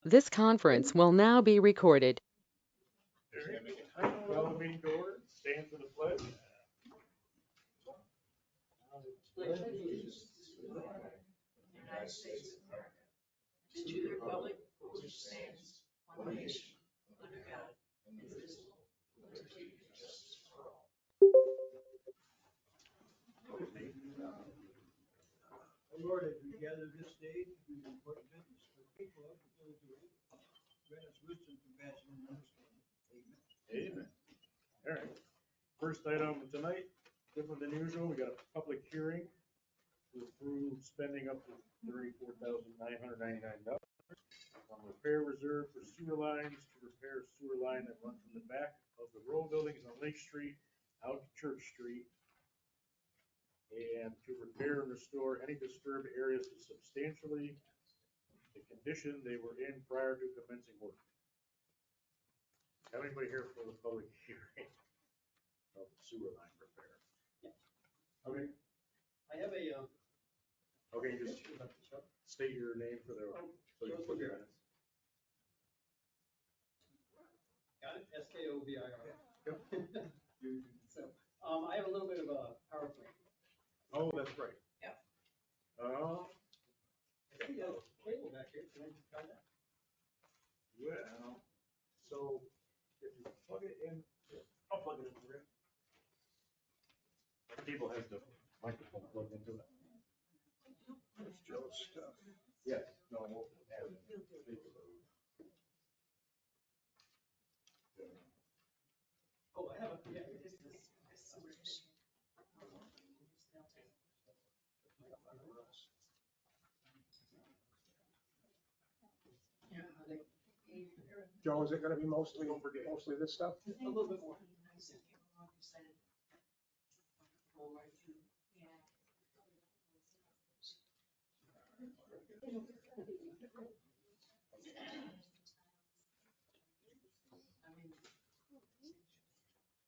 This conference will now be recorded. Call the meeting to order, stand for the pledge. United States of America, to the republic for which stands one nation, under God, indivisible, with liberty and justice for all. Lord, as we gather this day to do the important business for the people of the village of Owego, grant us wisdom, compassion, and understanding. Amen. Amen. All right. First item tonight, different than usual, we got a public hearing to approve spending up to $34,999 on repair reserve for sewer lines to repair sewer line that runs from the back of the row buildings on Lake Street out to Church Street, and to repair and restore any disturbed areas to substantially the condition they were in prior to commencing work. Have anybody here for the public hearing of sewer line repair? Okay, I have a, okay, just state your name for the, so you can put your minutes. got it, SKOVIR. Yep. So, I have a little bit of a PowerPoint. Oh, that's right. Yeah. Oh, I see a cable back here, can I just try that? well, so if you plug it in, I'll plug it in for you. The cable has the microphone plugged into it. That's Joe's stuff. Yes, no, we'll add it. Oh, I have a, yeah, it is this. Joe, is it gonna be mostly this stuff? A little bit more.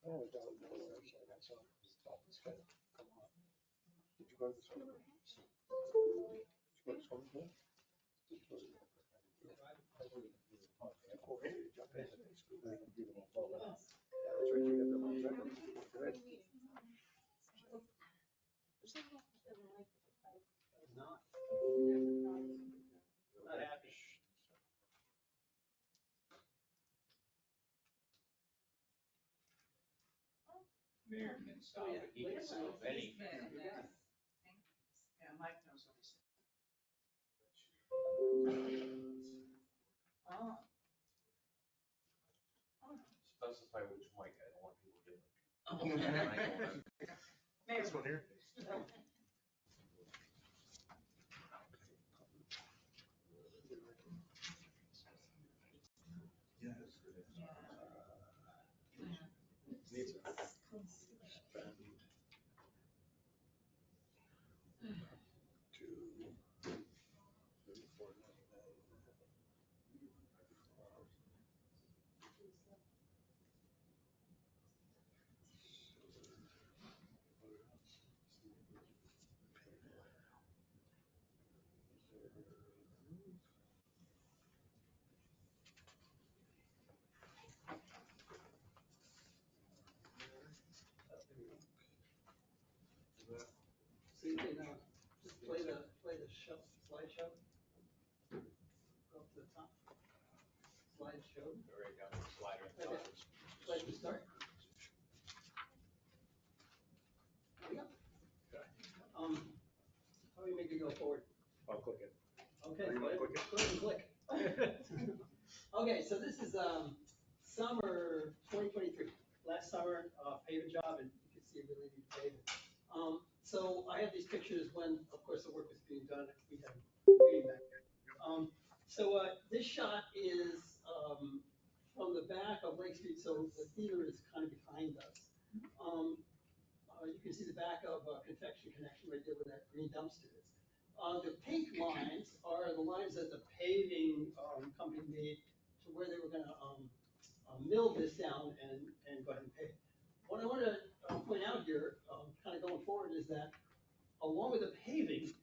Oh, it doesn't know where, so that's all. It's good. Come on. Did you go to the swimming pool? Did you go to the swimming pool? Did you go to the- Okay, jump in. Yeah, that's right, you got the one, right? Good. Not. Not happy. Mayor can stop it, he can stop any. Yeah, Mike knows what he's saying. Oh. Specify which mic, I don't want people getting. This one here? Needs a- So you can, just play the show, slideshow. Go up to the top. Slideshow. Right down the slider. Okay. Slide to start. There we go. How do we make it go forward? I'll click it. Okay, Are you go ahead, gonna click go ahead and click. Okay, so this is, summer 2023, last summer, paving job, and you can see it really needs paving. So I have these pictures when, of course, the work was being done, we had a meeting back there. This shot is, from the back of Lake Street, so the theater is kind of behind us. You can see the back of Confection Connection right there where that green dumpster is. The pink lines are the lines that the paving company made to where they were gonna mill this down and go ahead and pave. What I want to point out here, kind of going forward, is that along with the paving,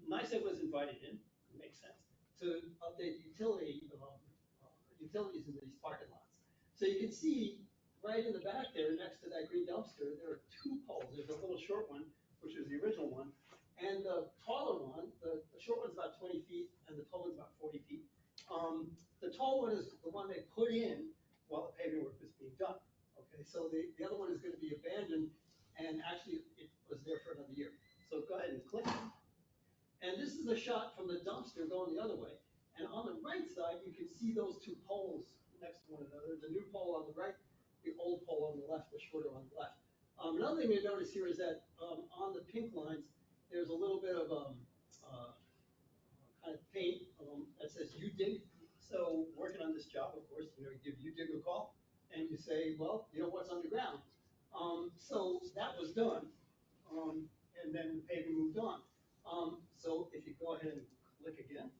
NICEAG was invited in, makes sense. to update utilities in these parking lots. So you can see right in the back there, next to that green dumpster, there are two poles. There's a little short one, which is the original one, and the taller one, the short one's about 20 feet, and the tall one's about 40 feet. The tall one is the one they put in while the paving work was being done. Okay, so the other one is gonna be abandoned, and actually, it was there for another year. So go ahead and click. And this is a shot from the dumpster going the other way. And on the right side, you can see those two poles next to one another. The new pole on the right, the old pole on the left, the shorter on the left. Another thing you notice here is that on the pink lines, there's a little bit of kind of paint that says you dig. So working on this job, of course, you give you dig a call and you say, well, what's underground. So that was done. And then the paving moved on. So if you go ahead and click again.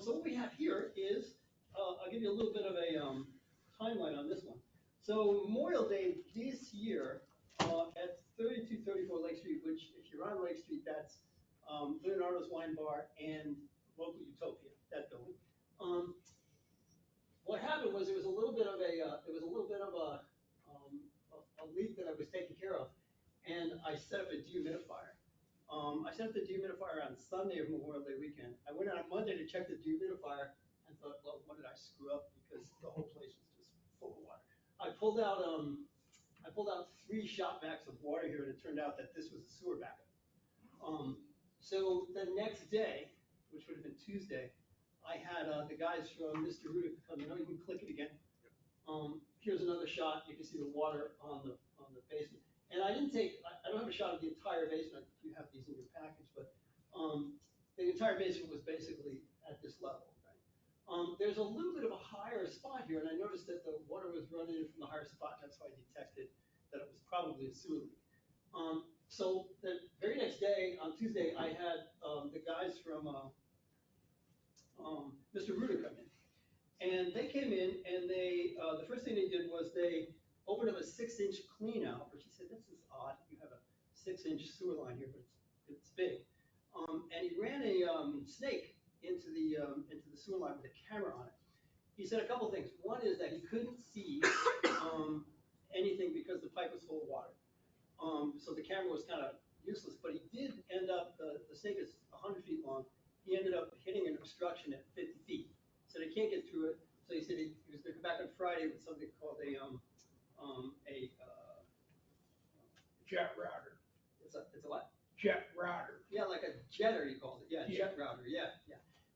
So what we have here is, I'll give you a little bit of a timeline on this one. So Memorial Day this year at 3234 Lake Street, which if you're on Lake Street, that's Leonardo's Wine Bar and Local Utopia, that building. What happened was there was a little bit of a leak that I was taking care of, and I set up a dehumidifier. I set up the dehumidifier on Sunday of Memorial Day weekend. I went on Monday to check the dehumidifier and thought, well, what did I screw up? Because the whole place was just full of water. I pulled out 3 shop vacs of water here, and it turned out that this was a sewer backup. So the next day, which would have been Tuesday, I had the guys from Mr. Rudick come in. Oh, you can click it again. Here's another shot. You can see the water on the basement. And I don't have a shot of the entire basement. You have these in your package, but the entire basement was basically at this level, right? There's a little bit of a higher spot here, and I noticed that the water was running in from the higher spot. That's why I detected that it was probably a sewer leak. So the very next day, on Tuesday, I had the guys from Mr. Ruder come in. And they came in and the first thing they did was they opened up a 6-inch clean out, which he said, this is odd. You have a 6-inch sewer line here, but it's big. And he ran a snake into the sewer line with a camera on it. He said a couple things. One is that he couldn't see anything because the pipe was full of water. So the camera was kind of useless, but he did end up, the snake is 100 feet long. He ended up hitting an obstruction at 50 feet. So they can't get through it. So he said he was going to come back on Friday with something called a Jet router. It's a what? Jet router. Yeah, like a jetter, he calls it. Yeah, jet router. Yeah.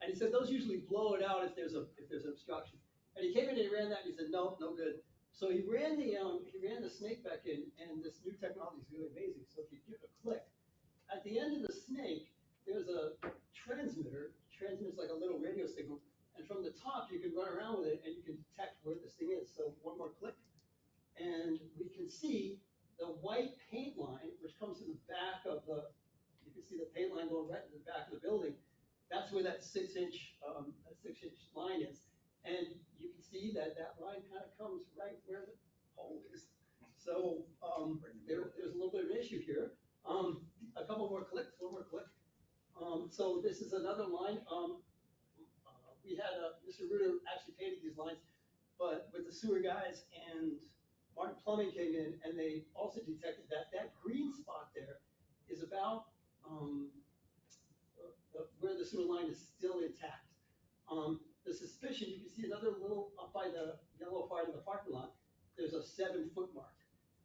And he said those usually blow it out if there's an obstruction. And he came in and he ran that and he said, no good. So he ran the snake back in, and this new technology is really amazing. So if you give it a click, at the end of the snake, there's a transmitter, transmits like a little radio signal, and from the top you can run around with it and you can detect where this thing is. So one more click, and we can see the white paint line, which comes to the back of you can see the paint line going right to the back of the building. That's where that 6-inch line is. And you can see that line kind of comes right where the hole is. So there's a little bit of an issue here. A couple more clicks, one more click. So this is another line. We had Mr. Ruder actually painted these lines, but with the sewer guys and Martin Plumbing came in, and they also detected that green spot there is about where the sewer line is still intact. The suspicion, you can see another little up by the yellow part of the parking lot, there's a 7-foot mark.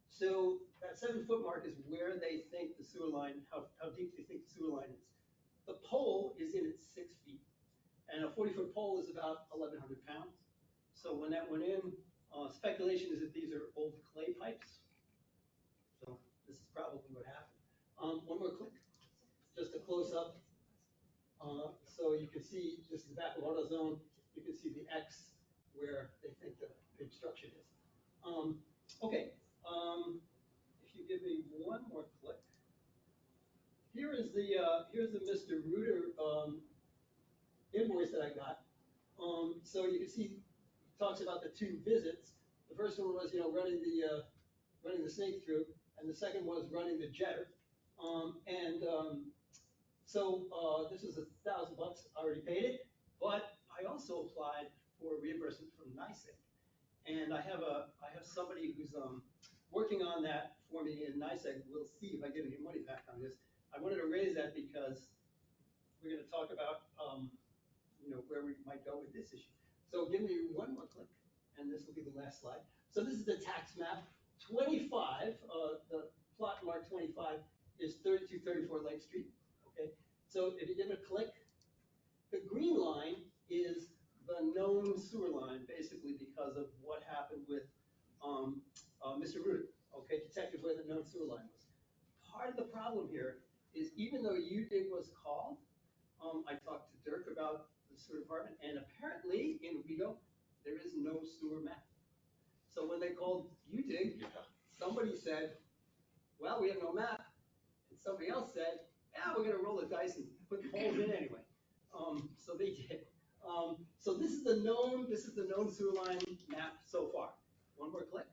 So that 7-foot mark is where they think the sewer line, how deep they think the sewer line is. The pole is in at 6 feet, and a 40-foot pole is about 1,100 pounds. So when that went in, speculation is that these are old clay pipes. So this is probably what happened. One more click, just a close up. So you can see, this is the back of AutoZone. You can see the X where they think the obstruction is. Okay, if you give me one more click. Here's the Mr. Ruder invoice that I got. So you can see, it talks about the 2 visits. The first one was, running the snake through, and the second was running the jetter. So, this was $1,000, I already paid it, but I also applied for reimbursement from NICEAG. And I have somebody who's, working on that for me in NICEAG. We'll see if I get any money back on this. I wanted to raise that because we're gonna talk about, where we might go with this issue. So give me one more click, and this will be the last slide. So this is the tax map. 25, the plot mark 25 is 3234 Lake Street, okay? So if you give it a click, the green line is the known sewer line, basically because of what happened with, Mr. Rudy, okay, detective where the known sewer line was. Part of the problem here is even though UDIG was called, I talked to Dirk about the sewer department, and apparently in Owego, there is no sewer map. So when they called UDIG, somebody said, well, we have no map. And somebody else said, yeah, we're gonna roll the dice and put the holes in anyway. So they did. So this is the known sewer line map so far. One more click.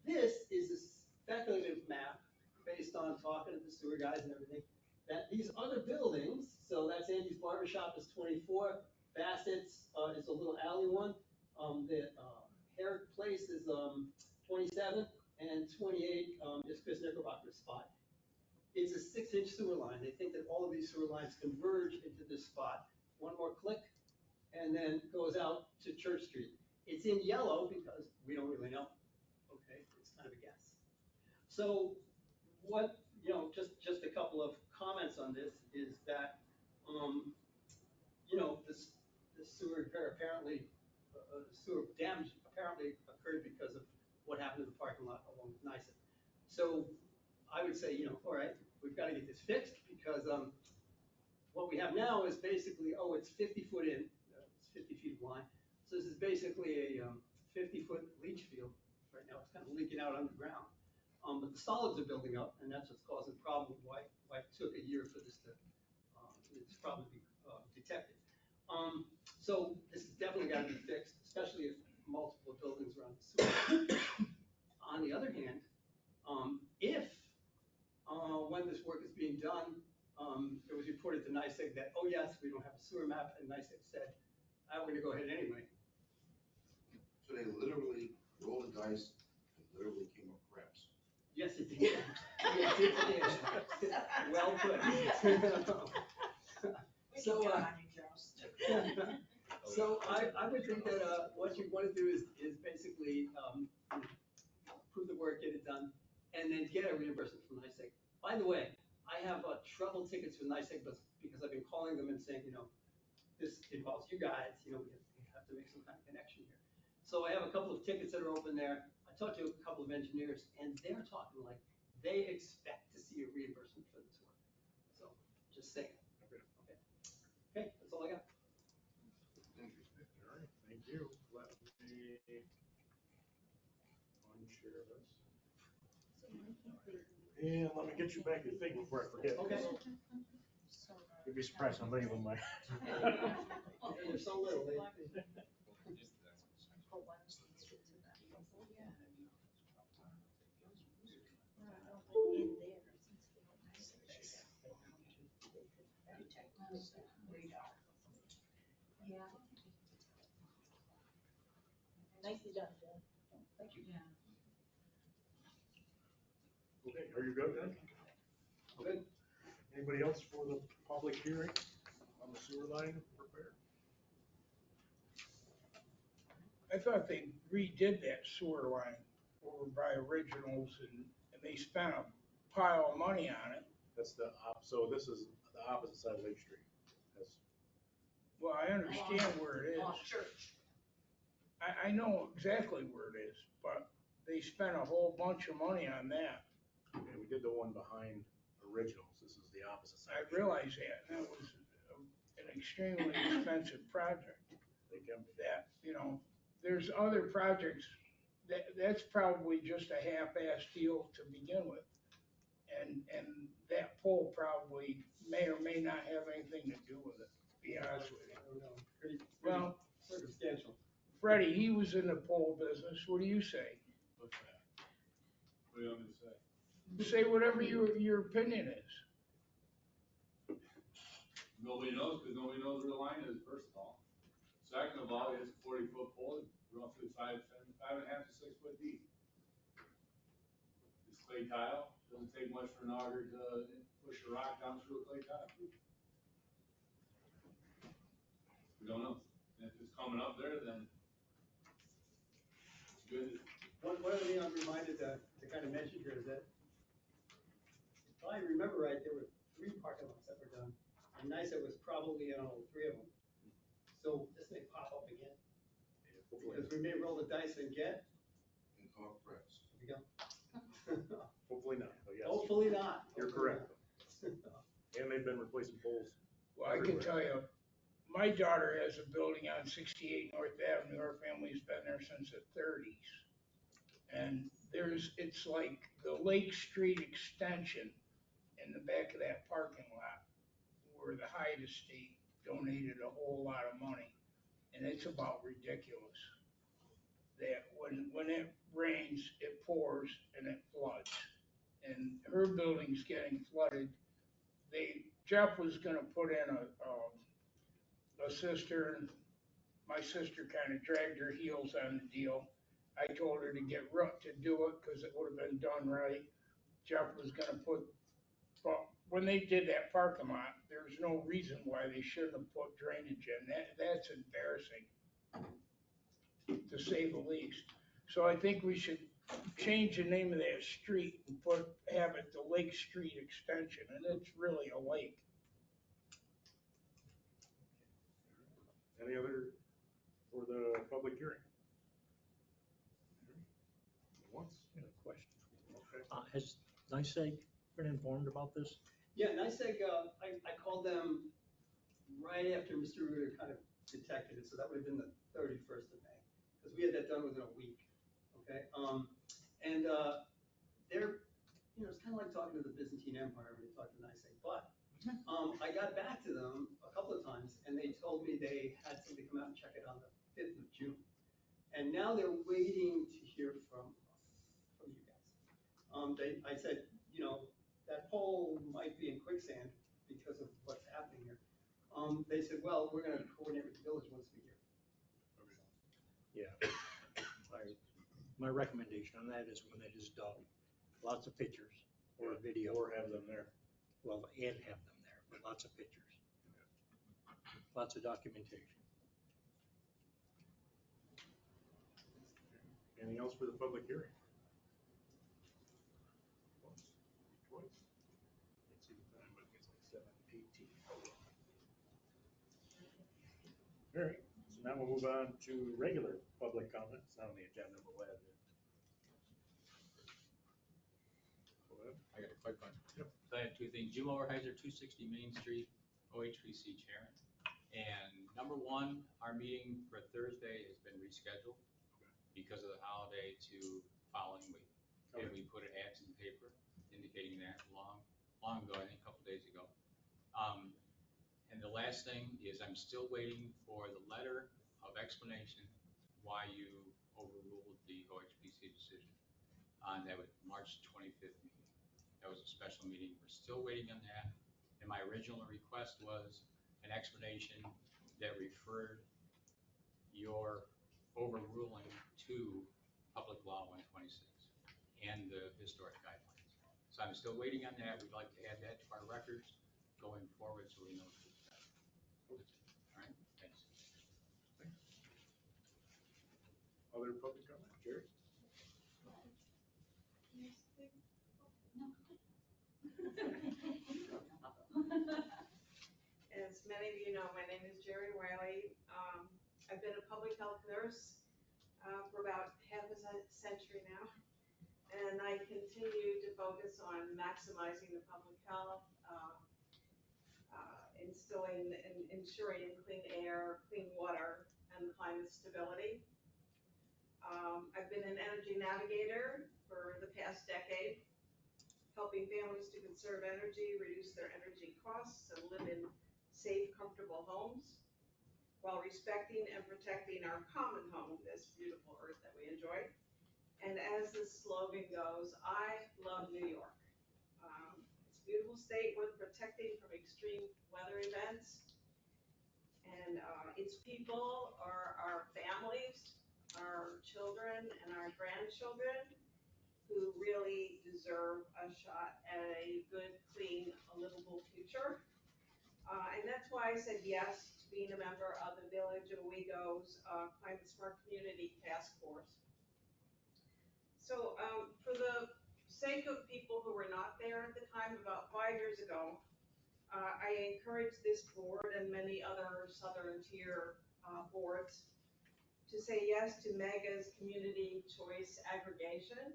This is a speculative map based on talking to the sewer guys and everything, that these other buildings, so that's Andy's Barber Shop is 24, Bassett's is a little alley one, the Hair Place is 27, and 28 is Chris Knickerbocker's spot. It's a 6-inch sewer line. They think that all of these sewer lines converge into this spot. One more click, and then goes out to Church Street. It's in yellow because we don't really know. Okay, it's kind of a guess. So what, just a couple of comments on this is that, this sewer repair apparently, sewer damage apparently occurred because of what happened to the parking lot along with NICEAG. So I would say, all right, we've got to get this fixed because, what we have now is basically, it's 50 foot in, it's 50 feet of line. So this is basically a 50-foot leach field. Right now it's kind of leaking out underground. But the solids are building up, and that's what's causing the problem, why it took a year for this problem to be detected. So this has definitely got to be fixed, especially if multiple buildings are on the sewer. On the other hand, if when this work is being done, it was reported to NICEAG that, oh yes, we don't have a sewer map, and NICEAG said, we're gonna go ahead anyway. So they literally rolled the dice and literally came up craps. Yes, it did. It did. Well put. We So, can count on you, Charles. So I would think that, what you wanna do is basically, prove the work, get it done, and then get a reimbursement from NICEAG. By the way, I have trouble tickets with NICEAG because I've been calling them and saying, this involves you guys, we have to make some kind of connection here. So I have a couple of tickets that are open there. I talked to a couple of engineers, and they're talking like they expect to see a reimbursement for this work. So, just saying. Okay, that's all I got. Thank you. All right, thank you. Let me unshare this. And let me get you back your thing before I forget. Okay. You'd be surprised how many of them I. There's so little. Yeah. Nicely done, Jen. Thank you. Yeah. Okay, are you good then? Good. Anybody else for the public hearing on the sewer line repair? I thought they redid that sewer line over by Originals and they spent a pile of money on it. That's so this is the opposite side of Lake Street. That's, Well, I understand where it is. On Church. I know exactly where it is, but they spent a whole bunch of money on that. okay, we did the one behind Originals. This is the opposite side. I realize that. That was an extremely expensive project. They can be. That, there's other projects that's probably just a half-ass deal to begin with. And that pole probably may or may not have anything to do with it, to be honest with you. I don't know. Pretty Well, circumstantial. Freddie, he was in the pole business. What do you say? What's that? What do you want me to say? Say whatever your opinion is. Nobody knows, because nobody knows where the line is, first of all. Second of all, it's a 40-foot pole, roughly 5.5 to 6 foot deep. It's clay tile, doesn't take much for an auger to push a rock down through a clay tile. We don't know. And if it's coming up there, then it's good. One other thing I'm reminded to kind of mention here is that, if I remember right, there were 3 parking lots that were done. And NICEAG was probably on all 3 of them. So this may pop up again, because we may roll the dice and get, And come up press. here we go. Hopefully not, but yes. Hopefully not. You're correct. And they've been replacing poles. Well, I can tell you, my daughter has a building on 68 North Avenue. Her family's been there since the 30s. And it's like the Lake Street extension in the back of that parking lot where the Hyde Estate donated a whole lot of money. And it's about ridiculous. That when it rains, it pours and it floods. And her building's getting flooded. Jeff was gonna put in a cistern. My sister kind of dragged her heels on the deal. I told her to get Root to do it because it would have been done right. Jeff was gonna but when they did that parking lot, there's no reason why they shouldn't have put drainage in. That's embarrassing, to say the least. So I think we should change the name of that street and have it the Lake Street Extension, and it's really a lake. Any other for the public hearing? Once? I got a question. Okay. Has NICEAG been informed about this? Yeah, NICEAG, I called them right after Mr. Reuter kind of detected it, so that would have been the 31st of May, because we had that done within a week, okay? And they're, it's kind of like talking to the Byzantine Empire when you talk to NICEAG, but I got back to them a couple of times, and they told me they had somebody come out and check it on the 5th of June. And now they're waiting to hear from you guys. I said, that pole might be in quicksand because of what's happening here. They said, well, we're gonna coordinate with the village once we hear. Yeah. My recommendation on that is when it is done, lots of pictures or a video. Or have them there. Well, and have them there, but lots of pictures. Lots of documentation. Anything else for the public hearing? Once, twice. Can't see the time, but it's like 7:18. All right, so now we'll move on to regular public comments. It's not on the agenda, but we'll add it. Go ahead. I got a quick one. Yep. So I have 2 things. Jim Overheiser, 260 Main Street, OHBC Chairman. And number 1, our meeting for Thursday has been rescheduled because of the holiday to following week. And we put an ad in the paper indicating that long ago, I think a couple days ago. And the last thing is I'm still waiting for the letter of explanation why you overruled the OHBC decision on that March 25th meeting. That was a special meeting. We're still waiting on that. And my original request was an explanation that referred your overruling to Public Law 126 and the historic guidelines. So I'm still waiting on that. We'd like to add that to our records going forward so we know to expect. All right, thanks. Other public comment, Jerry? As many of you know, my name is Jerry Wiley. I've been a public health nurse for about half a century now. And I continue to focus on maximizing the public health, instilling and ensuring clean air, clean water, and climate stability. I've been an energy navigator for the past decade, helping families to conserve energy, reduce their energy costs, and live in safe, comfortable homes while respecting and protecting our common home, this beautiful earth that we enjoy. And as the slogan goes, I love New York. It's beautiful state worth protecting from extreme weather events. And its people are our families, our children, and our grandchildren who really deserve a shot at a good, clean, livable future. And that's why I said yes to being a member of the Village of Owego's Climate Smart Community Task Force. So for the sake of people who were not there at the time, about 5 years ago, I encourage this board and many other Southern Tier boards to say yes to Mega's community choice aggregation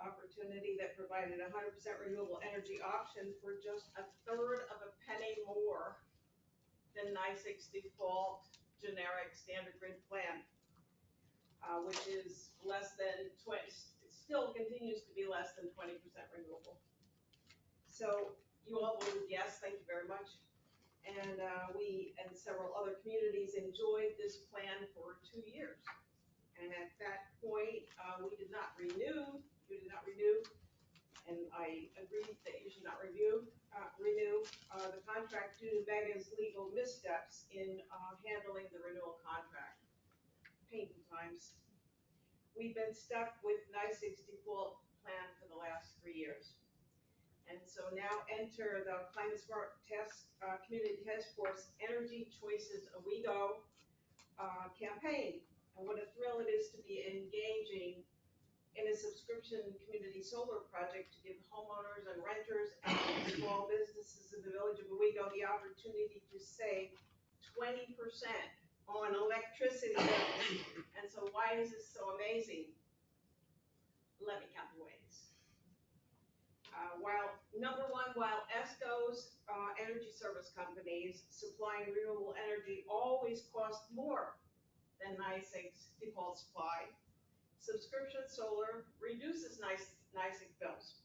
opportunity that provided 100% renewable energy option for just a third of a penny more than NYSEG's default generic standard grid plan, which is less than 20, still continues to be less than 20% renewable. So you all voted yes, thank you very much. And we and several other communities enjoyed this plan for 2 years. And at that point, we did not renew, you did not renew, and I agreed that you should not renew the contract due to Mega's legal missteps in handling the renewal contract. Painful times. We've been stuck with NYSEG's default plan for the last 3 years. And so now enter the Climate Smart Community Task Force Energy Choices Owego campaign. And what a thrill it is to be engaging in a subscription community solar project to give homeowners and renters and small businesses in the Village of Owego the opportunity to save 20% on electricity bills. And so why is this so amazing? Let me count the ways. While ESCO's energy service companies supplying renewable energy always cost more than NYSEG's default supply, subscription solar reduces NYSEG bills.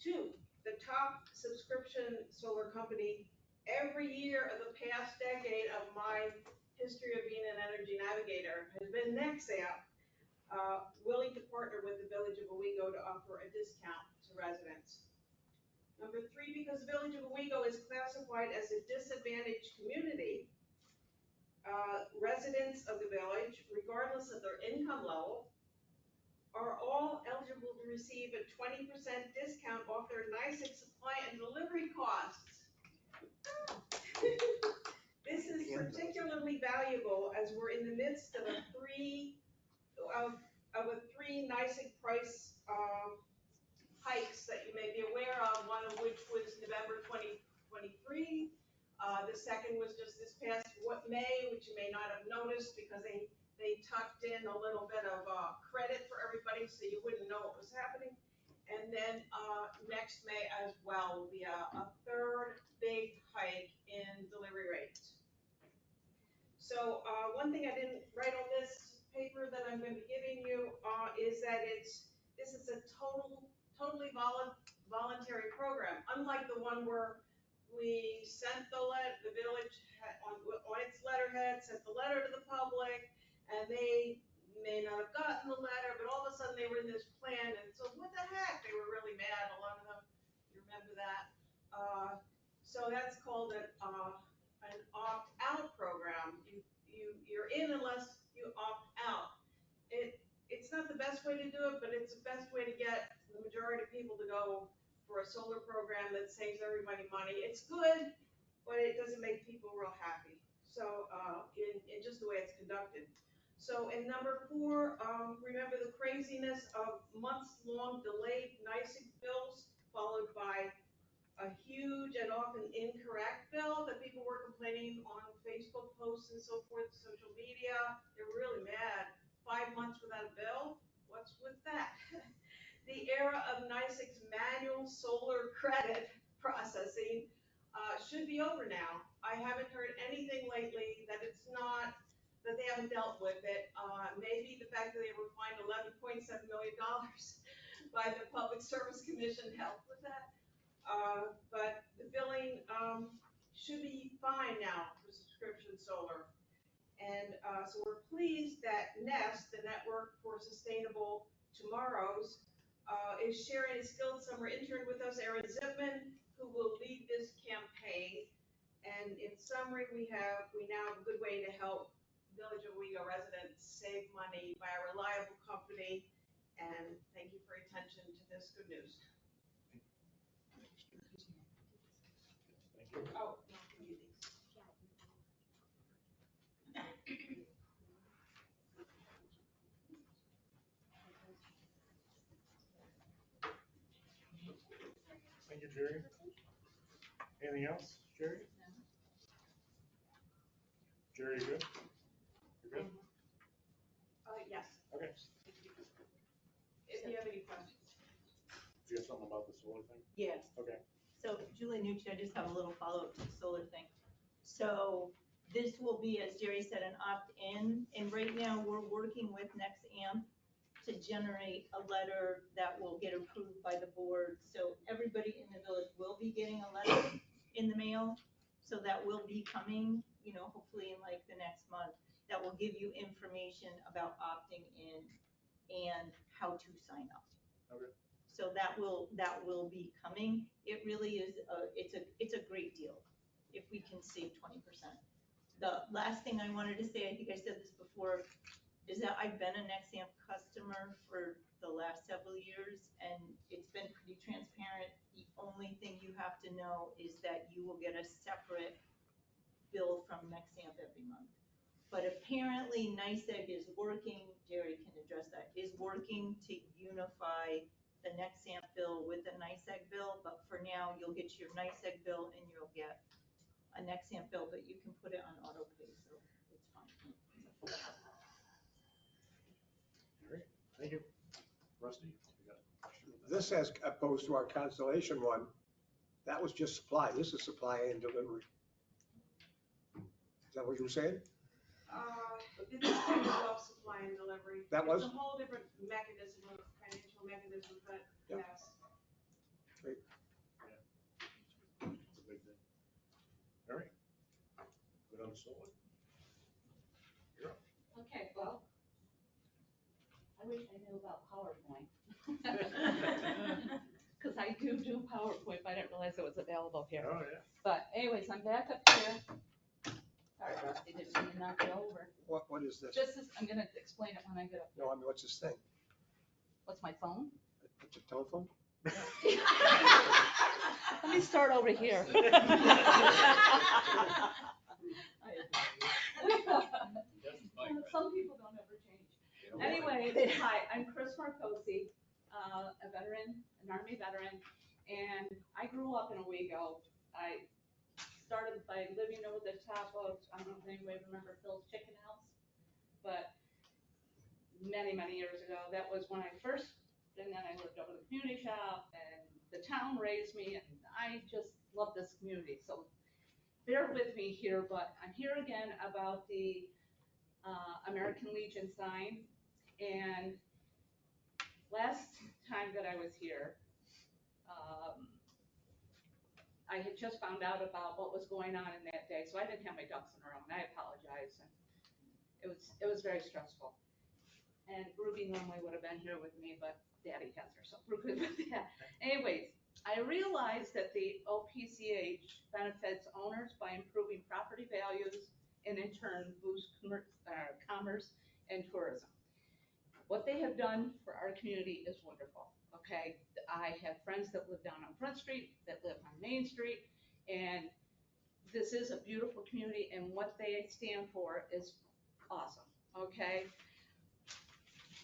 2, the top subscription solar company every year of the past decade of my history of being an energy navigator has been Nexamp, willing to partner with the Village of Owego to offer a discount to residents. Number 3, because the Village of Owego is classified as a disadvantaged community, residents of the village, regardless of their income level, are all eligible to receive a 20% discount off their NYSEG supply and delivery costs. This is particularly valuable as we're in the midst of a three NYSEG price hikes that you may be aware of, one of which was November 2023. The second was just this past May, which you may not have noticed because they tucked in a little bit of credit for everybody so you wouldn't know what was happening. And then next May as well will be a third big hike in delivery rates. So one thing I didn't write on this paper that I'm going to be giving you is that this is a totally voluntary program, unlike the one where we sent the village on its letterhead, sent the letter to the public, and they may not have gotten the letter, but all of a sudden they were in this plan, and so what the heck? They were really mad, a lot of them. You remember that? So that's called an opt-out program. You're in unless you opt out. It's not the best way to do it, but it's the best way to get the majority of people to go for a solar program that saves everybody money. It's good, but it doesn't make people real happy. So in just the way it's conducted. So in number 4, remember the craziness of months-long delayed NYSEG bills, followed by a huge and often incorrect bill that people were complaining on Facebook posts and so forth, social media. They were really mad. 5 months without a bill? What's with that? The era of NYSEG's manual solar credit processing should be over now. I haven't heard anything lately that they haven't dealt with it. Maybe the fact that they were fined $11.7 million by the Public Service Commission helped with that. But the billing should be fine now for subscription solar. And so we're pleased that NEST, the Network for Sustainable Tomorrows, is sharing a skilled summer intern with us, Erin Zipman, who will lead this campaign. And in summary, we now have a good way to help Village of Owego residents save money by a reliable company. And thank you for your attention to this good news. Thank you. Oh, no, give you these. Thank you, Jerry. Anything else, Jerry? Jerry, you good? You're good? Yes, Okay. if you have any questions. Do you have something about the solar thing? Yeah, Okay. so Julie Nucci, I just have a little follow-up to the solar thing. So this will be, as Jerry said, an opt-in, and right now we're working with NextAmp to generate a letter that will get approved by the board. So everybody in the village will be getting a letter in the mail. So that will be coming, hopefully in like the next month, that will give you information about opting in and how to sign up. Okay. So that will be coming. It really is, it's a great deal if we can save 20%. The last thing I wanted to say, I think I said this before, is that I've been a NextAmp customer for the last several years, and it's been pretty transparent. The only thing you have to know is that you will get a separate bill from NextAmp every month. But apparently NICEAG is working, Jerry can address that, is working to unify the NextAmp bill with the NICEAG bill, but for now, you'll get your NICEAG bill and you'll get a NextAmp bill, but you can put it on auto pay, so it's fine. All right. Thank you. Rusty, you got a question? This as opposed to our Constellation one, that was just supply. This is supply and delivery. Is that what you were saying? This is involve supply and delivery. That was? It's a whole different mechanism, financial mechanism, but Yep. yes. It's a big thing. All right. Good on the solar. You're up. Okay, well, I wish I knew about PowerPoint. Because I do PowerPoint, but I didn't realize it was available here. Oh, yeah. But anyways, I'm back up here. Sorry, Rusty, didn't mean to knock you over. What is this? This is, I'm gonna explain it when I get up. No, I mean, what's this thing? What's my phone? It's a telephone? Let me start over here. Some people don't ever change. Anyway, hi, I'm Chris Marcosi, a veteran, an Army veteran, and I grew up in Owego. I started by living over the top of, I don't know if anybody remember Phil's Chicken House, but many, many years ago, that was when I first, and then I lived over the community shop, and the town raised me, and I just love this community. So bear with me here, but I'm here again about the American Legion sign. And last time that I was here, I had just found out about what was going on in that day, so I didn't have my ducks in a row, and I apologize. And it was very stressful. And Ruby normally would have been here with me, but Daddy has her, so we're good with that. Anyways, I realized that the OPCH benefits owners by improving property values and in turn boost commerce and tourism. What they have done for our community is wonderful, okay? I have friends that live down on Front Street, that live on Main Street, and this is a beautiful community, and what they stand for is awesome, okay?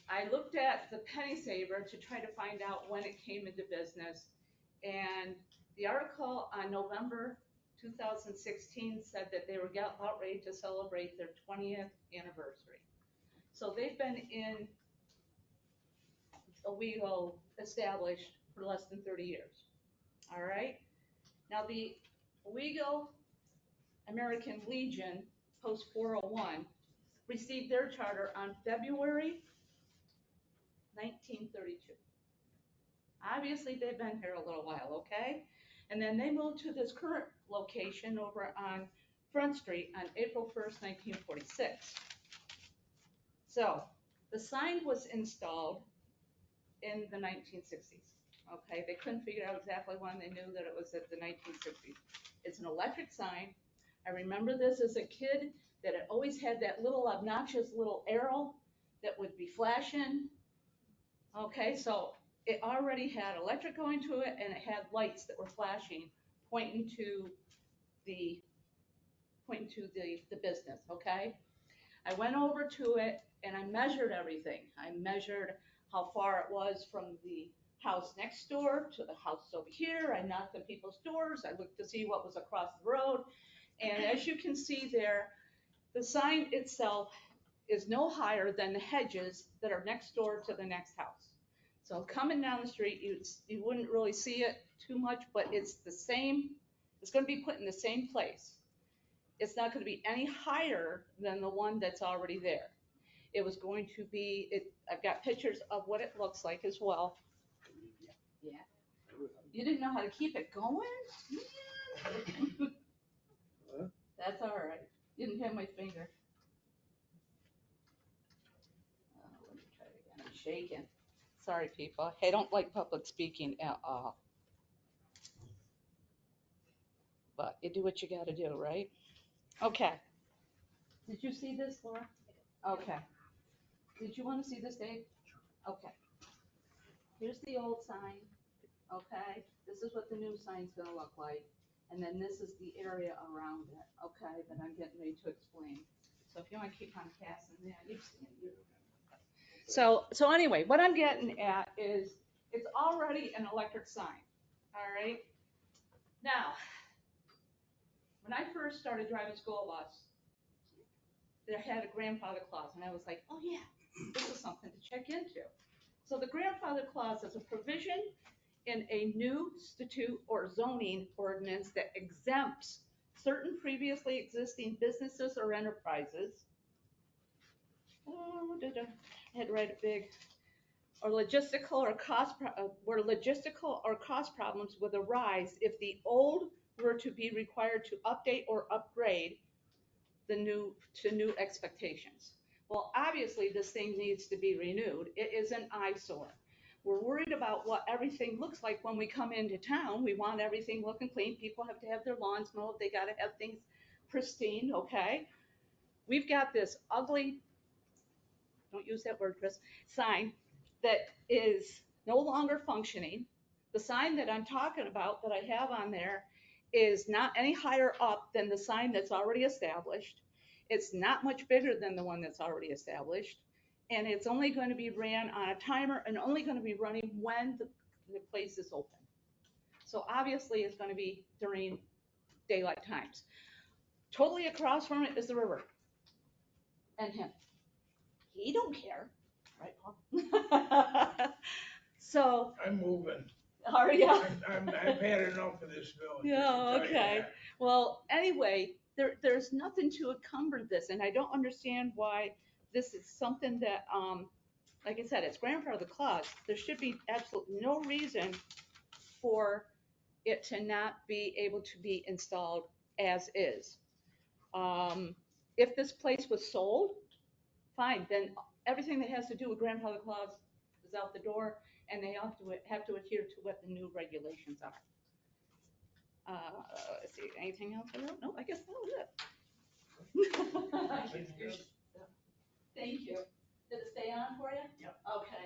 I looked at the Penny Saver to try to find out when it came into business, and the article on November 2016 said that they were about ready to celebrate their 20th anniversary. So they've been in Owego established for less than 30 years, all right? Now the Owego American Legion, Post 401, received their charter on February 1932. Obviously, they've been here a little while, okay? And then they moved to this current location over on Front Street on April 1st, 1946. So the sign was installed in the 1960s. Okay, they couldn't figure out exactly when. They knew that it was at the 1960s. It's an electric sign. I remember this as a kid, that it always had that little obnoxious little arrow that would be flashing. Okay, so it already had electric going to it, and it had lights that were flashing, pointing to the the business, okay? I went over to it and I measured everything. I measured how far it was from the house next door to the house over here. I knocked on people's doors. I looked to see what was across the road. And as you can see there, the sign itself is no higher than the hedges that are next door to the next house. So coming down the street, you wouldn't really see it too much, but it's the same, it's gonna be put in the same place. It's not gonna be any higher than the one that's already there. It was going to be, I've got pictures of what it looks like as well. Yeah. You didn't know how to keep it going? That's all right. You didn't have my finger. Let me try it again. I'm shaking. Sorry, people. I don't like public speaking at all. But you do what you gotta do, right? Okay. Did you see this, Laura? Okay. Did you wanna see this, Dave? Okay. Here's the old sign, okay? This is what the new sign's gonna look like. And then this is the area around it, okay, that I'm getting ready to explain. So if you wanna keep on passing that, you've seen it. So anyway, what I'm getting at is it's already an electric sign, all right? Now, when I first started driving school bus, they had a grandfather clause, and I was like, oh yeah, this is something to check into. So the grandfather clause is a provision in a new statute or zoning ordinance that exempts certain previously existing businesses or enterprises. I had to write it big. Or logistical or cost problems would arise if the old were to be required to update or upgrade to new expectations. Well, obviously this thing needs to be renewed. It is an eyesore. We're worried about what everything looks like when we come into town. We want everything looking clean. People have to have their lawns mowed. They got to have things pristine, okay? We've got this ugly, don't use that word, Chris, sign that is no longer functioning. The sign that I'm talking about that I have on there is not any higher up than the sign that's already established. It's not much bigger than the one that's already established. And it's only going to be ran on a timer and only going to be running when the place is open. So obviously it's going to be during daylight times. Totally across from it is the river and him. He don't care, right, Paul? So. I'm moving. Are you? I've had enough of this village. Yeah, okay. Well, anyway, there's nothing to encumber this, and I don't understand why this is something that, like I said, it's grandfather clause. There should be absolutely no reason for it to not be able to be installed as is. If this place was sold, fine, then everything that has to do with grandfather clause is out the door, and they have to adhere to what the new regulations are. Let's see, anything else I wrote? No, I guess that was it. Thank you. Did it stay on for you? Yep. Okay.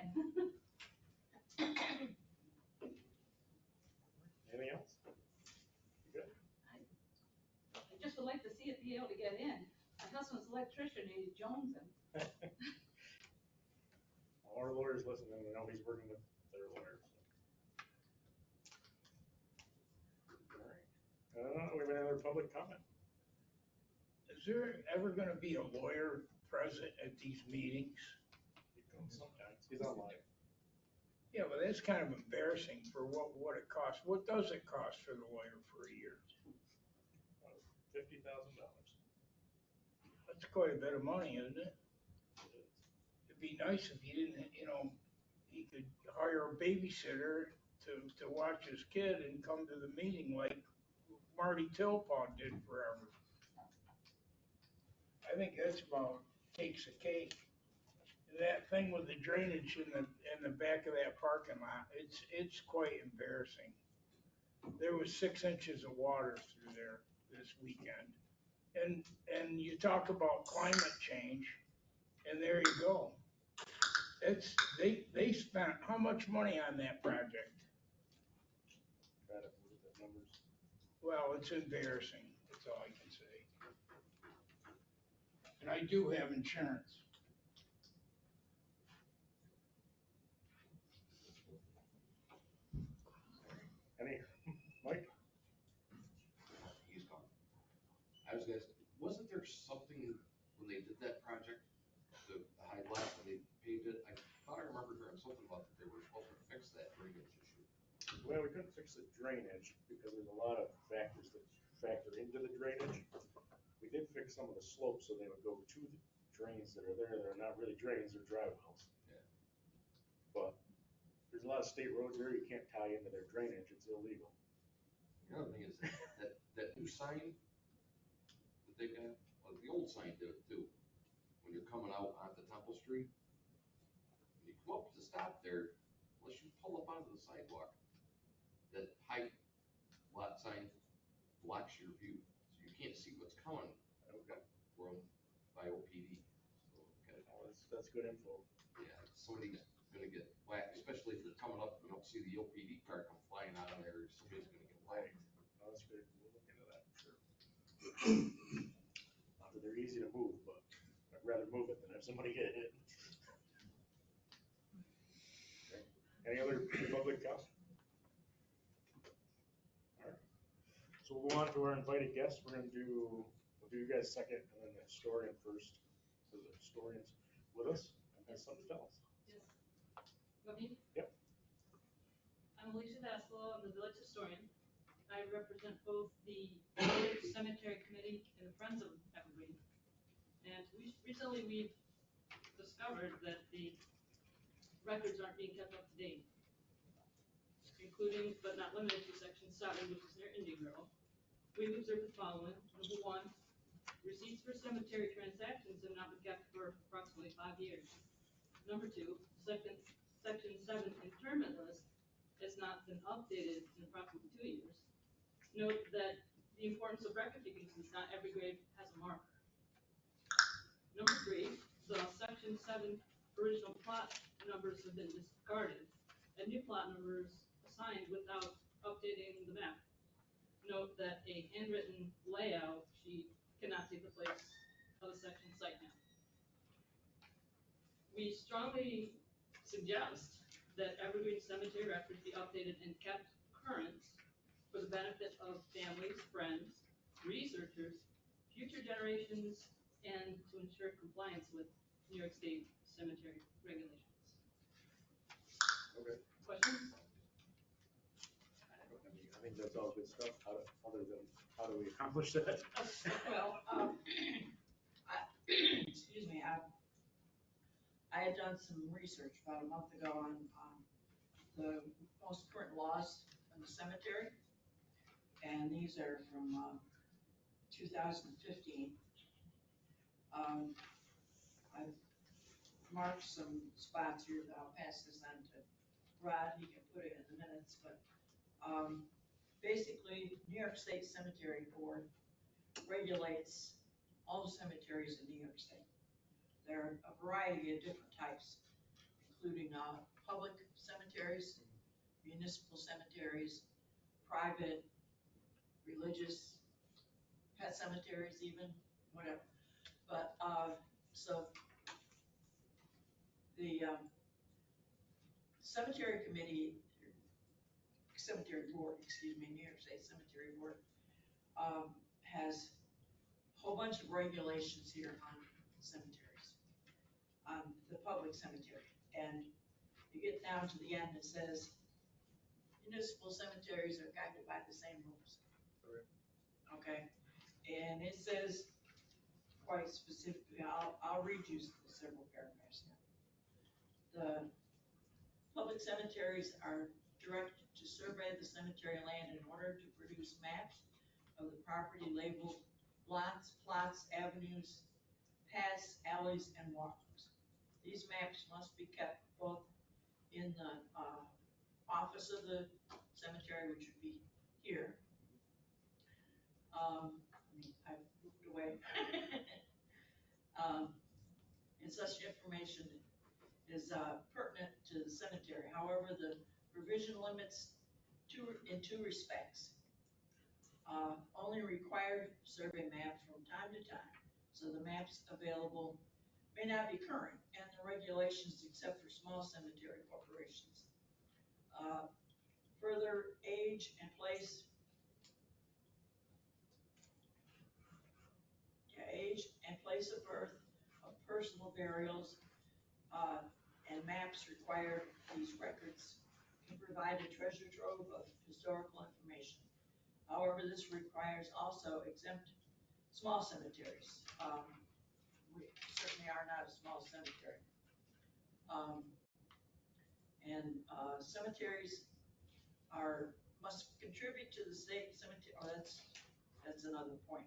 Anything else? You good? I just would like to see it be able to get in. My husband's an electrician and he's jonesing. All our lawyers listening, I know he's working with their lawyers. All right. We have any other public comment? Is there ever gonna be a lawyer present at these meetings? Sometimes, he's on live. Yeah, but that's kind of embarrassing for what it costs. What does it cost for the lawyer for a year? $50,000. That's quite a bit of money, isn't it? It'd be nice if he didn't, he could hire a babysitter to watch his kid and come to the meeting like Marty Tilpaw did forever. I think that's about takes a cake. that thing with the drainage in the back of that parking lot, it's quite embarrassing. There was 6 inches of water through there this weekend. And you talk about climate change, and there you go. They spent how much money on that project? Try to look at the numbers. Well, it's embarrassing, that's all I can say. And I do have insurance. Any, Mike? He's gone. I was gonna, wasn't there something when they did that project, the high glass, when they paved it, I thought I remember hearing something about that they were supposed to fix that drainage issue. Well, we couldn't fix the drainage because there's a lot of factors that factor into the drainage. We did fix some of the slopes so they would go to the drains that are there. They're not really drains, they're dry wells. Yeah. But there's a lot of state roads there, you can't tie into their drainage, it's illegal. The other thing is that new sign that they got, well, the old sign did it too. When you're coming out onto Temple Street, when you come up to stop there, unless you pull up onto the sidewalk, that height lot sign blocks your view, so you can't see what's coming from by OPD. So, Oh, that's good info. yeah, somebody's gonna get whacked, especially if you're coming up and you don't see the OPD car come flying out of there, somebody's gonna get whacked. Oh, that's good, we'll look into that, for sure. Not that they're easy to move, but I'd rather move it than have somebody get hit. Okay. Any other public comment? All right. So we'll go on to our invited guests. We'll do you guys second and then the historian first. So the historian's with us and has something to tell us. Yes. Want me? Yep. I'm Alicia Vassallo, I'm the village historian. I represent both the Village Cemetery Committee and the Friends of Evergreen. And recently we've discovered that the records aren't being kept up to date, including but not limited to section 7, which is near Indian Grove. We've observed the following. Number 1, receipts for cemetery transactions have not been kept for approximately 5 years. Number 2, section 7 interment list has not been updated in approximately 2 years. Note that the importance of record keeping since not every grave has a marker. Number 3, the section 7 original plot numbers have been discarded and new plot numbers assigned without updating the map. Note that a handwritten layout sheet cannot take the place of a section site map. We strongly suggest that Evergreen Cemetery records be updated and kept current for the benefit of families, friends, researchers, future generations, and to ensure compliance with New York State cemetery regulations. Okay. Questions? I think that's all good stuff. How do we accomplish that? Well, excuse me, I had done some research about a month ago on the most current laws in the cemetery. And these are from 2015. I've marked some spots here that I'll pass this on to Rod, he can put it in the minutes, but basically, New York State Cemetery Board regulates all the cemeteries in New York State. There are a variety of different types, including public cemeteries, municipal cemeteries, private, religious, pet cemeteries even, whatever. But, so the cemetery board, excuse me, New York State Cemetery Board, has a whole bunch of regulations here on cemeteries, on the public cemetery. And you get down to the end, it says municipal cemeteries are guided by the same rules. Okay, and it says quite specifically, I'll read you several paragraphs here. The public cemeteries are directed to survey the cemetery land in order to produce maps of the property labeled lots, plots, avenues, paths, alleys, and walkways. These maps must be kept both in the, office of the cemetery, which would be here. I've moved away. And such information is pertinent to the cemetery. However, the provision limits in two respects. Only required survey maps from time to time, so the maps available may not be current, and the regulations except for small cemetery corporations. Further, age and place of birth, of personal burials, and maps require these records can provide a treasure trove of historical information. However, this requires also exempt small cemeteries. We certainly are not a small cemetery. Cemeteries must contribute to the state cemetery. Oh, that's another point.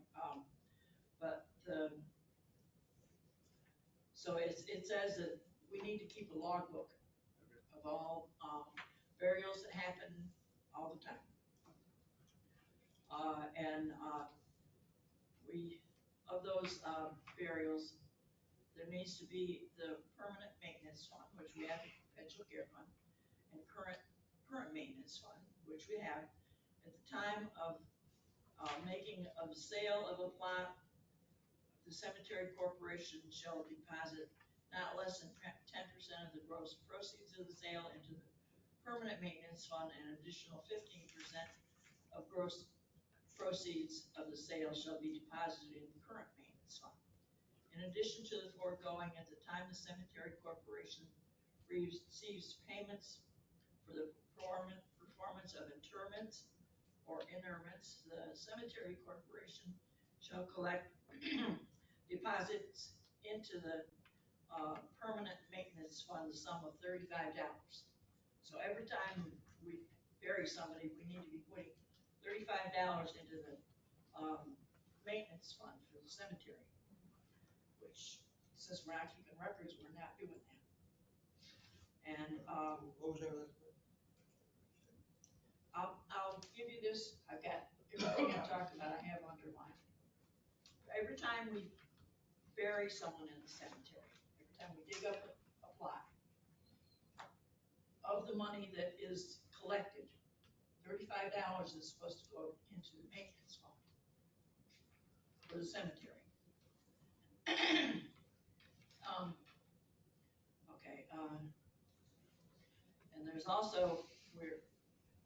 So it says that we need to keep a logbook of all burials that happen all the time. Of those burials, there needs to be the permanent maintenance fund, which we have, perpetual care fund, and current maintenance fund, which we have. At the time of making of sale of a plot, the cemetery corporation shall deposit not less than 10% of the gross proceeds of the sale into the permanent maintenance fund, and an additional 15% of gross proceeds of the sale shall be deposited in the current maintenance fund. In addition to the foregoing, at the time the cemetery corporation receives payments for the performance of interments or interments, the cemetery corporation shall collect deposits into the permanent maintenance fund the sum of $35. So every time we bury somebody, we need to be putting $35 into the maintenance fund for the cemetery, which, since we're not keeping records, we're not doing that. And What was that last part? I'll give you this. I've got everything I talked about, I have underlined. Every time we bury someone in the cemetery, every time we dig up a plot, of the money that is collected, $35 is supposed to go into the maintenance fund for the cemetery. And we're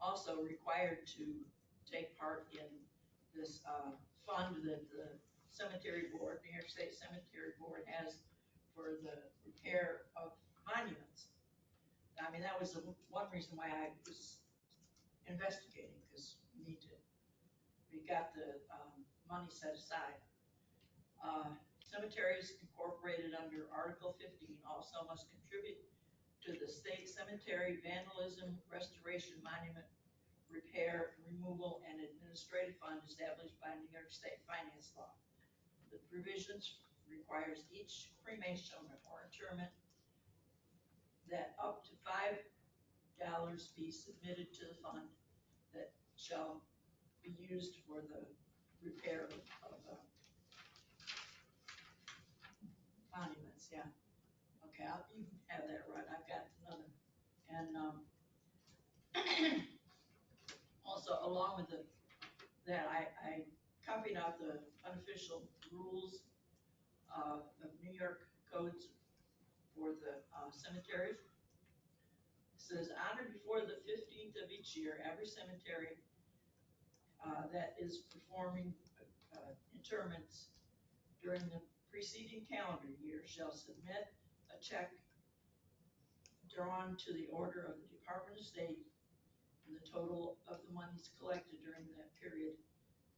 also required to take part in this fund that the cemetery board, New York State Cemetery Board, has for the repair of monuments. I mean, that was the one reason why I was investigating, because we got the money set aside. Cemeteries incorporated under Article 15 also must contribute to the state cemetery vandalism, restoration, monument repair, removal, and administrative fund established by New York State finance law. The provisions requires each cremation or interment that up to $5 be submitted to the fund that shall be used for the repair of monuments. Yeah. Okay, you can have that right. I've got another. And also, along with that, I copied out the unofficial rules of New York codes for the cemeteries. It says, honor before the 15th of each year, every cemetery that is performing interments during the preceding calendar year shall submit a check drawn to the order of the Department of State and the total of the monies collected during that period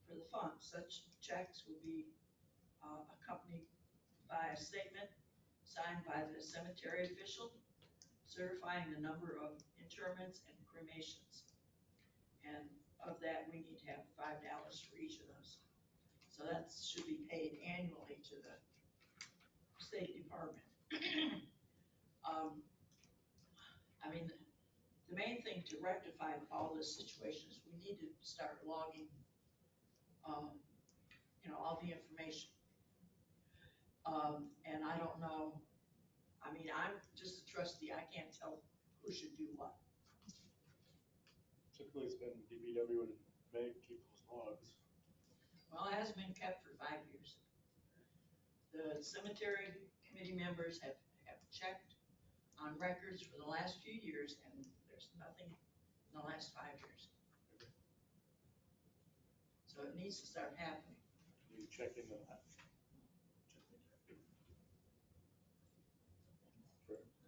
for the fund. Such checks will be accompanied by a statement signed by the cemetery official certifying the number of interments and cremations. And of that, we need to have $5 for each of those. So that should be paid annually to the State Department. I mean, the main thing to rectify all this situation is we need to start logging, all the information. And I don't know, I mean, I'm just a trustee, I can't tell who should do what. Typically, it's been DPW and Meg keep those logs. Well, it hasn't been kept for 5 years. The cemetery committee members have checked on records for the last few years, and there's nothing in the last 5 years. So it needs to start happening. You check into that.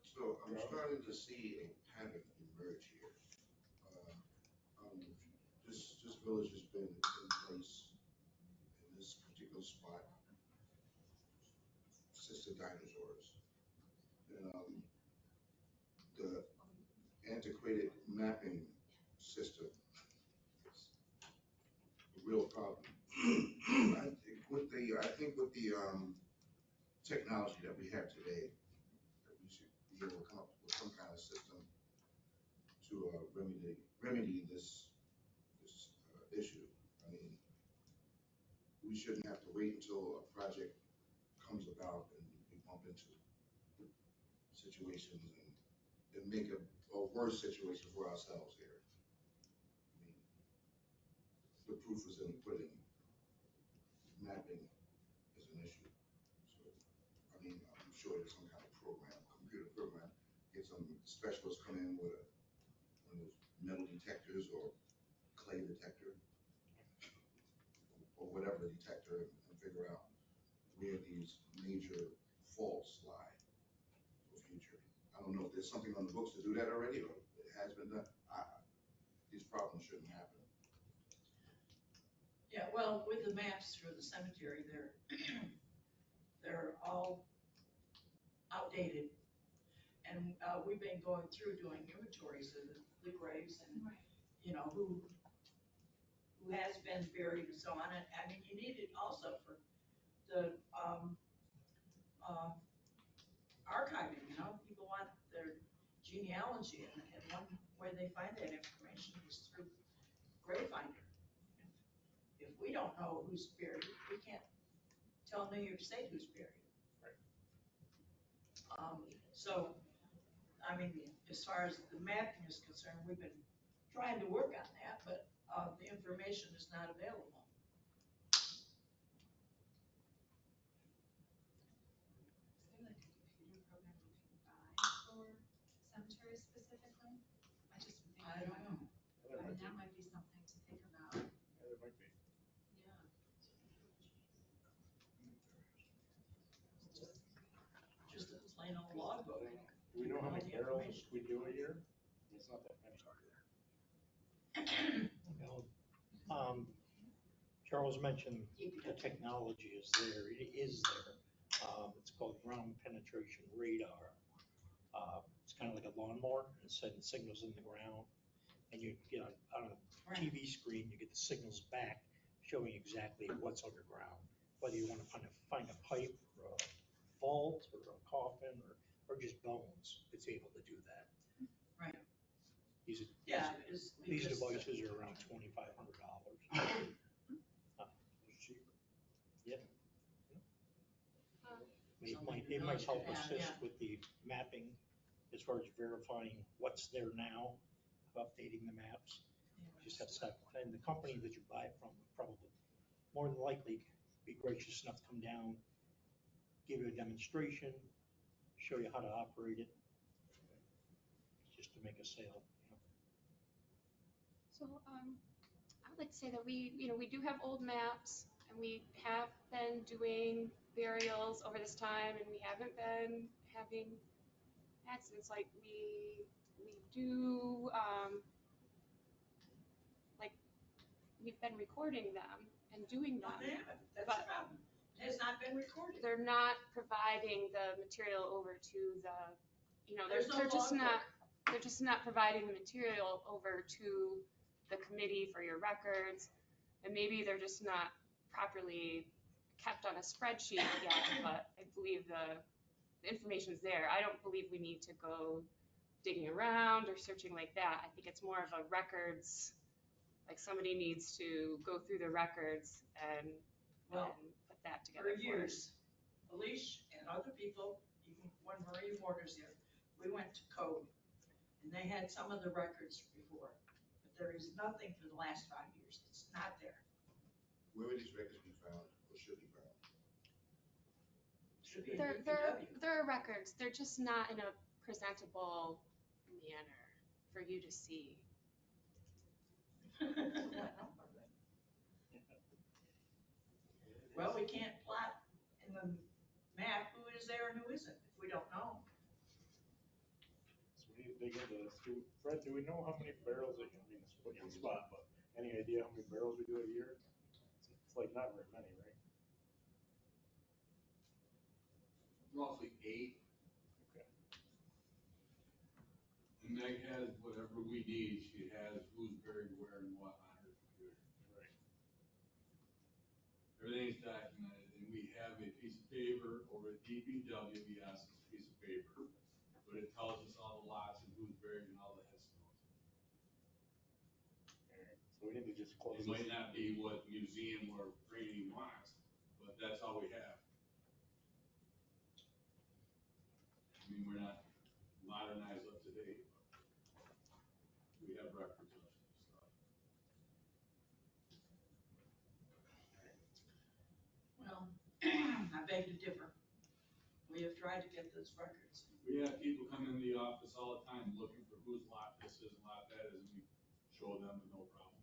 So I'm starting to see a pattern emerge here. This village has been in place in this particular spot since the dinosaurs. And the antiquated mapping system is a real problem. I think with the technology that we have today, that we should be able to come up with some kind of system to remedy this issue. I mean, we shouldn't have to wait until a project comes about and we bump into situations and make a worse situation for ourselves here. I mean, the proof is in the pudding. Mapping is an issue. So, I mean, I'm sure there's some kind of program, computer program, get some specialists come in with one of those metal detectors or clay detector or whatever detector and figure out where these major faults lie for future. I don't know if there's something on the books to do that already or it has been done. These problems shouldn't happen. Yeah, well, with the maps for the cemetery, they're all outdated. And we've been going through doing inventories of the graves and, who has been buried and so on. And I mean, you need it also for the archiving, people want their genealogy and one way they find that information is through Gravefinder. If we don't know who's buried, we can't tell New York State who's buried. Right. So, I mean, as far as the mapping is concerned, we've been trying to work on that, but the information is not available. Is there like a computer program you can buy for cemeteries specifically? I just would think. I don't know. I mean, that might be something to think about. Yeah, there might be. Yeah. Just a plain old logbook. Do we know how many barrels we do a year? It's not that many. Charles mentioned the technology is there. It is there. It's called ground penetration radar. It's kind of like a lawnmower. It sends signals in the ground, and you get on a TV screen. You get the signals back, showing exactly what's underground. Whether you want to find a pipe, or a vault, or a coffin, or just bones, it's able to do that. Right. These because devices are around $2,500. Yeah. It might help assist with the mapping as far as verifying what's there now, updating the maps. You just have to have, and the company that you buy from would probably, more than likely, be gracious enough to come down, give you a demonstration, show you how to operate it, just to make a sale. So I would like to say that we do have old maps, and we have been doing burials over this time, and we haven't been having accidents. Like we do, like we've been recording them and doing them. That's the problem. It has not been recorded. They're not providing the material over to the, they're just not providing the material over to the committee for your records, and maybe they're just not properly kept on a spreadsheet yet, but I believe the the information's there. I don't believe we need to go digging around or searching like that. I think it's more of a records, like somebody needs to go through the records and Well, put that together for for us. years, Alicia and other people, even when Marie Morgan's here, we went to code. And they had some of the records before, but there is nothing for the last 5 years. It's not there. Where would these records be found or should be found? Should be There DPW. are records, they're just not in a presentable manner for you to see. Well, we can't plot in the map who is there and who isn't, if we don't know. So we need to dig into this. Fred, do we know how many barrels, I mean, it's putting you on the spot, but any idea how many barrels we do a year? It's like not very many, right? Roughly 8. Okay. And Meg has whatever we need. She has who's buried where and what on her computer. Right. Everything's documented, and we have a piece of paper over at DPW. Yes, it's a piece of paper, but it tells us all the lots and who's buried and all the headstones. All right. So we need to just close It this. might not be what museum or training wants, but that's all we have. I mean, we're not modernized up to date, but we have records of stuff. Well, I beg to differ. We have tried to get those records. We have people come in the office all the time looking for whose lot this is and lot that is, and we show them with no problem.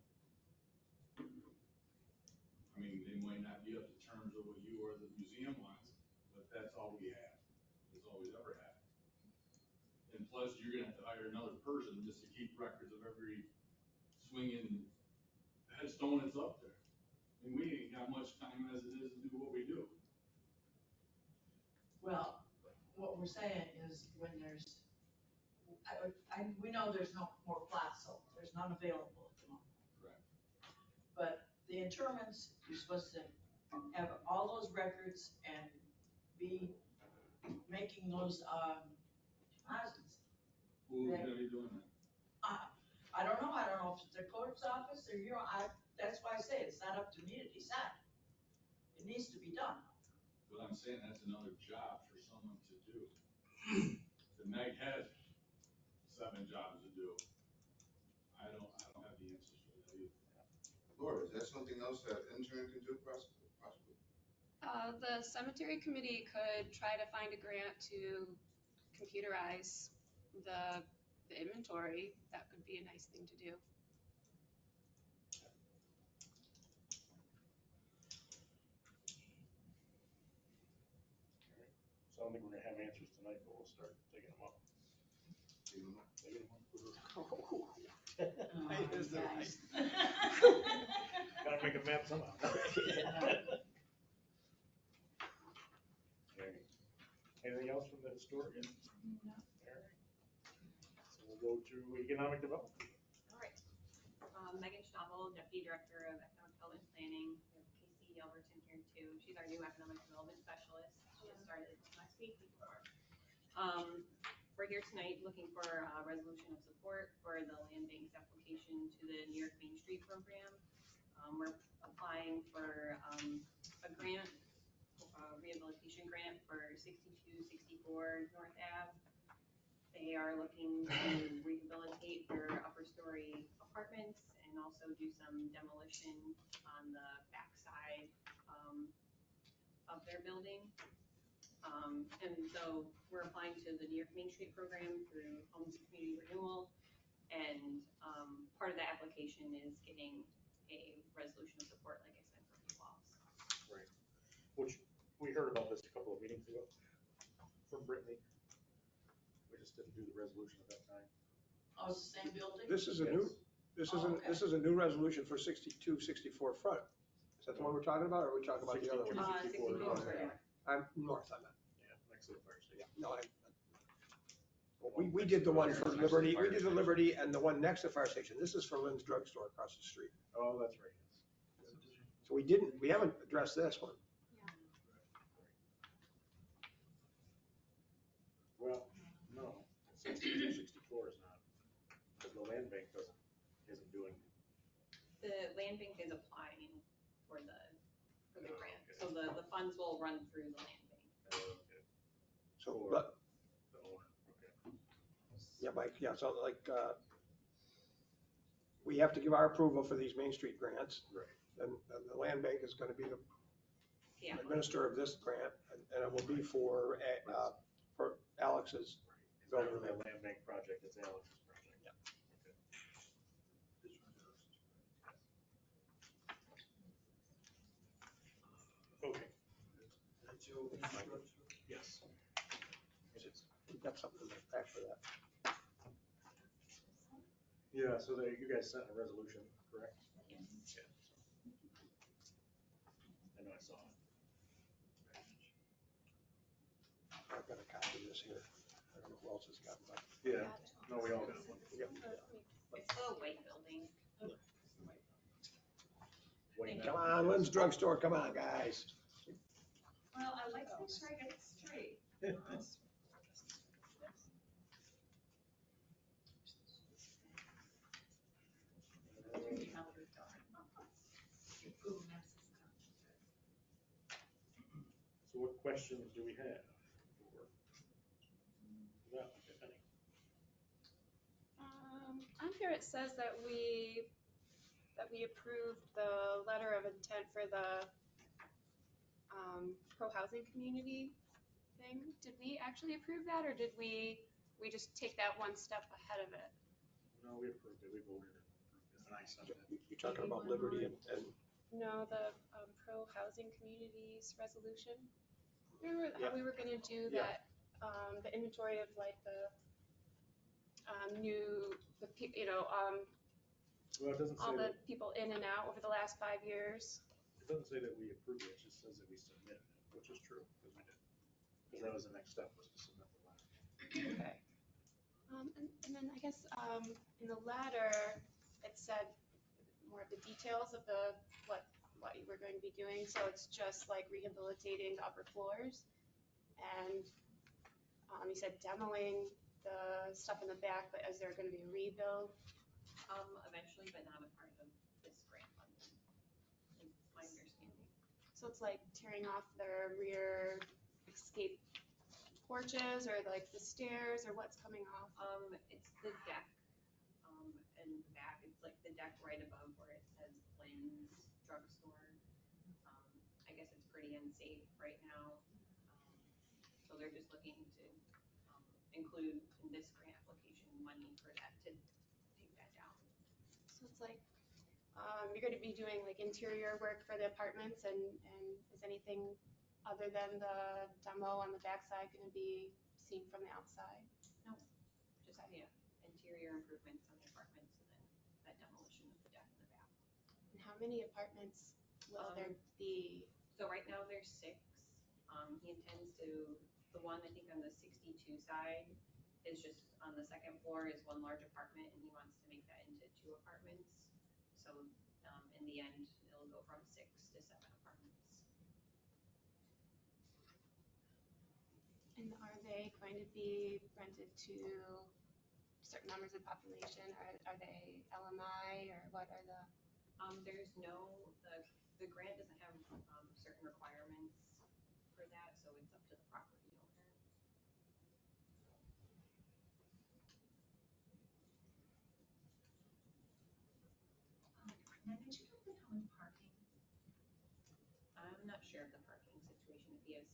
I mean, they might not be up to terms of what you or the museum wants, but that's all we have. That's all we've ever had. And plus, you're gonna have to hire another person just to keep records of every swinging headstone that's up there. And we ain't got much time as it is to do what we do. Well, what we're saying is when there's, we know there's no more plots, so there's none available at the moment. Correct. But the interments, you're supposed to have all those records and be making those, deposits. Who's gonna be doing that? I don't know if it's the clerk's office or that's why I say it's not up to me to decide. It needs to be done. But I'm saying that's another job for someone to do. The Meg has 7 jobs to do. I don't have the answers for that either. Laura, is that something else that intern can do possibly? The cemetery committee could try to find a grant to computerize the inventory. That could be a nice thing to do. So I don't think we're gonna have answers tonight, but we'll start digging them up. Digging them up. Guys. Gotta make a map somehow. Okay. Anything else from the historian? No. All right. So we'll go to economic development. All right. Megan Schnabel, Deputy Director of Economic Development Planning. We have Casey Yelverton here too. She's our new Economic Development Specialist. She just started last week before. We're here tonight looking for a resolution of support for the land bank's application to the New York Main Street program. We're applying for a grant, a rehabilitation grant for 6264 North Ave. They are looking to rehabilitate their upper story apartments and also do some demolition on the backside of their building. And so we're applying to the New York Main Street program through Homes and Community Renewal. And part of the application is getting a resolution of support, like I said, from you all. Right. Which, we heard about this a couple of meetings ago from Brittany. We just didn't do the resolution at that time. Oh, it's the same building? This is a new, this is a new resolution for 6264 front. Is that the one we're talking about, or are we talking about the other one? 64. I'm north on that. Yeah, next to the fire station. No, we did the one for Liberty, we did the Liberty and the one next to the fire station. This is for Lynn's Drugstore across the street. Oh, that's right. So we haven't addressed this one. 62, 64 is not, because the land bank isn't doing. The land bank is applying for the grant, Okay. so the funds will run through the land bank. Okay. So, For but, the owner, okay. yeah, Mike, yeah, so like, we have to give our approval for these Main Street grants. Right. And the land bank is gonna be the Yeah. administrator of this grant, and it will be for Alex's It's not building. really a land bank project, it's Alex's project. Yeah. Okay. Okay. Yes. It is. We've got something in the back for that. Yeah, so there, you guys sent a resolution, correct? Yes. Yeah. I know I saw it. I've got a copy of this here. I don't know who else has got one. Yeah, no, we all got one. Yep. It's the white building. Wait, Come on, Lynn's Drugstore, come on, guys. Well, I like to make sure I get it straight. So what questions do we have for that, if any? On here it says that we approved the letter of intent for the pro-housing community thing. Did we actually approve that, or did we just take that one step ahead of it? No, we approved it, we voted it, and I signed it. You're talking about Liberty and No, the pro-housing communities resolution. Remember how we were gonna do Yeah. that, the inventory of like the new, Well, it doesn't say all the that, people in and out over the last 5 years. it doesn't say that we approved it, it just says that we submitted it, which is true, because we did. Because that was the next step, was to submit the letter. Okay. And then I guess, in the letter, it said more of the details of what you were going to be doing. So it's just like rehabilitating the upper floors. And, you said demoing the stuff in the back, but is there gonna be a rebuild? Eventually, but not a part of this grant funding, is my understanding. So it's like tearing off their rear escape porches or like the stairs, or what's coming off? It's the deck, in the back, it's like the deck right above where it says Lynn's Drugstore. I guess it's pretty unsafe right now. So they're just looking to, include in this grant application money for that, to take that down. So it's like, you're gonna be doing like interior work for the apartments, and is anything other than the demo on the backside gonna be seen from the outside? No, just, yeah, interior improvements on the apartments and then that demolition of the deck in the back. And how many apartments will there be? So right now there's 6. He intends to, the one I think on the 62 side is just on the second floor is one large apartment, and he wants to make that into 2 apartments. So, in the end, it'll go from 6 to 7 apartments. And are they going to be rented to certain numbers of population? Are they LMI, or what are the? There's no, the grant doesn't have, certain requirements for that, so it's up to the property owner. Now, did you happen to know in parking? I'm not sure of the parking situation, if he has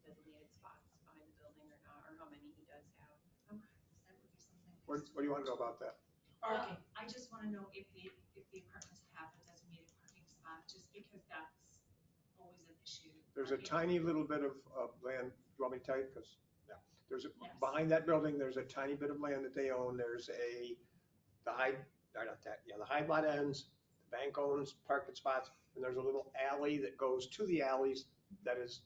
designated spots behind the building or not, or how many he does have. Okay, that would be something. What do you want to know about that? Okay, I just want to know if the apartments have a designated parking spot, just because that's always an issue. There's a Parking. tiny little bit of land, do you want me to tell you? Because, yeah, there's, Yes. behind that building, there's a tiny bit of land that they own. There's the Hyde lot ends, the bank owns parking spots, and there's a little alley that goes to the alleys that is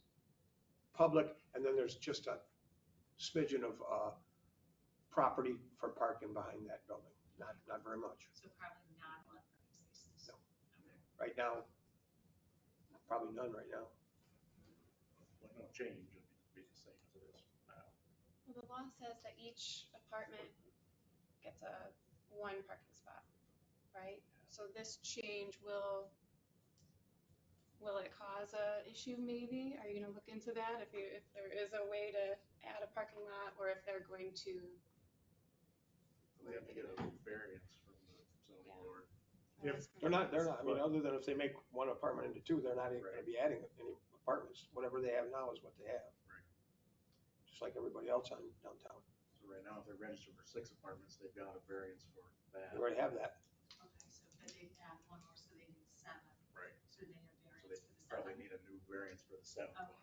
public, and then there's just a smidgen of property for parking behind that building. Not very much. So probably not a lot of parking spaces. No. Right now, probably none right now. Well, no change, it'd be the same as it is now. Well, the law says that each apartment gets one parking spot, right? So this change will it cause a issue maybe? Are you gonna look into that if there is a way to add a parking lot, or if they're going to? They have to get a variance from the zoning board. They're not, I mean, other than if they make one apartment into two, they're not even gonna be adding any apartments. Whatever they have now is what they have. Right. Just like everybody else on downtown. So right now, if they're registered for 6 apartments, they've got a variance for that. They already have that. Okay, so but they add one more, so they need 7. Right. So they have So variance they for the 7. probably need a new variance for the 7th Okay. one.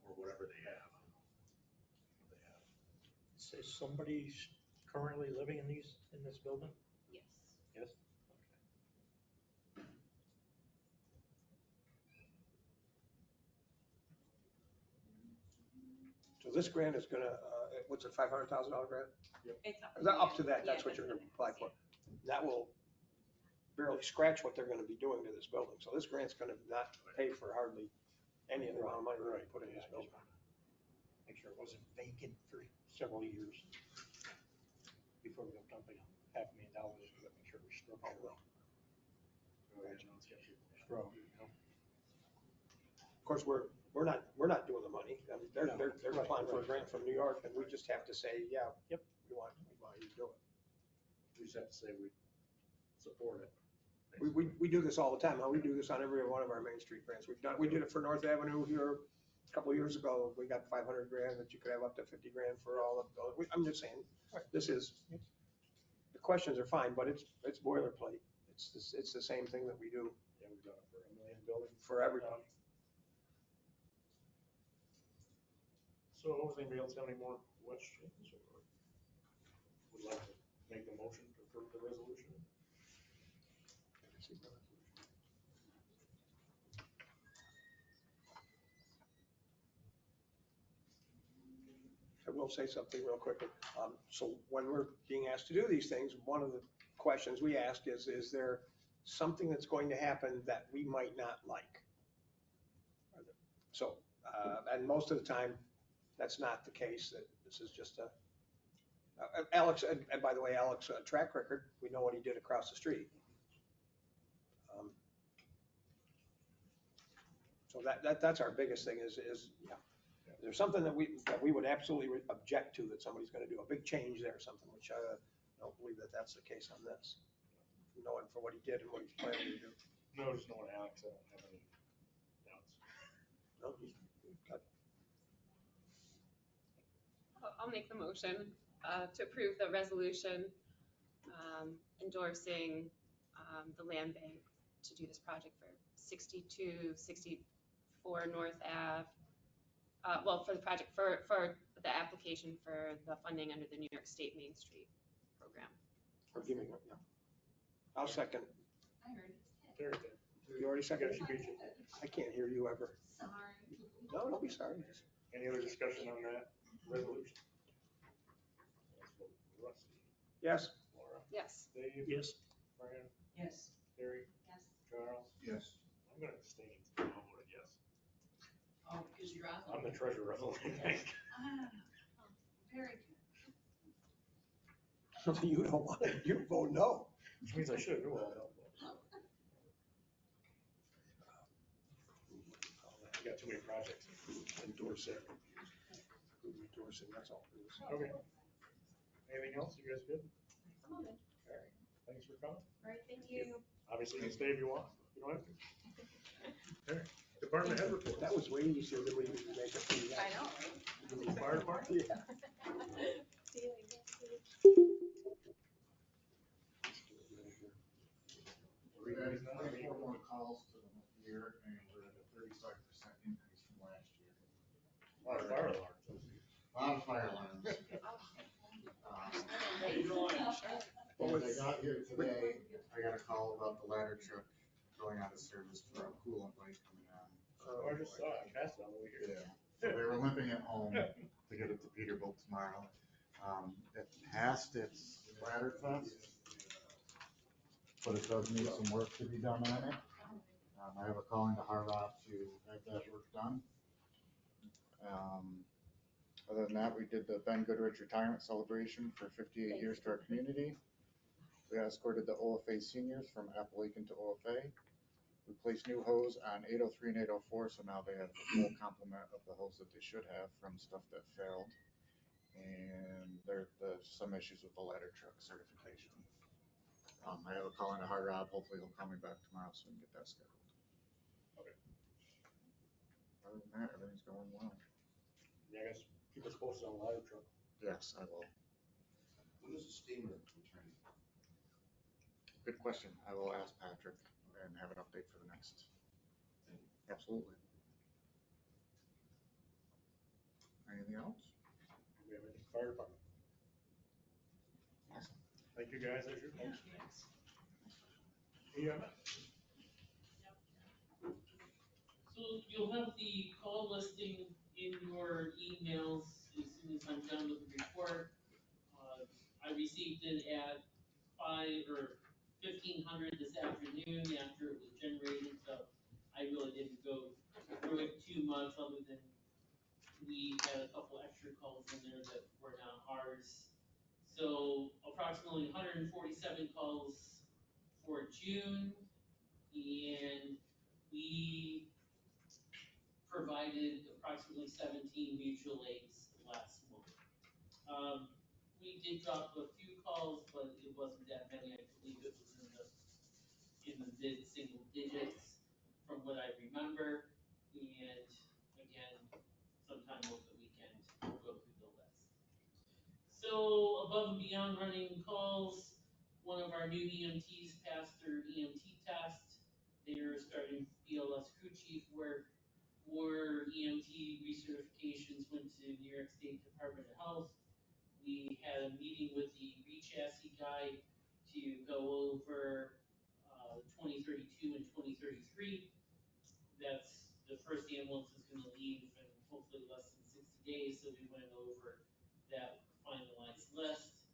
Or whatever they have. What they have. Is somebody currently living in this building? Yes. Yes? So this grant is gonna, what's it, $500,000 grant? It's up. Is that up to that? Yeah, That's what you're the gonna apply max, for. That will barely scratch what they're gonna be doing to this building. So this grant's gonna not pay for hardly any of the amount of money we're gonna put in this building. Make sure it wasn't vacant for several years before we go dumping $500,000 into it, make sure we're struck out well. Oh, yeah, no, it's got to be- Struck, you know? Of course, we're not doing the money. I mean, they're applying for a grant from New York, and we just have to say, yeah, Yep. we want you to do it. We just have to say we support it. We do this all the time. We do this on every one of our Main Street grants. We did it for North Avenue here a couple of years ago. We got 500 grand that you could have up to 50 grand for all of those. I'm just saying, this is, the questions are fine, but it's boilerplate. It's the same thing that we do Yeah, we've done it for 1 million buildings. for everybody. So does anybody else have any more questions or would like to make a motion to approve the resolution? I will say something real quick. So when we're being asked to do these things, one of the questions we ask is there something that's going to happen that we might not like? So, and most of the time, that's not the case, that this is just Alex, and by the way, Alex, track record, we know what he did across the street. So that's our biggest thing is there's something that we would absolutely object to that somebody's gonna do, a big change there or something, which I don't believe that that's the case on this. Knowing for what he did and what he's planning to do. No, just knowing Alex, I don't have any doubts. No, he's got. I'll make the motion to approve the resolution endorsing the land bank to do this project for 6264 North Ave. Well, for the project, for the application for the funding under the New York State Main Street program. Or give me one, yeah. I'll second. I heard Very it. good. You already seconded? She beat you. I can't hear you ever. Sorry. No, don't be sorry. Any other discussion on that resolution? Let's vote. Rusty, Yes. Laura, Yes. Dave, Yes. Fran, Yes. Terry, Yes. Charles. Yes. I'm gonna abstain. I voted yes. Oh, because you're on. I'm the treasurer of the land bank. Ah, very good. You don't want it, you vote no. Which means I should have knew all that. I got too many projects. Endorse it. Endorse it, that's all it is. Okay. Anything else? You guys good? I'm all good. All right. Thanks for coming. All right, thank you. Obviously, you can stay if you want. You don't have to. Okay. Department head report. That was way easier than we usually make it for you guys. I know, right? Fire department? Yeah. See you later. We've had 24 more calls to the year, and we're at a 35% increase from last year. A lot of fire alarms. A lot of fire alarms. As I got here today, I got a call about the ladder truck going out of service for a coolant light coming on. Oh, I just saw it. I passed it on the way here. Yeah, so they were limping it home to get it to Peterbilt tomorrow. It passed its ladder test, but it does need some work to be done on it. I have a calling to Hard Rock to have that work done. Other than that, we did the Ben Goodrich retirement celebration for 58 years to our community. We escorted the OFA seniors from Appalachian to OFA. We placed new hose on 803 and 804, so now they have the full complement of the hose that they should have from stuff that failed. And there's some issues with the ladder truck certification. I have a call in to Hard Rob. Hopefully he'll call me back tomorrow so we can get that scheduled. Okay. Other than that, everything's going well. Yeah, I guess keep us posted on the ladder truck. Yes, I will. When is the steamer returning? Good question. I will ask Patrick and have an update for the next. Absolutely. Anything else? We have any fire department. Awesome. Thank you guys, as your folks. Thanks. EMS. So you'll have the call listing in your emails as soon as I'm done with the report. I received it at 1500 this afternoon after it was generated, so I really didn't go through it too much other than we had a couple extra calls in there that were not ours. So approximately 147 calls for June, and we provided approximately 17 mutual aids last month. We did drop a few calls, but it wasn't that many. I believe it was in the mid-single digits from what I remember. And again, sometime over the weekend, we'll go through the list. So above and beyond running calls, one of our new EMTs passed their EMT test. They're starting BLS crew chief work. More EMT recertifications went to New York State Department of Health. We had a meeting with the re-chassis guy to go over 2032 and 2033. That's the first ambulance is going to leave in hopefully less than 60 days. So we went over that finalized list,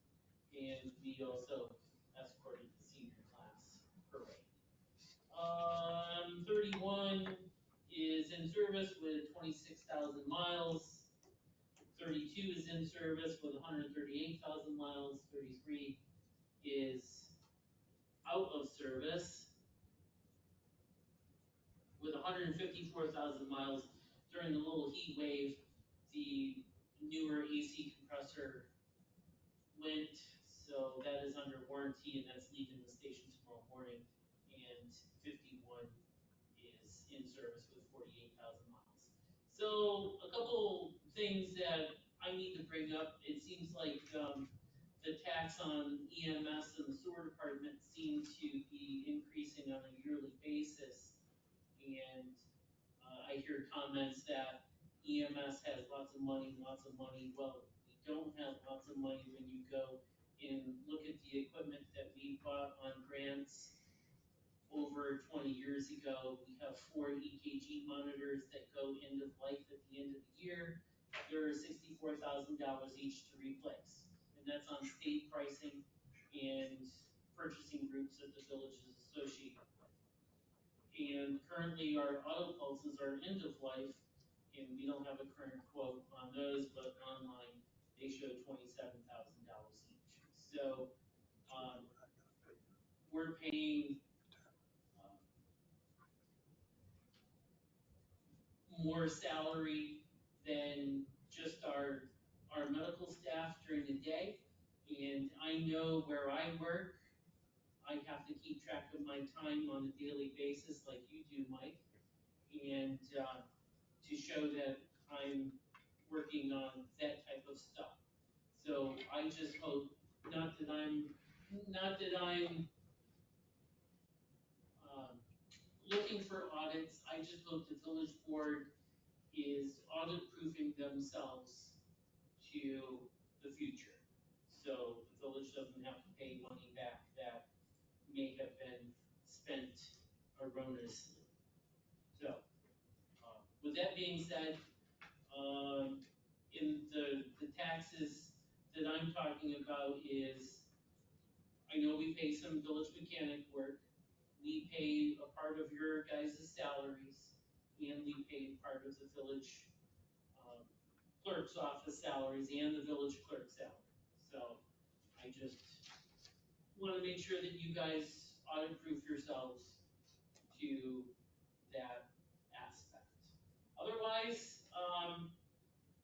and we also escorted the senior class parade. 31 is in service with 26,000 miles. 32 is in service with 138,000 miles. 33 is out of service with 154,000 miles. During the little heat wave, the newer AC compressor went, so that is under warranty, and that's leaving the station tomorrow morning. And 51 is in service with 48,000 miles. So a couple things that I need to bring up. It seems like the tax on EMS and the sewer department seem to be increasing on a yearly basis. And I hear comments that EMS has lots of money, lots of money. Well, we don't have lots of money when you go and look at the equipment that we bought on grants over 20 years ago. We have 4 EKG monitors that go end of life at the end of the year. They're $64,000 each to replace. And that's on state pricing and purchasing groups that the village is associated with. And currently our auto pulses are end of life, and we don't have a current quote on those, but online they show $27,000 each. So we're paying more salary than just our medical staff during the day. And I know where I work, I have to keep track of my time on a daily basis like you do, Mike. And to show that I'm working on that type of stuff. So I just hope, not that I'm looking for audits, I just hope the village board is audit proofing themselves to the future. So the village doesn't have to pay money back that may have been spent erroneously. So with that being said, in the taxes that I'm talking about is, I know we pay some village mechanic work. we pay a part of your guys' salaries, and we pay part of the village clerk's office salaries and the village clerk's salary. So I just wanna make sure that you guys audit-proof yourselves to that aspect. Otherwise,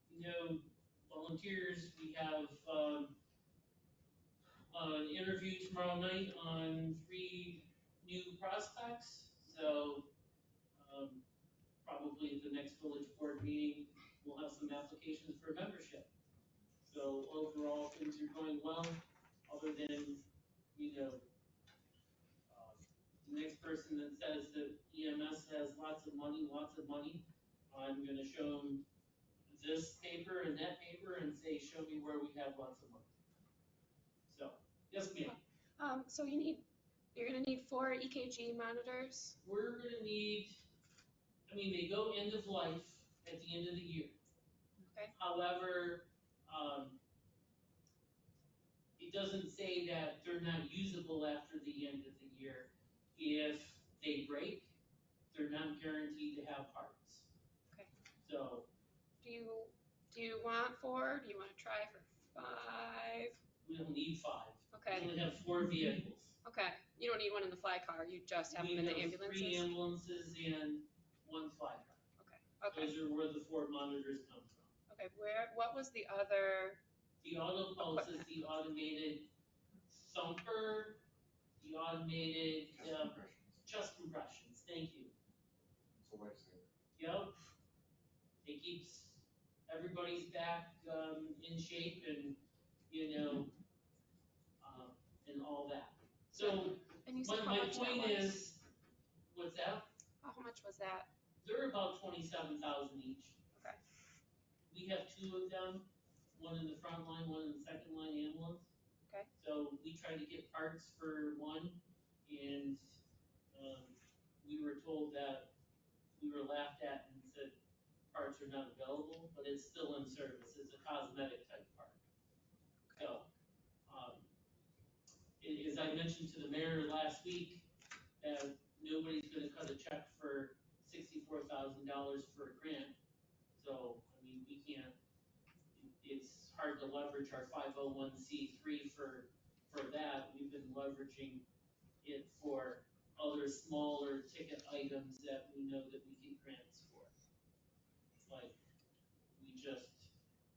you know, volunteers, we have, an interview tomorrow night on 3 new prospects, so, probably at the next village board meeting, we'll have some applications for membership. So overall, things are going well, other than, you know, the next person that says that EMS has lots of money, I'm gonna show them this paper and that paper and say, show me where we have lots of money. So, yes, ma'am. So you're gonna need 4 EKG monitors. We're gonna need, I mean, they go end of life at the end of the year. Okay. However, it doesn't say that they're not usable after the end of the year. If they break, they're not guaranteed to have parts. Okay. So. Do you want 4? Do you wanna try for 5? We don't need 5. Okay. We only have 4 vehicles. Okay, you don't need one in the fly car, you just have them in the ambulances? We have 3 ambulances and 1 fly car. Okay. Those are where the 4 monitors come from. Okay, what was the other? The auto pulse is the automated thumper, the automated chest compressions, thank you. It's a lifesaver. Yep. It keeps everybody's back in shape and, you know, and all that. So, my point is, what's that? How much was that? They're about 27,000 each. Okay. We have 2 of them, one in the front line, one in the second line ambulance. Okay. So we tried to get parts for one, and we were told that we were laughed at and said parts are not available, but it's still in service. It's a cosmetic type part. So, as I mentioned to the mayor last week, nobody's gonna cut a check for $64,000 for a grant. So, I mean, we can't, it's hard to leverage our 501c3 for that. We've been leveraging it for other smaller ticket items that we know that we get grants for. Like, we just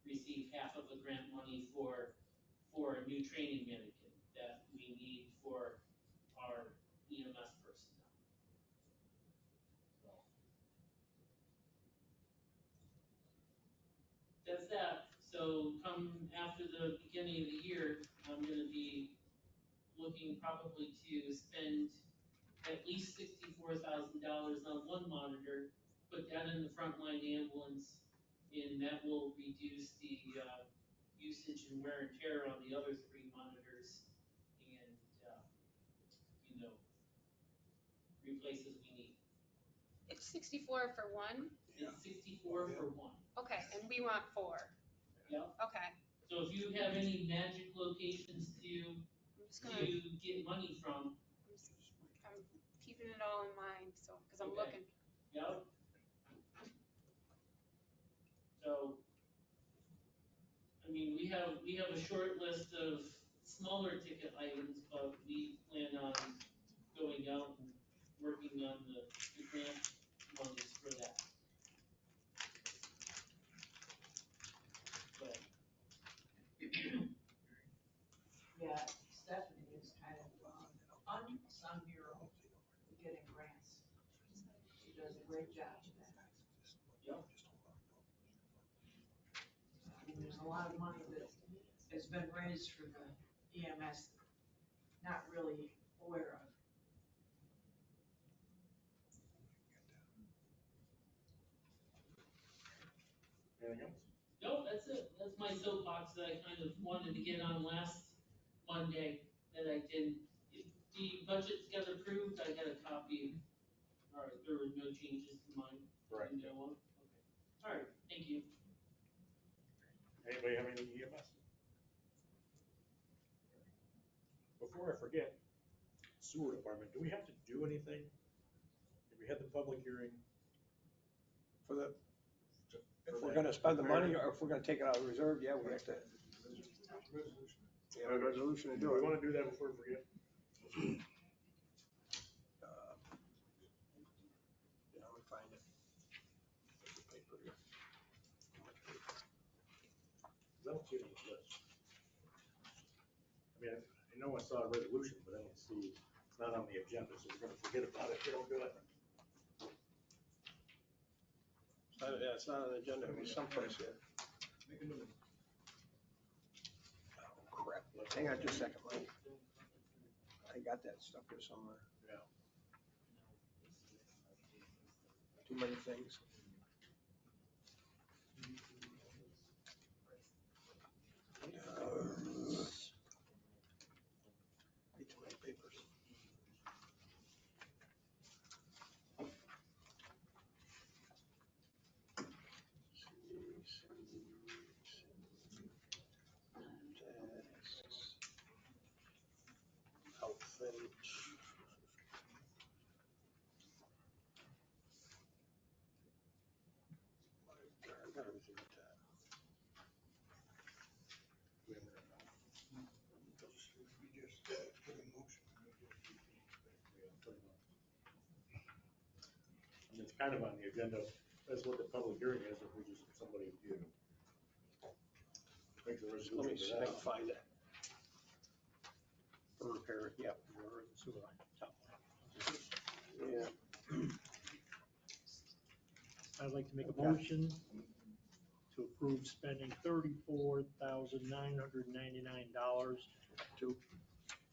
received half of the grant money for a new training mannequin that we need for our EMS personnel. So. That's that. So come after the beginning of the year, I'm gonna be looking probably to spend at least $64,000 on 1 monitor, put that in the frontline ambulance, and that will reduce the usage and wear and tear on the other 3 monitors, and you know, replaces we need. It's 64 for 1? It's 64 for 1. Okay, and we want 4. Yep. Okay. So if you have any magic locations to get money from. I'm keeping it all in mind, so, cause I'm looking. Yep. So, I mean, we have a short list of smaller ticket items, but we plan on going out and working on the grant monies for that. So. Yeah, Stephanie is kind of unsung hero getting grants. She does a great job with that. Yep. I mean, there's a lot of money that has been raised for the EMS, not really aware of. Anything else? No, that's it. That's my soapbox that I kind of wanted to get on last Monday that I didn't. The budget got approved, I got a copy. All right, there were no changes to mine. Right. Okay. All right, thank you. Anybody have any EMS? Before I forget, sewer department, do we have to do anything? If we had the public hearing? For the, For if we're that gonna spend the money, repair? or if we're gonna take it out of the reserve, yeah, we have to. We have a resolution to Do do we it. wanna do that before we forget? Yeah, let me find it. Paper here. I don't see it on the list. I mean, I know I saw a resolution, but I don't see, it's not on the agenda, so we're gonna forget about it if we don't do it. Yeah, it's not on the agenda, it'll be someplace here. Make a new one. Oh, crap. Hang on just a second, Mike. I got that stuff here somewhere. Yeah. Too many things. Way too many papers. Outfit. I got everything with that. And it's kind of on the agenda, that's what the public hearing is, if we just, somebody, you know, makes a resolution. Let me see if I can for that. find it. For repair, it, yep. Or the sewer line, top line. Yeah. I'd like to make a Okay. motion to approve spending $34,999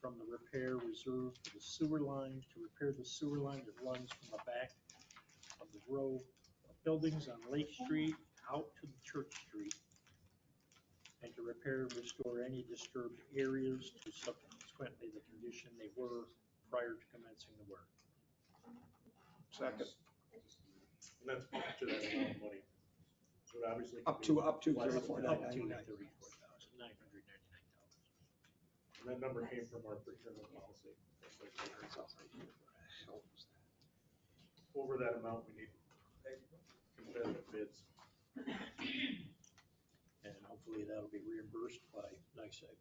from the repair reserve for the sewer line, to repair the sewer line that runs from the back of the row of buildings on Lake Street out to the Church Street, and to repair and restore any disturbed areas to subsequently the condition they were prior to commencing the work. Second. And that's up to that amount of money. So it obviously. Up to Up to $34,999. $34,999. And that number came from our procurement policy. Over that amount, we need competitive bids. And hopefully that'll be reimbursed by NICEAG.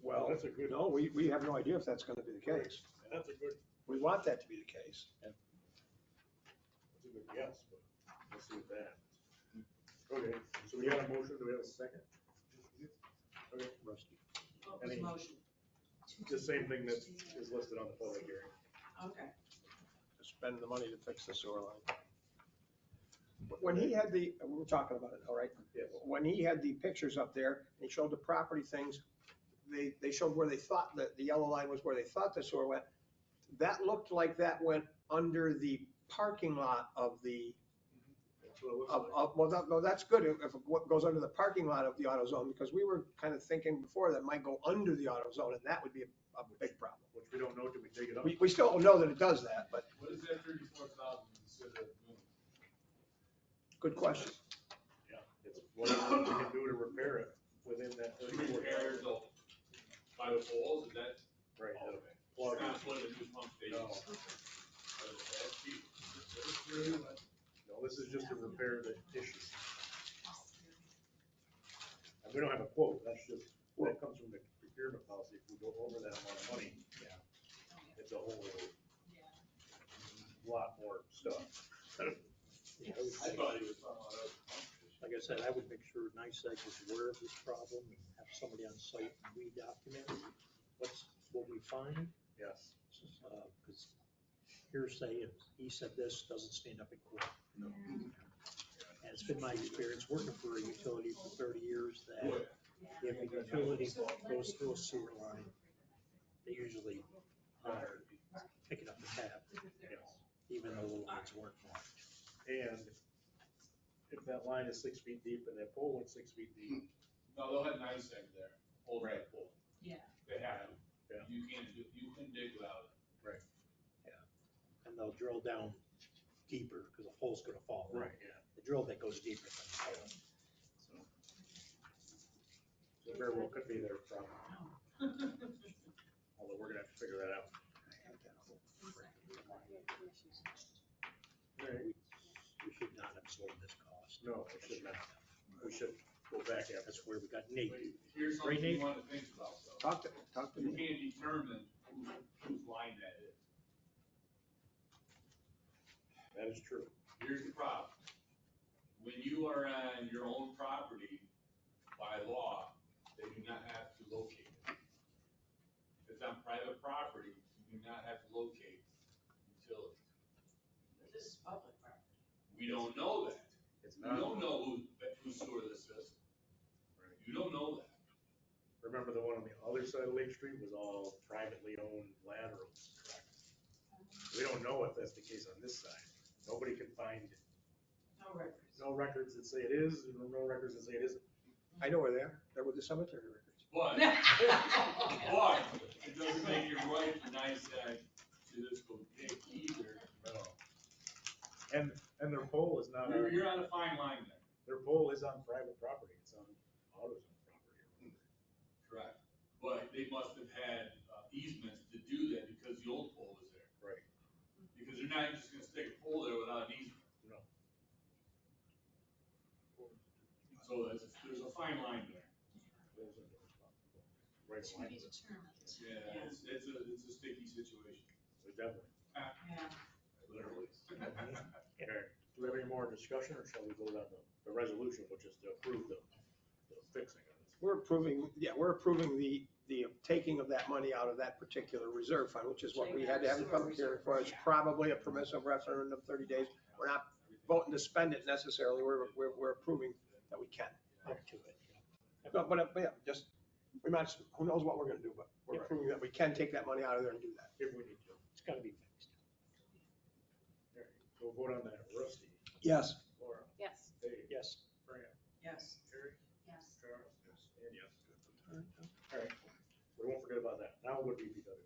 Well, that's a good. no, we have no idea if that's gonna be the case. And that's a good, We want that to be the case. that's a good guess, but we'll see what that happens. Okay, so we got a motion, do we have a second? Okay, Rusty. What was Any- the motion? the same thing that is listed on the public hearing. Okay. To spend the money to fix the sewer line. When he had the, we were talking about it, all right? Yes. When he had the pictures up there, and he showed the property things, they showed where they thought that the yellow line was where they thought the sewer went. That looked like that went under the parking lot of the, That's what it looks like. well, no, that's good if it goes under the parking lot of the AutoZone, because we were kind of thinking before that might go under the AutoZone, and that would be a big problem. Which we don't know till we take it up. We still don't know that it does that, but What is that 34,000 considered doing? good question. Yeah, it's whatever we can do to repair it within that 34. Repairs of by the poles, is that? Right. Oh, okay. Plug. Not one of the new pump stations. No. That's cheap. No, this is just to repair the issue. And we don't have a quote, that's just, that comes from the procurement policy, if we go over that amount of money, yeah, it's a whole lot more stuff. Yeah, I thought he was talking about other pump stations. like I said, I would make sure NICEAG is aware of this problem and have somebody on site and re-document what we find. Yes. Because hearsay, and he said this, doesn't stand up in court. No. And it's been my experience working for a utility for 30 years that if a utility goes through a sewer line, they usually pick it up the tab, even though the lines weren't marked. And if that line is 6 feet deep and that pole went 6 feet deep. No, they'll have NICEAG there, hold that pole. Yeah. They have, Yeah. you can't dig without it. Right. And they'll drill down deeper because the hole's gonna fall. Right, yeah. The drill bit goes deeper than the hole. So very well could be their problem. Although we're gonna have to figure that out. Right. We should not absorb this cost. No, we should not. We should go back after. That's where we got Nate. Here's Right, something you Nate? want to think about though. Talk to You me. can't determine whose line that is. That is true. Here's the problem. When you are on your own property, by law, they do not have to locate it. If it's on private property, you do not have to locate utilities. This is public property. We don't know that. It's We not. don't know whose sewer this is. Right. You don't know that. Remember the one on the other side of Lake Street was all privately owned laterals, correct? We don't know if that's the case on this side. Nobody can find No records. no records that say it is, and no records that say it isn't. I know where they are. They're with the cemetery records. But, it doesn't make it right to dissect to this go big either. No. And their pole is not on, You're on a fine line there. their pole is on private property. It's on AutoZone property. Correct. But they must have had easements to do that because the old pole was there. Right. Because you're not just gonna stick a pole there without an easement. No. So there's a fine line there. Right. To be determined. Yeah, it's a sticky situation. Definitely. Yeah. Literally. Okay. Do we have any more discussion, or shall we vote on the resolution, which is to approve the fixing of this? We're approving the taking of that money out of that particular reserve fund, which is what we had to have a public hearing for. It's probably a permissive referendum of 30 days. We're not voting to spend it necessarily. We're approving that we can. Up to it. But yeah, just, we might, who knows what we're gonna do, but we're approving that we can take that money out of there and do that. If we need to. It's gotta be fixed. All right. So we'll vote on that. Rusty, Yes. Laura, Yes. Dave, Yes. Fran, Yes. Terry, Yes. Charles, and yes. All right. We won't forget about that. Now what DPW?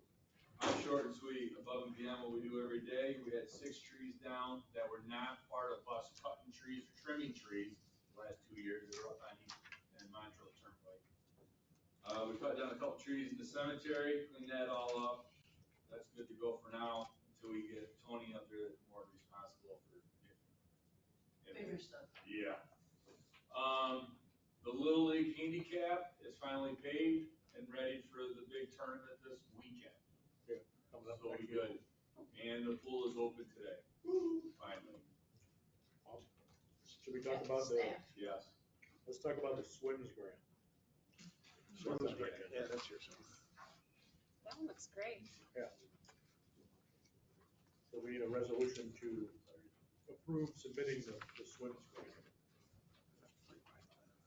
Short and sweet, above and beyond what we do every day. We had 6 trees down that were not part of us cutting trees or trimming trees the last 2 years. They were up on East and Montrose Turnpike. We cut down a couple trees in the cemetery, cleaned that all up. That's good to go for now until we get Tony up there that's more responsible for Bigger stuff. Yeah. The Little League handicap is finally paid and ready for the big tournament this weekend. Coming up So next we week. good. And the pool is open today, finally. Awesome. Should we talk about the, Yes. let's talk about the swims grant. Swims grant, yeah, that's yours. That one looks great. Yeah. So we need a resolution to approve submitting the swims grant.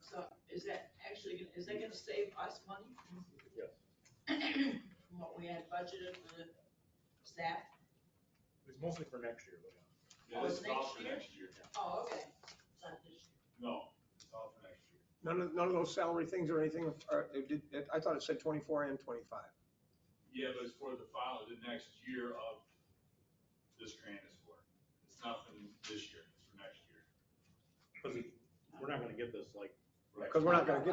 So is that actually, is that gonna save us money? Yes. From what we had budgeted for the staff? It's mostly for next year, but Yeah, Oh, this it's is all next for year? next year. Oh, okay. It's not this year. No, it's all for next year. None of those salary things or anything, I thought it said 24 and 25. Yeah, but it's for the the next year of this grant is for. It's nothing this year, it's for next year. because we're not gonna get this like. Because we're not gonna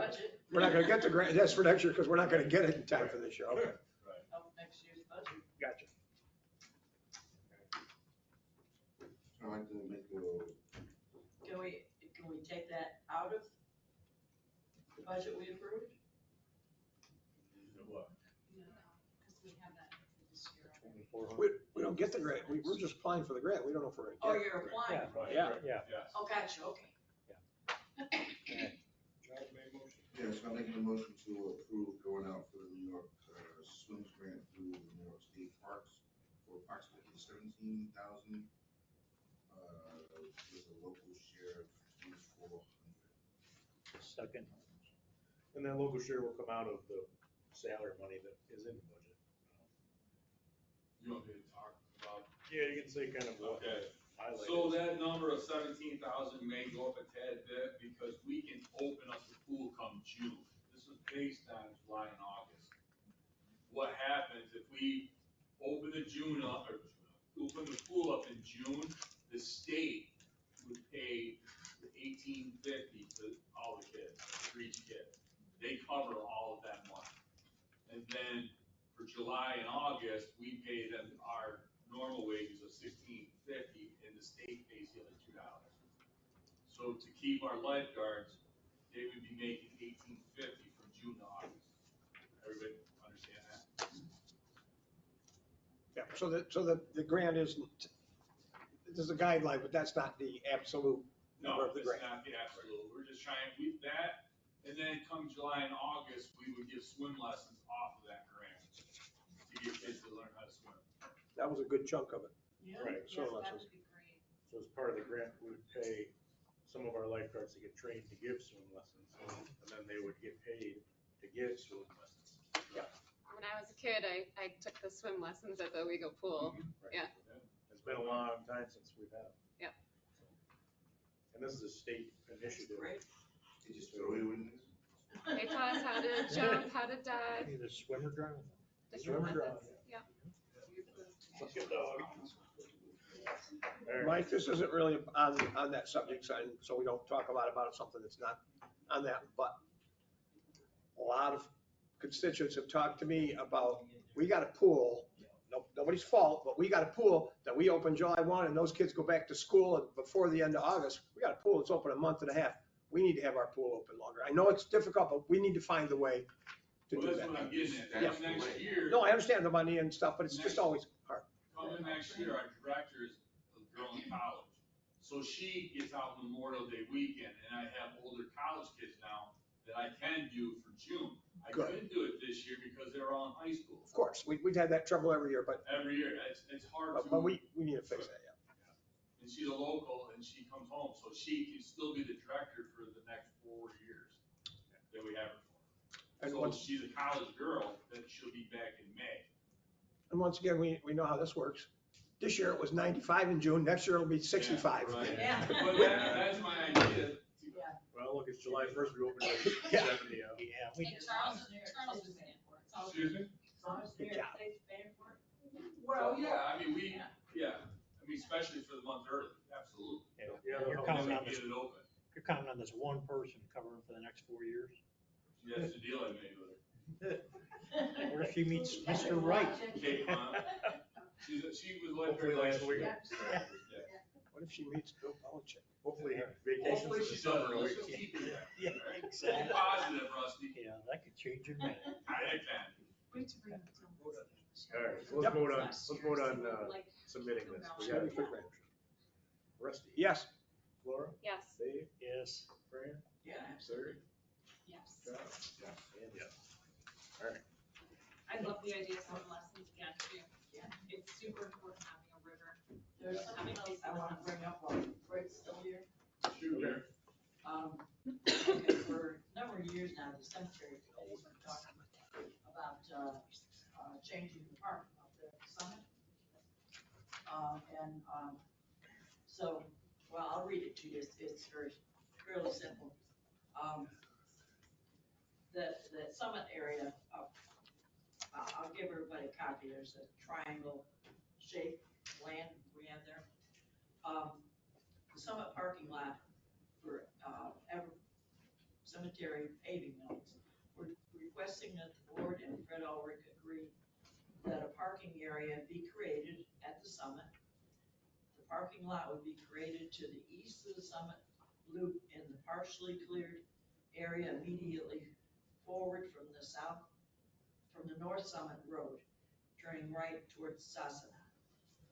get the grant, that's for next year, because we're not gonna get it in time for this year. Okay, Right. Of next year's budget. gotcha. I'd like to make a, Can we take that out of the budget we approved? What? No, because we have that for this year. We don't get the grant, we're just applying for the grant, we don't know if we're Oh, gonna get it. you're applying. Right. Yeah. Yeah. Yes. Oh, gotcha, okay. Charles made a motion. yes, I'm making a motion to approve going out for the New York swims grant through the New York State Parks for approximately 17,000. With a local share of 2,400. Second. And that local share will come out of the salary money that is in the budget. You want me to talk about? Yeah, you can say kind of what. Okay. highlight So is. that number of 17,000 may go up a tad bit because we can open up the pool come June. This is based on July and August. What happens if we open the open the pool up in June, the state would pay the $1,850 to all the kids, for each kid. They cover all of that money. And then for July and August, we pay them our normal wages of $1,650 and the state So to keep our lifeguards, they would be making $18.50 from June to August. Everybody understand that? Yeah, so the grant isn't, there's a guideline, but that's not the absolute number No, of the it's grant. not the absolute. We're just trying, that, and then come July and August, we would give swim lessons off of that grant to get kids to learn how to swim. That was a good chunk of it. Right. Yeah, that would be great. So as part of the grant, we would pay some of our lifeguards to get trained to give swim lessons, and then they would get paid to give swim lessons. When I was a kid, I took the swim lessons at the Owego pool. Right. Yeah. It's been a long time since we've had them. Yeah. And this is a state initiative. Great. You just throw it in there. They taught us how to jump, how to dive. Either swim or drown. Different Swim or drown. methods. Yeah. Good dog. All right. Mike, this isn't really on that subject, so we don't talk a lot about something that's not on that, but a lot of constituents have talked to me about, we got a pool, nobody's fault, but we got a pool that we open July 1 and those kids go back to school before the end of August. We got a pool that's open a month and a half. We need to have our pool open longer. I know it's difficult, but we need to find a way to Well, do that's that. what I'm getting at. Yeah. That's next year. No, I understand the money and stuff, but it's just always hard. Coming next year, our director is a girl in college. So she gets out Memorial Day weekend, and I have older college kids now that I can do for June. I Good. couldn't do it this year because they were all in high school. Of course, we've had that trouble every year, but Every year, it's hard to. but we need to fix that, yeah. And she's a local, and she comes home, so she can still be the director for the next 4 years that we have her for. And So once- she's a college girl, then she'll be back in May. And once again, we know how this works. This year it was 95 in June, next year it'll be 65. Yeah, right. Yeah. But that's my idea. Well, look, it's July 1st, we opened it at Yeah. 70. Yeah, we And Charles is paying for it. Excuse me? Charles, Good job. state's paying for it. Well, yeah, I mean, especially for the month early, absolutely. Yeah, You're they'll counting Get on this, it open. you're counting on this one person covering for the next 4 years. That's the deal I made with her. What if she meets Mr. Right? Kate, she was like. Hopefully last week. Yeah. What if she meets Bill Belichick? Hopefully vacations Hopefully in she the summer. does, no let's weeks. just keep it there. Yeah, Stay exactly. positive, Rusty. Yeah, that could change your mind. I can. Wait to bring it to All right, so let's vote on submitting this. We got it. Rusty. Yes. Laura? Yes. Dave? Yes. Fran? Yeah. Larry? Yes. John? Yes. And yes. All right. I love the idea of swim lessons again too. Yeah. It's super important having a river. There's something else I wanna bring up while Fred's still here. Shoot, there. Okay, for a number of years now, the cemetery committee's been talking about, changing the park out there at the summit. So, well, I'll read it to you, it's fairly simple. The summit area, I'll give everybody a copy, there's a triangle shaped land we have there. The summit parking lot for, cemetery paving mills. We're requesting that the board and Fred Ulrich agree that a parking area be created at the summit. The parking lot would be created to the east of the summit loop in the partially cleared area immediately forward from the North Summit Road, turning right towards Sasana.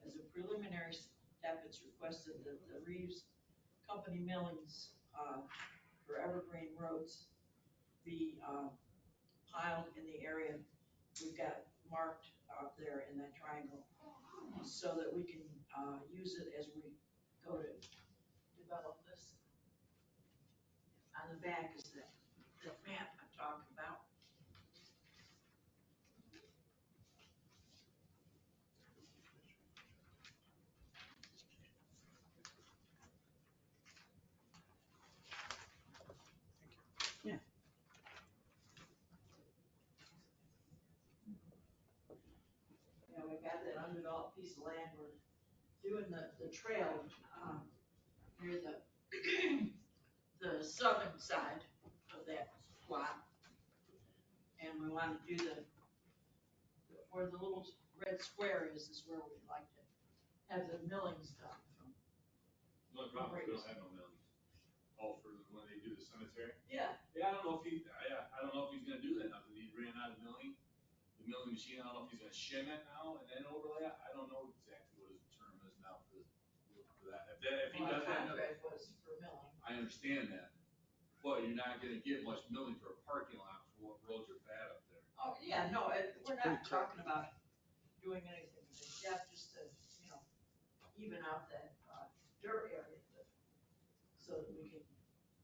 As a preliminary step, it's requested that the Reeves Company millings, for evergreen roads be, piled in the area we've got marked out there in that triangle, so that we can, use it as we go to develop this. On the back is the map I'm talking about. Yeah. Yeah, we got that undeveloped piece of land, we're doing the trail, near the southern side of that lot. And we wanna do where the little red square is where we'd like to have the millings done from. No problem, we don't have no millions. the cemetery? Yeah. Yeah, I don't know if he's gonna do that now, because he ran out of milling. The milling machine, I don't know if he's gonna shim it now and then overlay it. I don't know exactly what his term is now for that. If he Well, does our that, contract was for milling. I understand that. But you're not gonna get much milling for a parking lot for what roads are bad up there. Oh, yeah, no, we're not talking about doing anything with it, yeah, just to, even out that, dirt area, so that we can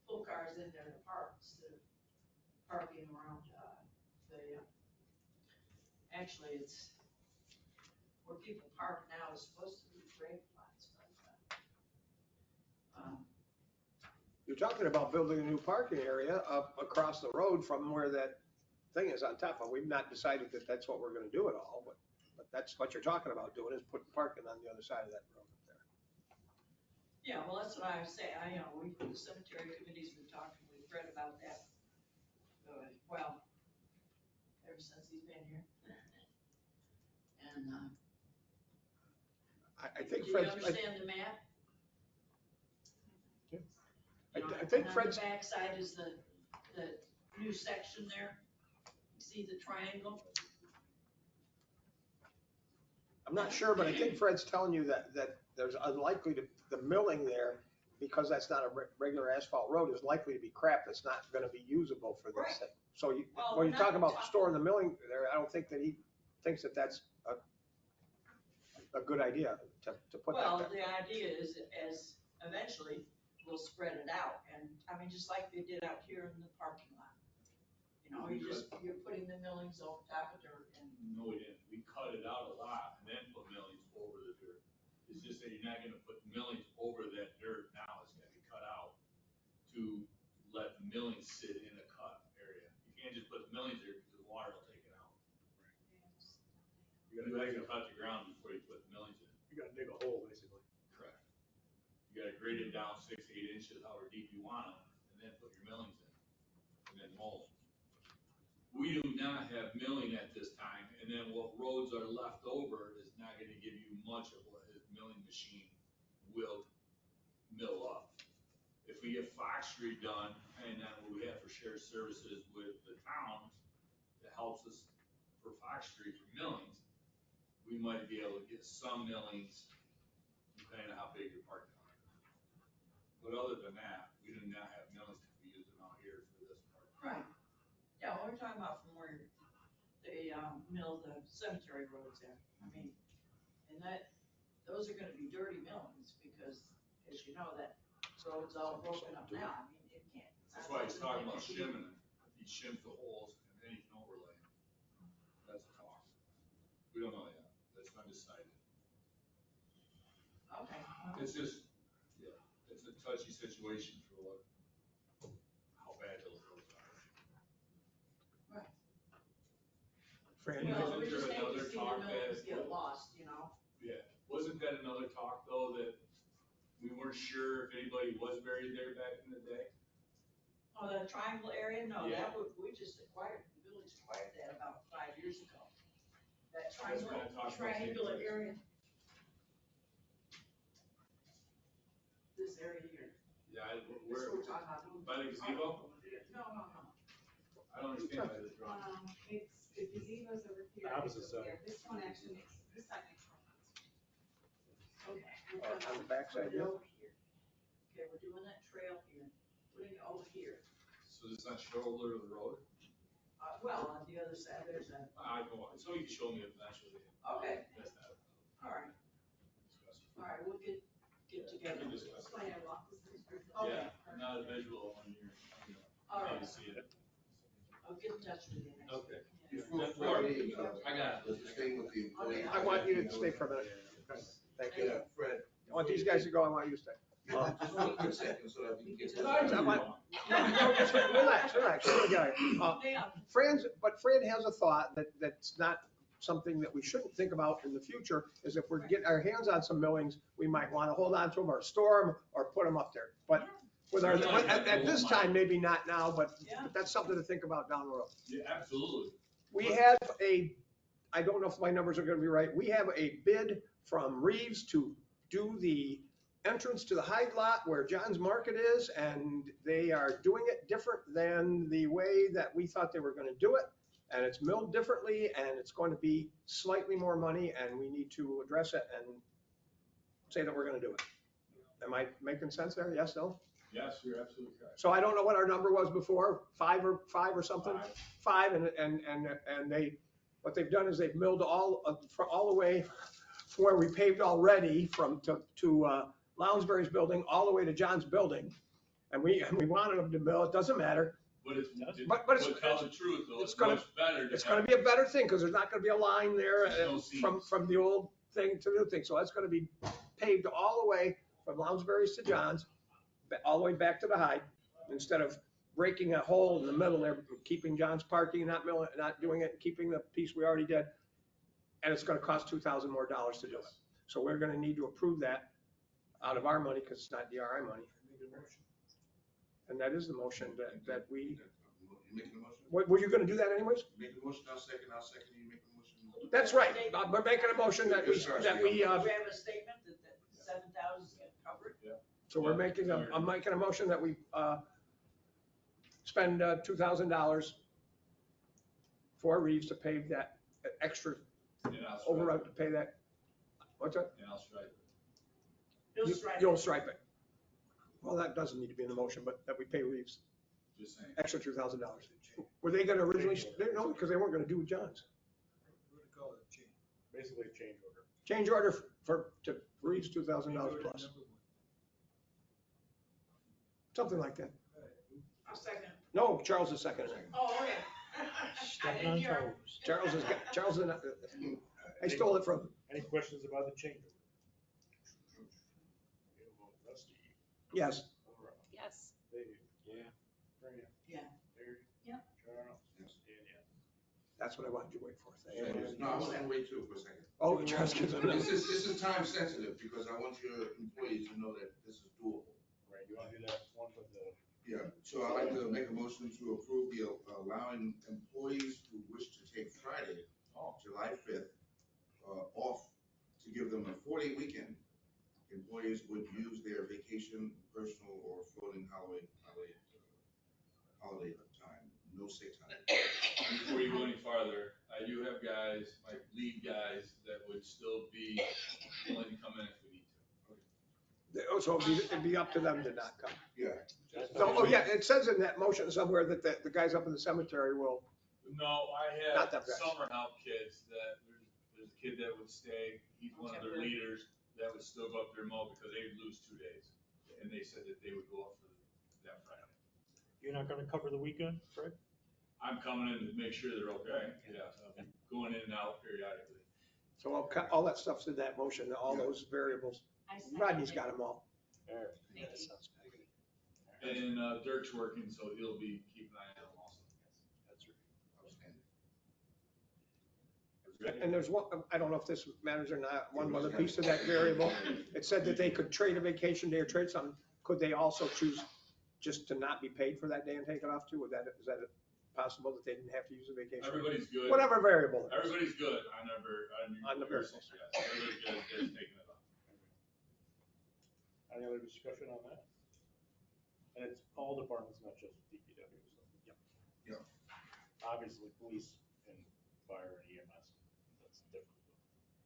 pull cars in there to park instead of parking around, actually, it's, where people park now is supposed to be grave plots, but, You're talking about building a new parking area up across the road from where that thing is on top of. We've not decided that that's what we're gonna do at all, but that's what you're talking about doing, is putting parking on the other side of that road up there. yeah, well, that's what I was saying, the cemetery committee's been talking, we've read about that, well, ever since he's been here. And, I think do you Fred's. understand the map? Yeah. You know, I think and Fred's. on the backside is the new section there. You see the triangle? I'm not sure, but I think Fred's telling you that there's unlikely to, the milling there, because that's not a regular asphalt road, is likely to be crap that's not gonna be usable for this thing. So when you talk about storing the milling there, I don't think that he thinks that that's a good idea to put that Well, there. the idea is as eventually we'll spread it out, and I mean, just like they did out here in the parking lot. You're putting the millings over top of dirt and. No, we didn't. We cut it out a lot and then put millings over the dirt. It's just that you're not gonna put millings over that dirt now. It's gonna be cut out to let the millings sit in a cut area. You can't just put the millings there because the water will take it out. You gotta cut the ground before you put the millings in. You gotta dig a hole, basically. Correct. You gotta grade it down 6 to 8 inches, however deep you want it, and then put your millings in, and then mold. We do not have milling at this time, and then what roads are left over is not gonna give you much of what his milling machine will mill up. If we get Fox Street done, and then what we have for shared services with the town, that helps us for Fox Street for millings, we might be able to get some millings, depending on how big your parking lot is. But other than that, we do not have millings to be using out here for this part. Right. Yeah, well, we're talking about from where they mill the cemetery roads there. I mean, and those are gonna be dirty millings because, as you know, that road's all broken up now. I mean, it can't. That's why he's talking about shimming it. He shims the holes and then he can overlay them. That's the talk. We don't know yet. That's undecided. Okay. It's just, yeah, it's a touchy situation for how bad those roads are. Right. Fran, Well, we just hate to another see the talk millings that- get lost, you know? Yeah, wasn't that another talk though, that we weren't sure if anybody was buried there back in the day? Oh, that triangle area? No, Yeah. we just acquired, the village acquired that about 5 years ago. That That's when I talked about triangular same place. area. This area here. Yeah, That's what we're talking about. by the gazebo? No. I don't understand by the drawing. It's, the gazebo's over here. Opposite It's side. over here. This one actually makes, this side makes more sense. Okay. on the backside, Put it yeah. over here. Okay, we're doing that trail here, putting it over here. So it's not shoulder of the road? Well, on the other side, there's a, I know, so you can show me eventually. Okay. That's not. all right, we'll get together. We can discuss That's why I walked this way. Okay. Yeah, I'm not a visual on your, All right. maybe see it. I'll get in touch with you next week. Okay. Before we, I got it. let's stay with the employee. I want you to stay for a minute. Okay. Thank you. Yeah, Fred. I want these guys to go, I want you to stay. Just one quick second so that we can get. I want- No, just relax. Fran has a thought that's not something that we shouldn't think about in the future, is if we're getting our hands on some millings, we might want to hold on to them or store them or put them up there. But with our, at this time, maybe not now, but that's something to think about down the road. Yeah, absolutely. We have I don't know if my numbers are gonna be right, we have a bid from Reeves to do the entrance to the Hyde lot where John's Market is, and they are doing it different than the way that we thought they were gonna do it. And it's milled differently, and it's going to be slightly more money, and we need to address it and say that we're gonna do it. Am I making sense there? Yes, no? Yes, you're absolutely correct. So I don't know what our number was before, five or something? Five, and what they've done is they've milled all the way from where we paved already to Lounsbury's building, all the way to John's building. And we wanted them to mill, it doesn't matter. But it's, But but it's- tell the truth though, it's it's gonna- much better. It's gonna be a better thing, because there's not gonna be a line there There's no from the old thing to the new thing. So that's gonna be paved all the way from Lounsbury's to John's, all the way back to the Hyde, instead of breaking a hole in the middle there, keeping John's parking, not doing it, keeping the piece we already did. And it's gonna cost $2,000 more to do it. So we're gonna need to approve that out of our money, because it's not DRI money. And that is the motion that we, You making a motion? were you gonna do that anyways? Make a motion, I'll second, you make a motion. That's right. We're making a motion that we, Do we have a statement that 7,000 is covered? so we're making I'm making a motion that we, spend $2,000 for Reeves to pave that extra And I'll stripe override it. to pay that. What's that? And I'll stripe it. You'll stripe it. You'll stripe it. Well, that doesn't need to be in the motion, but that we pay Reeves Just saying. extra $2,000. Were they gonna originally, no, because they weren't gonna do John's. Basically a change order. Change order to Reeves, $2,000 plus. Something like that. I'll second. No, Charles is second. Oh, okay. I Stepping didn't on hear. toes. Charles is, I stole it from him. Any questions about the change order? Rusty, Yes. Laura, Yes. David, Yeah. Fran, Yeah. Larry. Yep. Charles. Yes. And yes. That's what I wanted you to wait for. Thank you. No, I was gonna wait too for a second. Oh, Charles gives it. This is time sensitive, because I want your employees to know that this is doable. Right, you wanna do that one with the, Yeah, so I'd like to make a motion to approve the allowing employees who wish to take Friday, July 5th, off, to give them a 4-day weekend. Employees would use their vacation, personal, or floating holiday time, no sick time. Before you go any farther, I do have guys, my lead guys, that would still be willing to come in if we need to. So it'd be up to them to not come. Yeah. So, oh yeah, it says in that motion somewhere that the guys up in the cemetery will, No, I Not have them guys. summer help kids that, there's a kid that would stay, he's one of their leaders, that would still go up there and mow because they'd lose 2 days. And they said that they would go up for that Friday. You're not gonna cover the weekend, Fred? I'm coming in to make sure they're okay, yeah, going in and out periodically. so all that stuff's in that motion, all those variables. I second Rodney's it. got them all. All right. Thank That you. sounds good. And Dirk's working, so he'll be keeping an eye on them also. That's right. Outstanding. And there's one, I don't know if this matters or not, one other piece to that variable. It said that they could trade a vacation day or trade something. Could they also choose just to not be paid for that day and take it off too? Is that possible that they didn't have to use a vacation? Everybody's good. Whatever variable. it is. Everybody's good on On the versus, versus. yes, everybody's good, they're taking it off. any other discussion on that? And it's all departments, not just DPW, so. Yeah. Obviously, police and fire and EMS, that's different.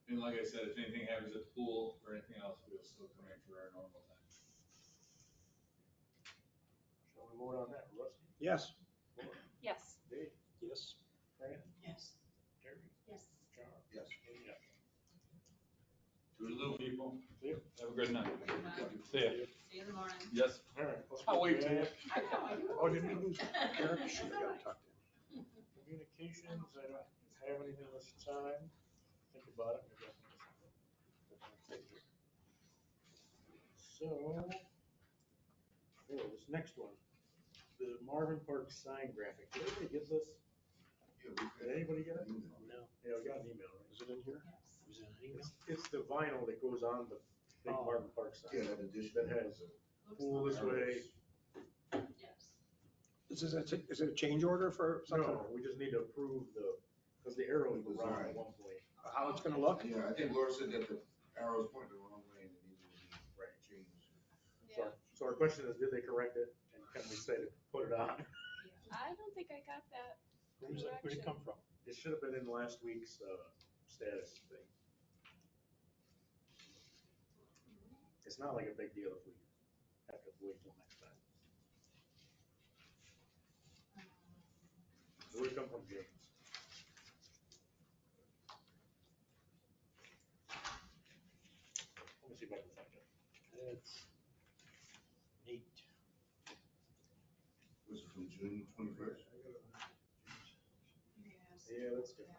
And like I said, if anything happens at the pool or anything else, we'll still come in for our normal time. Shall we vote on that, Rusty? Yes. Laura, Yes. Dave, Yes. Fran, Yes. Terry, Yes. Charles. Yes. And yes. Toodaloo, people. See ya. Have a good night. See ya. See you in the morning. Yes. All right. let's I'll go wait till back. Oh, did we lose Eric? Should have got to talk to him. Communications, I don't have anything this time. Think about it. maybe I can do something. So, this next one, the Marvin Park sign graphic. Did anybody get this? Did anybody get it? No. Yeah, we got an email, right? Is it in here? Was it an email? It's the vinyl that goes on the big Oh. Marvin Park sign. Yeah, that addition. That has pool this way. Yes. Is it a change order for something? No, we just need to approve because the arrows were wrong at one point. How it's gonna look? Yeah, I think Laura said that the arrows pointed the wrong way and it needed to be changed. So our question is, did they correct it, and can we say to put it on? I don't think I got that. Where'd it come from? It should have been in last week's, status thing. It's not like a big deal if we have to wait till next time. It would come from James. Let me see if I can find it. It's neat. Was it from June 21st? Yeah, that's different.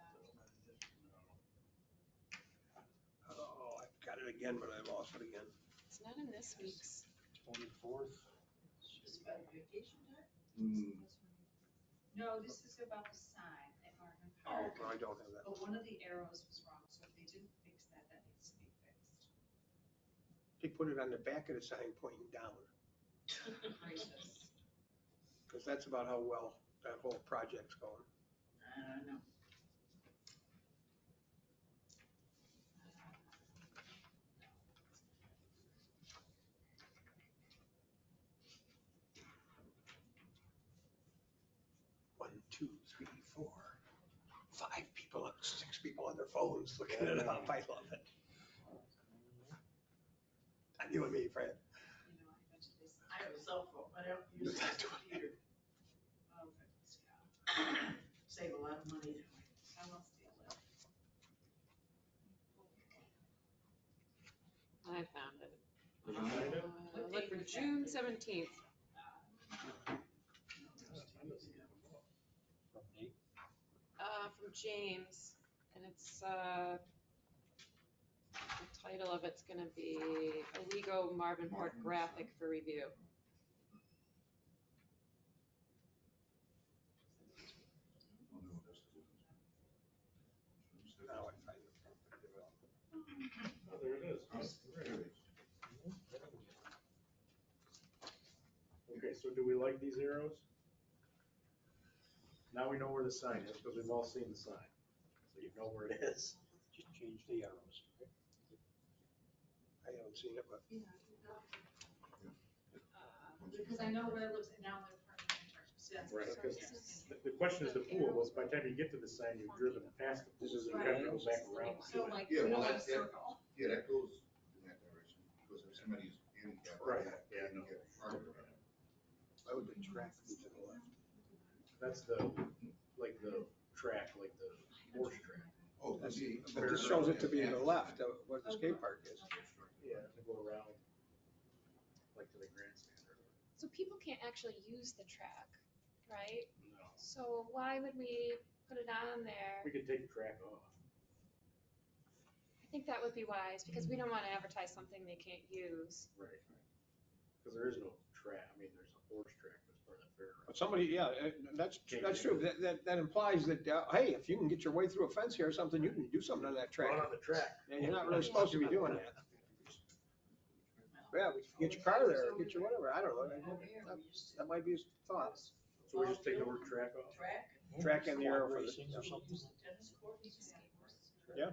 Oh, I've got it again, but I lost it again. It's not in this week's. 24th. Is it about vacation time? Hmm. No, this is about the sign at Martin Oh, Park. I don't have that. But one of the arrows was wrong, so if they didn't fix that, that needs to be fixed. They put it on the back of the sign pointing down, Gracious. because that's about how well that whole project's going. I don't know. One, two, three, four, 5 people, 6 people on their phones looking it up. I love it. Not you and me, Fran. You know, I have a cell phone, but I don't use a computer. Oh, goodness, yeah. Save a lot of money that way. I will steal it. I found it. Did you find it? Look for June 17th. From Nate. From James, and it's, the title of it's gonna be Owego Marvinport Graphic for Review. Oh, no, that's the difference. Now I find it. Oh, there it is. Oh, there it is. Okay, so do we like these arrows? Now we know where the sign is, because we've all seen the sign. So you know where it is. Just change the arrows. I haven't seen it, but Because I know where it looks, now they're parking in church. So that's- Right, because yeah. the question is the pool, well, by the time you get to the sign, you've driven past the pool, so you have to go back around. to So it. like, Yeah, you know, well, like that, circle. yeah, that goes in that direction, because if somebody's handicapped. Right, yeah, no. I would be tracked to the left. That's the, like the track, like the horse track. Oh, That's- see. But this shows it to be to the left of where the skate park is. Yeah, to go around, like to the grandstand or whatever. So people can't actually use the track, right? No, So why would we put it on there? we could take the track off. I think that would be wise, because we don't want to advertise something they can't use. Right. Because there is no track, I mean, there's a horse track that's part of the fairground. But somebody, yeah, that's true. That implies that, hey, if you can get your way through a fence here or something, you can do something on that track. Run on the track. And you're not really supposed to be doing that. Yeah, but get your car there, get your whatever, I don't know. That might be a thought. So we just take the word track off? Track. Track and the arrow for the. Racing or something. Tennis court. Yeah.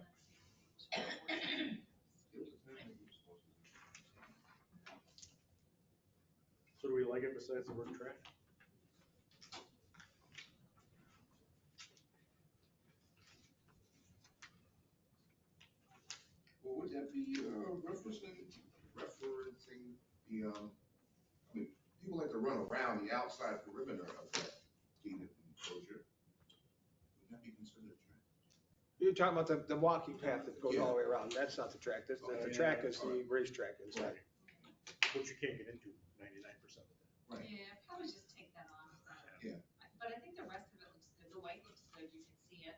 So do we like it besides the word track? Well, would that be referencing the, I mean, people like to run around the outside perimeter of that gated enclosure. Would that be considered a track? You're talking about the walking path that goes all the way around. That's not the track. The track is the racetrack inside. Which you can't get into 99% of the time. Right. Yeah, probably just take that off. Yeah. But I think the rest of it looks good. The white looks good. You can see it.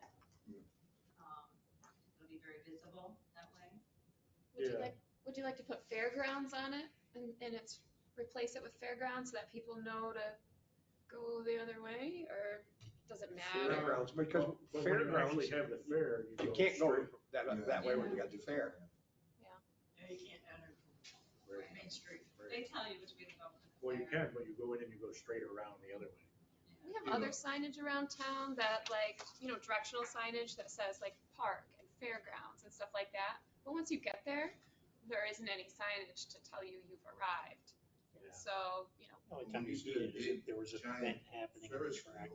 It'll be very visible that way. Would you like to put fairgrounds on it and it's, replace it with fairgrounds so that people know to go the other way, or does it matter? Fairgrounds, because But when you fairgrounds, actually have the fair, you can't go straight. that way when you got the fair. Yeah, you can't enter from Main Street. They tell you which way to go. Well, you can, but you go in and you go straight around the other way. We have other signage around town that like, directional signage that says like park and fairgrounds and stuff like that. But once you get there, there isn't any signage to tell you you've arrived. Yeah. so, you know. The only time you see it is if there was an event happening on the track.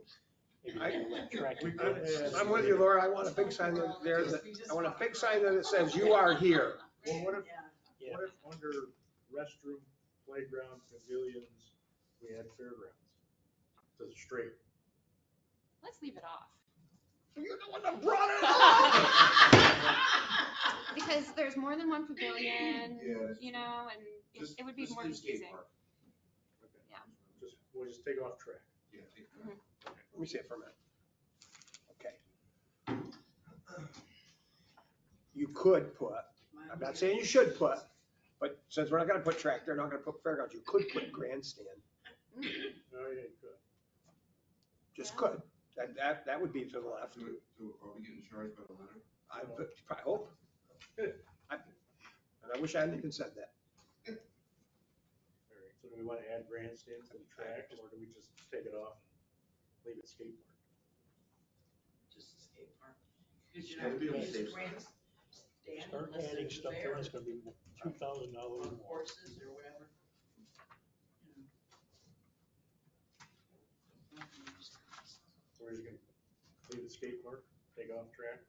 Maybe I- they let track I'm events. I'm with you, Laura, I want a big sign that there, I want a big sign that it says you are here. Well, what if, Yeah. what if under restroom, playground, pavilions, we had fairgrounds? Says straight. Let's leave it off. You're the one that brought it up. Because there's more than one pavilion, Yeah. you know, and it would be Just more leave skate confusing. park. Okay. Yeah. We'll just take off track. Yeah, take Mhm. Let me see it for a minute. Okay. You could put, I'm not saying you should put, but since we're not gonna put track, they're not gonna put fairgrounds, you could put grandstand. Oh, yeah, you could. Just could. That would be to the left. So are we getting charged by the letter? I hope. And I wish I hadn't even said that. All right, so do we want to add grandstands to the track, or do we just take it off and leave it skate park? Just a skate park. Because It's you're not gotta be on gonna the use safe side. grandstand Start unless adding there's a stuff there, fair it's gonna be $2,000 or more. horses or whatever. You know. So we're just gonna leave the skate park, take off track?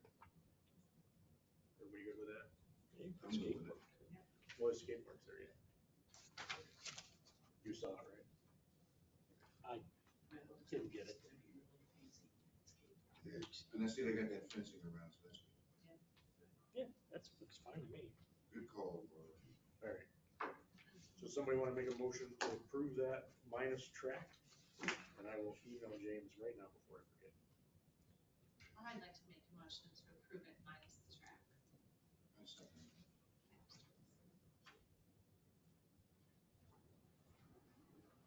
Everybody good with that? Yeah, I'm skate good with park. Well, the skate park's there yet. You saw it, right? I didn't get it. Yeah. And I see they got that fencing around, so that's Yeah, that's, looks fine to me. good call, Laura. All right. So somebody want to make a motion to approve that minus track? And I will email James right now before I forget. I'd like to make a motion to approve it minus the track. I second.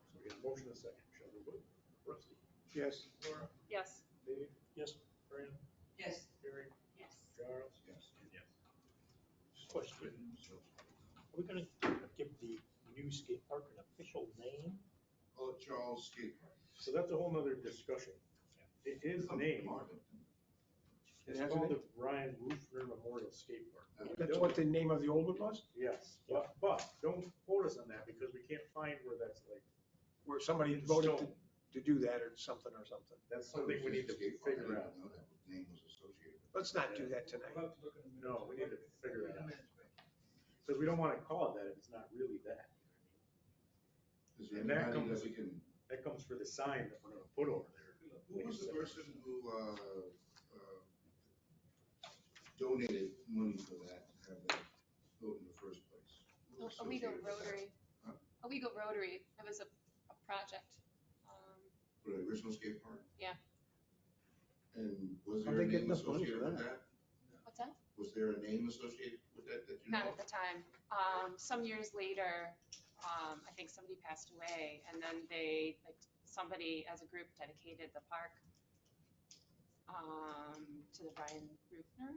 So we got a motion and a second. Shall we vote? Rusty? Yes. Laura? Yes. Dave? Yes. Fran? Yes. Gary? Yes. Charles? Yes. And yes. Question, So, are we gonna give the new skate park an official name? call it Charles Skate Park. So that's a whole nother discussion. His name is called the Ryan Rufner Memorial Skate Park. That's what the name of the old one was? Yes, but don't quote us on that because we can't find where that's like, Where somebody in voted stone. to do that or something or something. That's something we need to figure out. I didn't know that name was associated. Let's not do that tonight. No, we need to figure that out. Because we don't want to call it that if it's not really that. Is there And that anybody comes, that we can, that comes for the sign that we're gonna put over there. who was the person who, donated money for that, to have that built in the first place? Who was Owego associated with that? Rotary. Huh? Owego Rotary, that was a project. For the original skate park? Yeah. And was How'd there a they get name enough money associated for with that? that? What's that? Was there a name associated with that you know? Not at the time. Some years later, I think somebody passed away, and then somebody as a group dedicated the park to the Brian Rufner.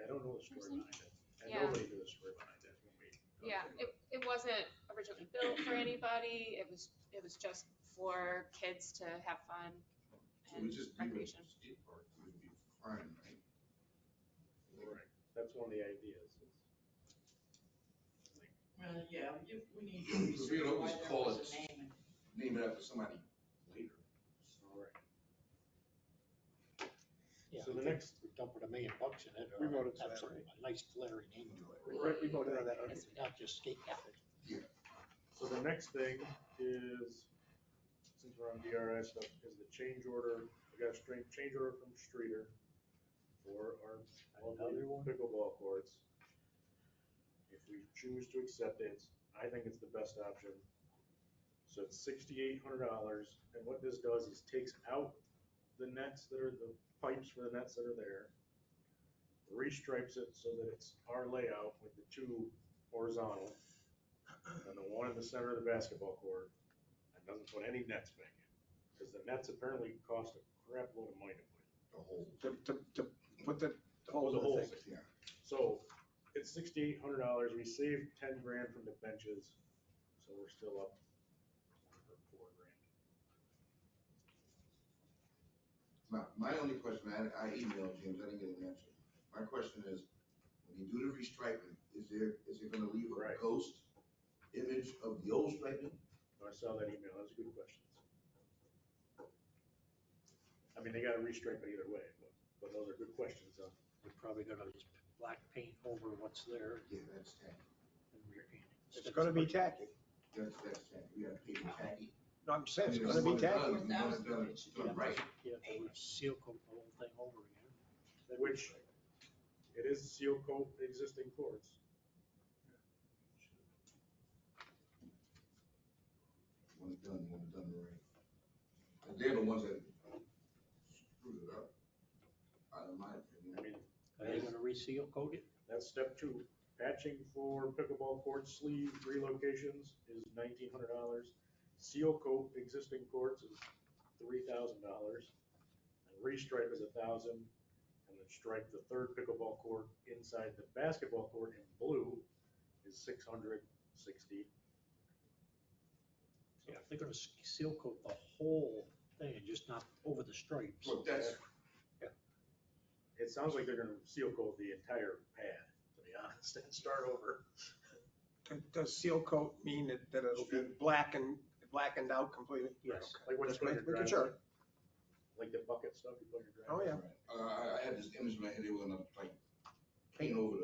I don't know the story Person? behind it. And Yeah. nobody knew the story behind it when we. Yeah, it wasn't originally built for anybody. It was just for kids to have fun So we and just leave it recreation. as a skate park, it would be fine, right? Right, that's one of the ideas. Well, yeah, we need to So we research don't why just there call was it- a name. Name it after somebody later. All right. Yeah, So I the think next- we're dumping $1 million in it, We or voted for that, have some, right? a nice flary name to it. We voted on that already. Not just skate park. So the next thing is, since we're on DRI stuff, is the change order. We got a change order from Streeter for our lovely pickleball courts. If we choose to accept it, I think it's the best option. So it's $6,800, and what this does is takes out the nets that are, the pipes for the nets that are there, restripes it so that it's our layout with the two horizontal, and the one in the center of the basketball court, and doesn't put any nets back in. Because the nets apparently cost a crap load of money to put in. The whole. To put the All holes the in holes the in. thing. Yeah. So it's $6,800. We saved 10 grand from the benches, so we're still up for 4 grand. My only question, I emailed James, I didn't get an answer. My question is, when you do the restriping, is it gonna leave a Right. ghost image of the old striping? I saw that email, that's a good question. I mean, they gotta restripe it either way, but those are good questions, They're probably gonna just black paint over what's there Yeah, that's tacky. and repaint it. It's gonna be tacky. That's tacky. We gotta paint it tacky. No, I'm saying it's I mean, gonna be it's tacky. done, you want it done right. Yeah, they would seal coat the whole thing over again. which it is seal coat existing courts. Want it done right. And they're the ones that screwed it up, in my opinion. I mean, Are they gonna reseal coat it? that's step two. Patching for pickleball court sleeve relocations is $1,900. Seal coat existing courts is $3,000. And restripe is $1,000. And then stripe the third pickleball court inside the basketball court in blue is $660. Yeah, if they're gonna seal coat the whole thing and just not over the stripes. So that's, It sounds like they're gonna seal coat the entire pad, to be honest, and start over. Does seal coat mean that it'll be blackened out completely? Yes. Like when you Just put your making driveway, sure. like the bucket stuff you put in your Oh, driveway. yeah. I had this image in my head, they were gonna like paint over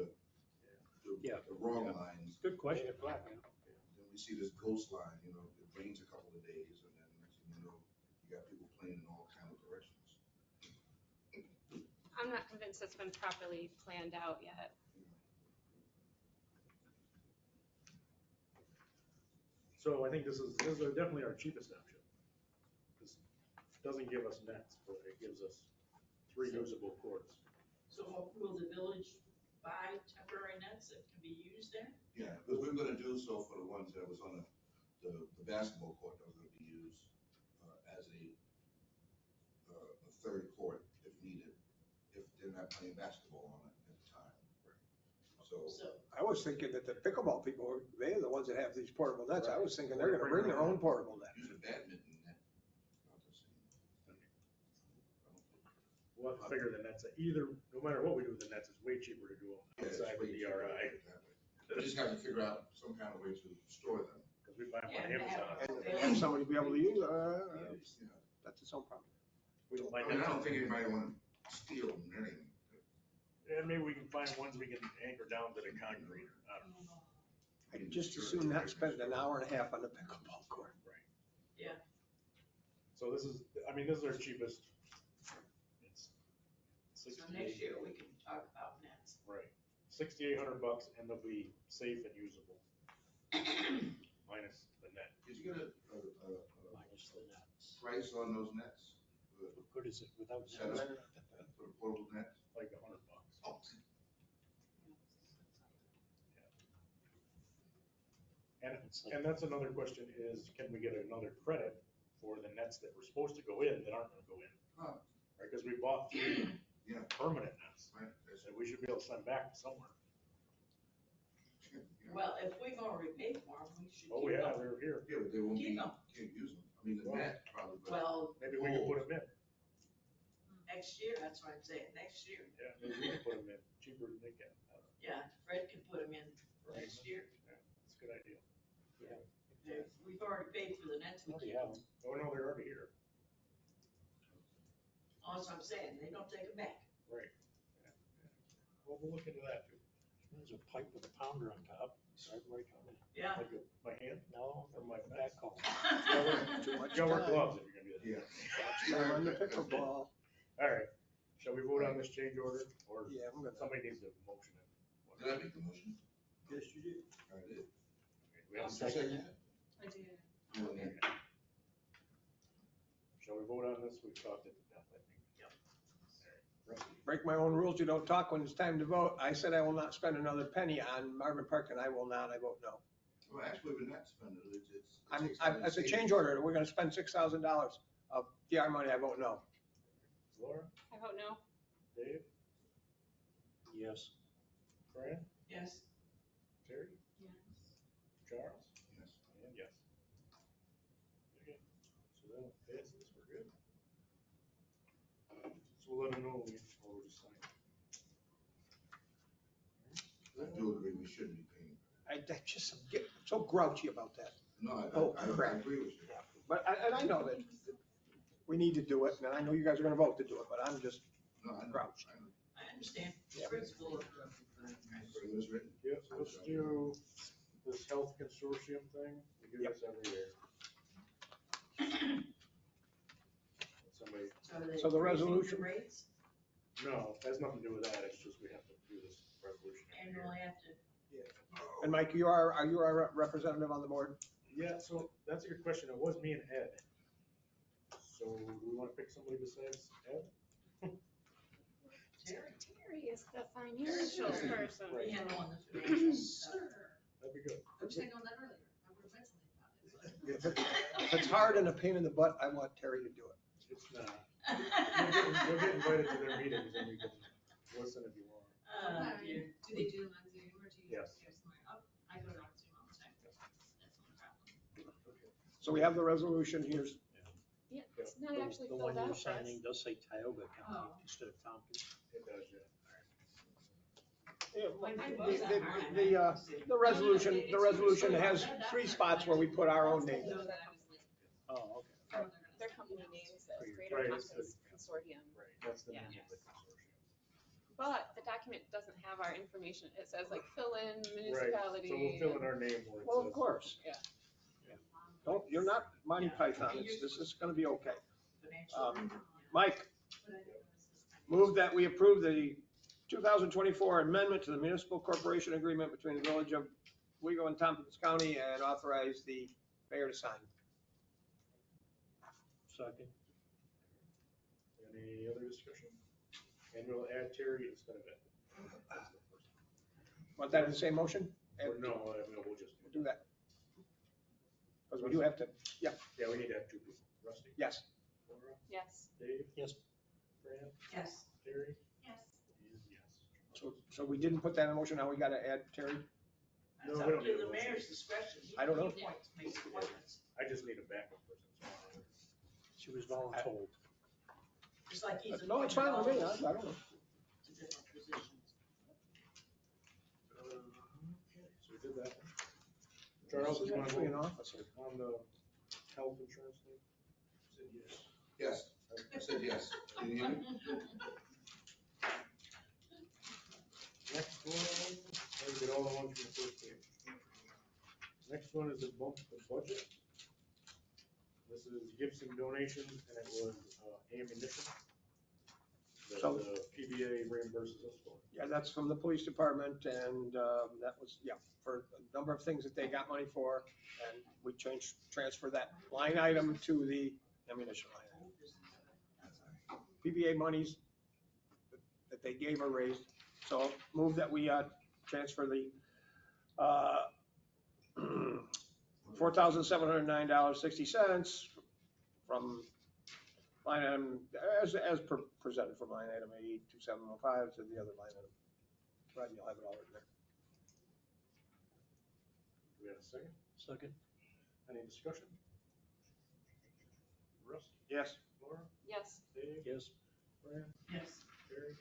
the wrong lines. Good question. Then we see this ghost line, you know, it rains a couple of days and then next thing you know, you got people playing in all kind of directions. I'm not convinced it's been properly planned out yet. So I think this is definitely our cheapest option. This doesn't give us nets, but it gives us 3 usable courts. So will the village buy temporary nets that can be used there? Yeah, because we're gonna do so for the ones that was on the basketball court that was gonna be used, as a third court if needed, if they're not playing basketball on it at the time. So, I was thinking that the pickleball people, they're the ones that have these portable nets. I was thinking they're gonna bring their own portable net. use a badminton net. Not the same. We'll have to figure the nets, either, no matter what we do with the nets, it's way cheaper to do them Yeah, it's outside the way cheaper DRI. that way. We just have to figure out some kind of way to store them. Because we buy them Yeah, on and have Amazon. And have somebody be able to use, Yeah. that's its own problem. We can I buy mean, I nets. don't think anybody wanna steal them or anything. And maybe we can find ones we can anchor down to the concrete. I don't know. I'd just as soon not spend an hour and a half on the pickleball court. Right. Yeah. So this is, I mean, this is our cheapest. It's So next year we can talk about nets. Right, $6,800 and they'll be safe and usable. Minus the net. Did you get a Minus the nets. price on those nets? What good is it without Set nets? up for the portable nets? Like $100. Oh. And that's another question is, can we get another credit for the nets that were supposed to go in that aren't gonna go in? Huh. Right, because we bought 3 Yeah. permanent nets Right. that we should be able to send back somewhere. Well, if we've already paid for them, we should Oh, keep yeah, them. they're here. Yeah, but they won't be, Keep 'em. can't use them. I mean, the Well, net probably, but. Well, Maybe we can put them in. next year, that's what I'm saying, next year. Yeah, maybe we can put them in cheaper than they can. I don't know. Yeah, Fred can put them in Right. next year. Yeah, that's a good idea. If we've already paid for the nets, we Already keep have them. Oh, no, they're already here. That's what I'm saying, they don't take them back. Right. Yeah, yeah. Well, we'll look into that too. There's a pipe with a pounder on top, right on it. Yeah. Like my hand No, or my back home. Too much You gotta wear time. gloves if you're gonna do that. Yeah. Time on the pickleball. All right, shall we vote on this change order, or Yeah, I'm gonna. somebody needs to motion it? Did I make the motion? Yes, you did. I did. Okay, we have a You second. second that? I did. You want that? Okay. Shall we vote on this? We've talked it to death, I think. Yep. All right, Rusty. Break my own rules, you don't talk when it's time to vote. I said I will not spend another penny on Marvin Park, and I will not, I vote no. Well, actually, we're not spending it, it's. As a change order, we're gonna spend $6,000 of PR money, I vote no. Laura, I vote no. Dave, Yes. Fran, Yes. Terry, Yes. Charles, Yes. and yes. Okay, so that'll pass this, we're good. So we'll let them know, we'll just sign. I do agree, we shouldn't be paying for that. I just get so grouchy about that. No, Oh, I crap. agree with you. But, and I know that we need to do it, and I know you guys are gonna vote to do it, but I'm just No, I know. grouchy. I understand. Yeah. Principle. So it was written. Yeah, so let's do this health consortium thing. We do this every year. Somebody, So the resolution- Rates, no, it has nothing to do with that. It's just we have to do this resolution. every year. annually have to. And Mike, are you our representative on the board? Yeah, so that's a good question. It was me and Ed. So do we want to pick somebody besides Ed? Terry is the financial person. Right. Handling the financial stuff. That'd be good. I wish I'd known that earlier. I would have mentioned it. If it's hard and a pain in the butt, I want Terry to do it. It's not. You'll get invited to their meetings and you can listen if you want. Dear. Do they do them on Zoom or do you? Yes. do somewhere? Oh, I go on Zoom all the time. That's not a problem. So we have the resolution here. Yeah, it's not actually The filled one out you're for us. signing does say Tioga County Oh. instead of Tompkins. It does, yeah. Yeah, the resolution has 3 spots where we put our own name. No, that I was like, Oh, okay. oh, Their company name says Right, Greater it's the- Tompkins Consortium. Right, that's the name Yeah. of the consortium. But the document doesn't have our information. It says like fill in Right, municipality. so we'll fill in our name where it Well, of says. course. Yeah. Don't, you're not Monty Python. This is gonna be okay. Mike, move that we approve the 2024 amendment to the municipal corporation agreement between the village of Owego and Tompkins County and authorize the mayor to sign. Second. Any other discussion? And we'll add Terry instead of Ed. That's the first. Want that in the same motion? Or no, I mean, we'll just. We'll do that. Because we do have to, Yeah, we need to have 2 people. Rusty? yes. Laura? Yes. Dave? Yes. Fran? Yes. Terry? yes. And yes. So we didn't put that in motion, now we gotta add Terry? No, That's we up don't to need a the motion. mayor's discretion. He- I don't know. he appoints, makes appointments, I just need a backup person. She was voluntold. just like he's. No, it's fine with me, I appointed don't know. to different positions. Okay, so we did that. Charles, you want to Actually an vote officer. on the health insurance thing? Said yes. Yes, I said yes. Did you hear me? Next one, I get all the ones from the first page. Next one is the bump the budget. This is Gibson donations, and it was ammunition that So- the PBA reimburses us for. Yeah, that's from the police department, and that was, yeah, for a number of things that they got money for, and we transfer that line item to the ammunition line item. PBA monies that they gave are raised, so move that we transfer the $4,709.60 from line item, as presented from line item 82705 to the other line item. Right, you'll have it all written there. Do we have a second? Second. Any discussion? Russ? Yes. Laura? Yes. Dave? Yes. Fran? Yes. Terry?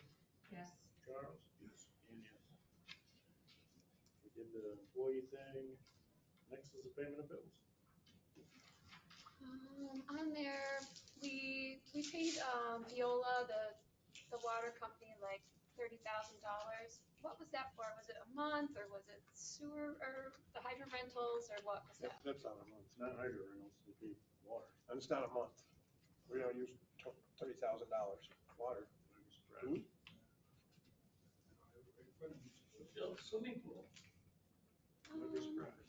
Yes. Charles? Yes. And yes. We did the employee thing. Next is the payment of bills. On there, we paid Viola, the water company, like $30,000. What was that for? Was it a month or was it sewer or the hydrant rentals or what was that? That's not a month. It's not hydro rentals, it'd be water. And it's not a month. We don't use $30,000 water. Do we? Built swimming pool. Would be surprised.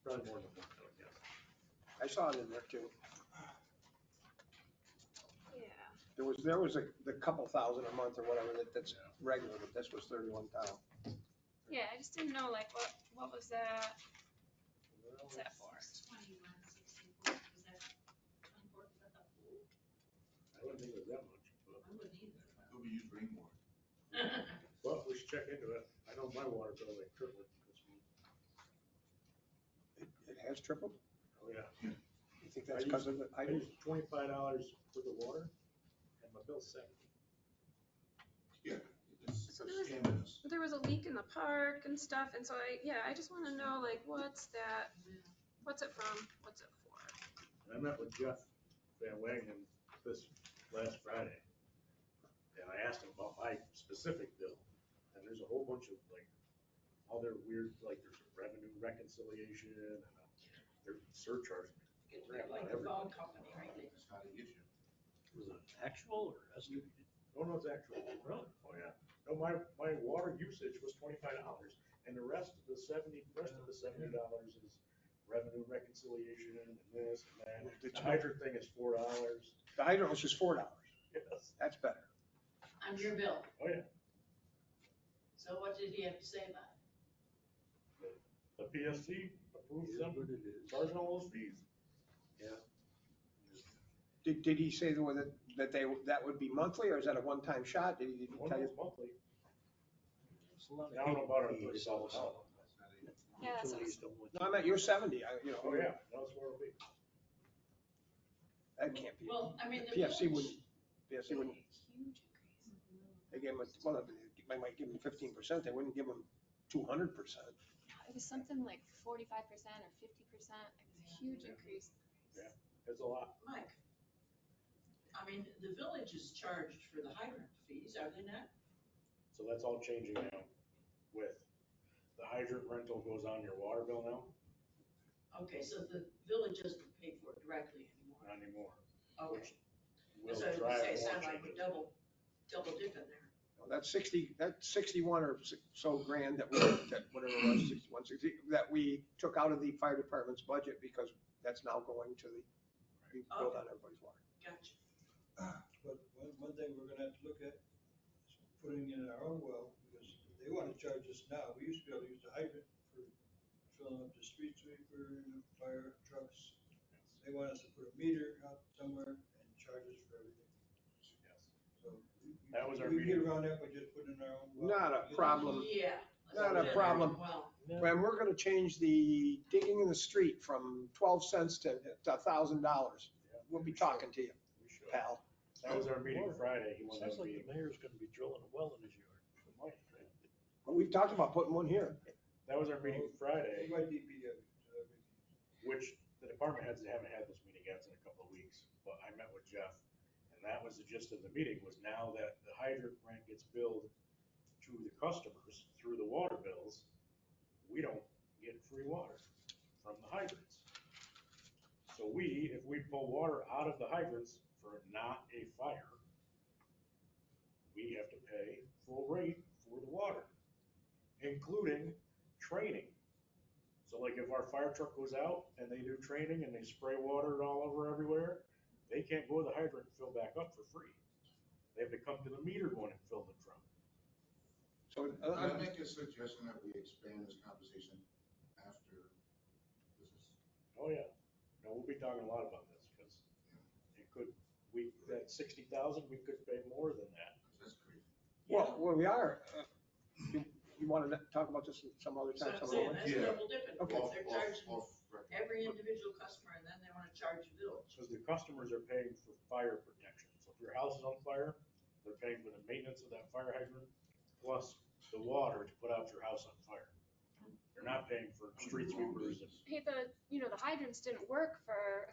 Probably more than one, I would guess. I saw it in there too. Yeah. There was the couple thousand a month or whatever that's regular, but this was 31,000. Yeah, I just didn't know like what was that? What's that for? 2164, was that 24, was that the pool? I wouldn't think it was that much, but, I wouldn't either. Could we use rainwater? but we should check into it. I know my water bill like tripled this month. It has tripled? Oh, yeah. You think that's because of the I items? use $25 for the water, and my bill's $70. Yeah. So So there was a leak in the park and stuff, and so I just wanna know, like, what's it from, what's it for? And I met with Jeff Van Wagenen this last Friday. And I asked him about my specific bill, and there's a whole bunch of like, other weird, like there's a revenue reconciliation and there's surcharge. It's like the phone company, right? That's not an issue. Was it actual or estimated? Oh, no, it's actual. Really? Oh, yeah. No, my water usage was $25, and the rest of the $70 is revenue reconciliation and this and that. The hydrant thing is $4. The hydrant was just $4. Yes. That's better. On your bill. Oh, yeah. So what did he have to say about it? The PSC approves them, charging all those fees. Yeah. Did he say that would be monthly, or is that a one-time shot? Did he tell you? Monthly. It's a lot of I don't know about our fees. $30 Yeah, that's Utilities don't want No, I meant your 70, Oh, yeah, that's where it'll be. That can't be. Well, I mean, the PFC village, wouldn't, Huge increase. they gave him, they might give him 15%, they wouldn't give him 200%. It was something like 45% or 50%, it was a huge increase. Yeah, it's a lot. Mike, I mean, the village is charged for the hydrant fees, are they not? So that's all changing now with the hydrant rental goes on your water bill now, Okay, so the village doesn't pay for it directly anymore. not anymore. Okay. Will So I was drive gonna say, it more sounded like we're changes. double dipping there. That's 61 or so grand that whatever it was, 61, 60, that we took out of the fire department's budget because that's now going to be billed on everybody's water. Gotcha. But one thing we're gonna have to look at is putting in our own well, because they wanna charge us now. We used to be able to use the hydrant for filling up the street sweeper and the fire trucks. They want us to put a meter out somewhere and charge us for everything. So That was our we get meeting. around that by just putting in our own well. Not a problem. Yeah. Not a problem. Well, When we're gonna change the digging in the street from 12 cents to $1,000, we'll be talking to you, We should. pal. That was our meeting Friday. He wanted Sounds to like meeting. the mayor's gonna be drilling a well in his yard. But we've talked about putting one here. That was our meeting Friday, It might be DPW, so that makes- which the department heads haven't had this meeting yet, it's in a couple of weeks, but I met with Jeff. And that was the gist of the meeting, was now that the hydrant rent gets billed to the customers through the water bills, we don't get free water from the hydrants. So if we pull water out of the hydrants for not a fire, we have to pay full rate for the water, including training. So like if our fire truck goes out and they do training and they spray water all over everywhere, they can't go to the hydrant and fill back up for free. They have to come to the meter one and fill the truck. So, Can I make a suggestion that we expand this conversation after this is? Oh, yeah. No, we'll be talking a lot about this, because that 60,000, we could pay more than that. That's crazy. Well, we are. You want to talk about this some other so time? I'm some saying, other that's way? double dipping. Okay. They're charging every individual customer and then they wanna charge the village. Because the customers are paying for fire protection. So if your house is on fire, they're paying for the maintenance of that fire hydrant, plus the water to put out your house on fire. They're not paying for street sweepers and. Hey, the hydrants didn't work for,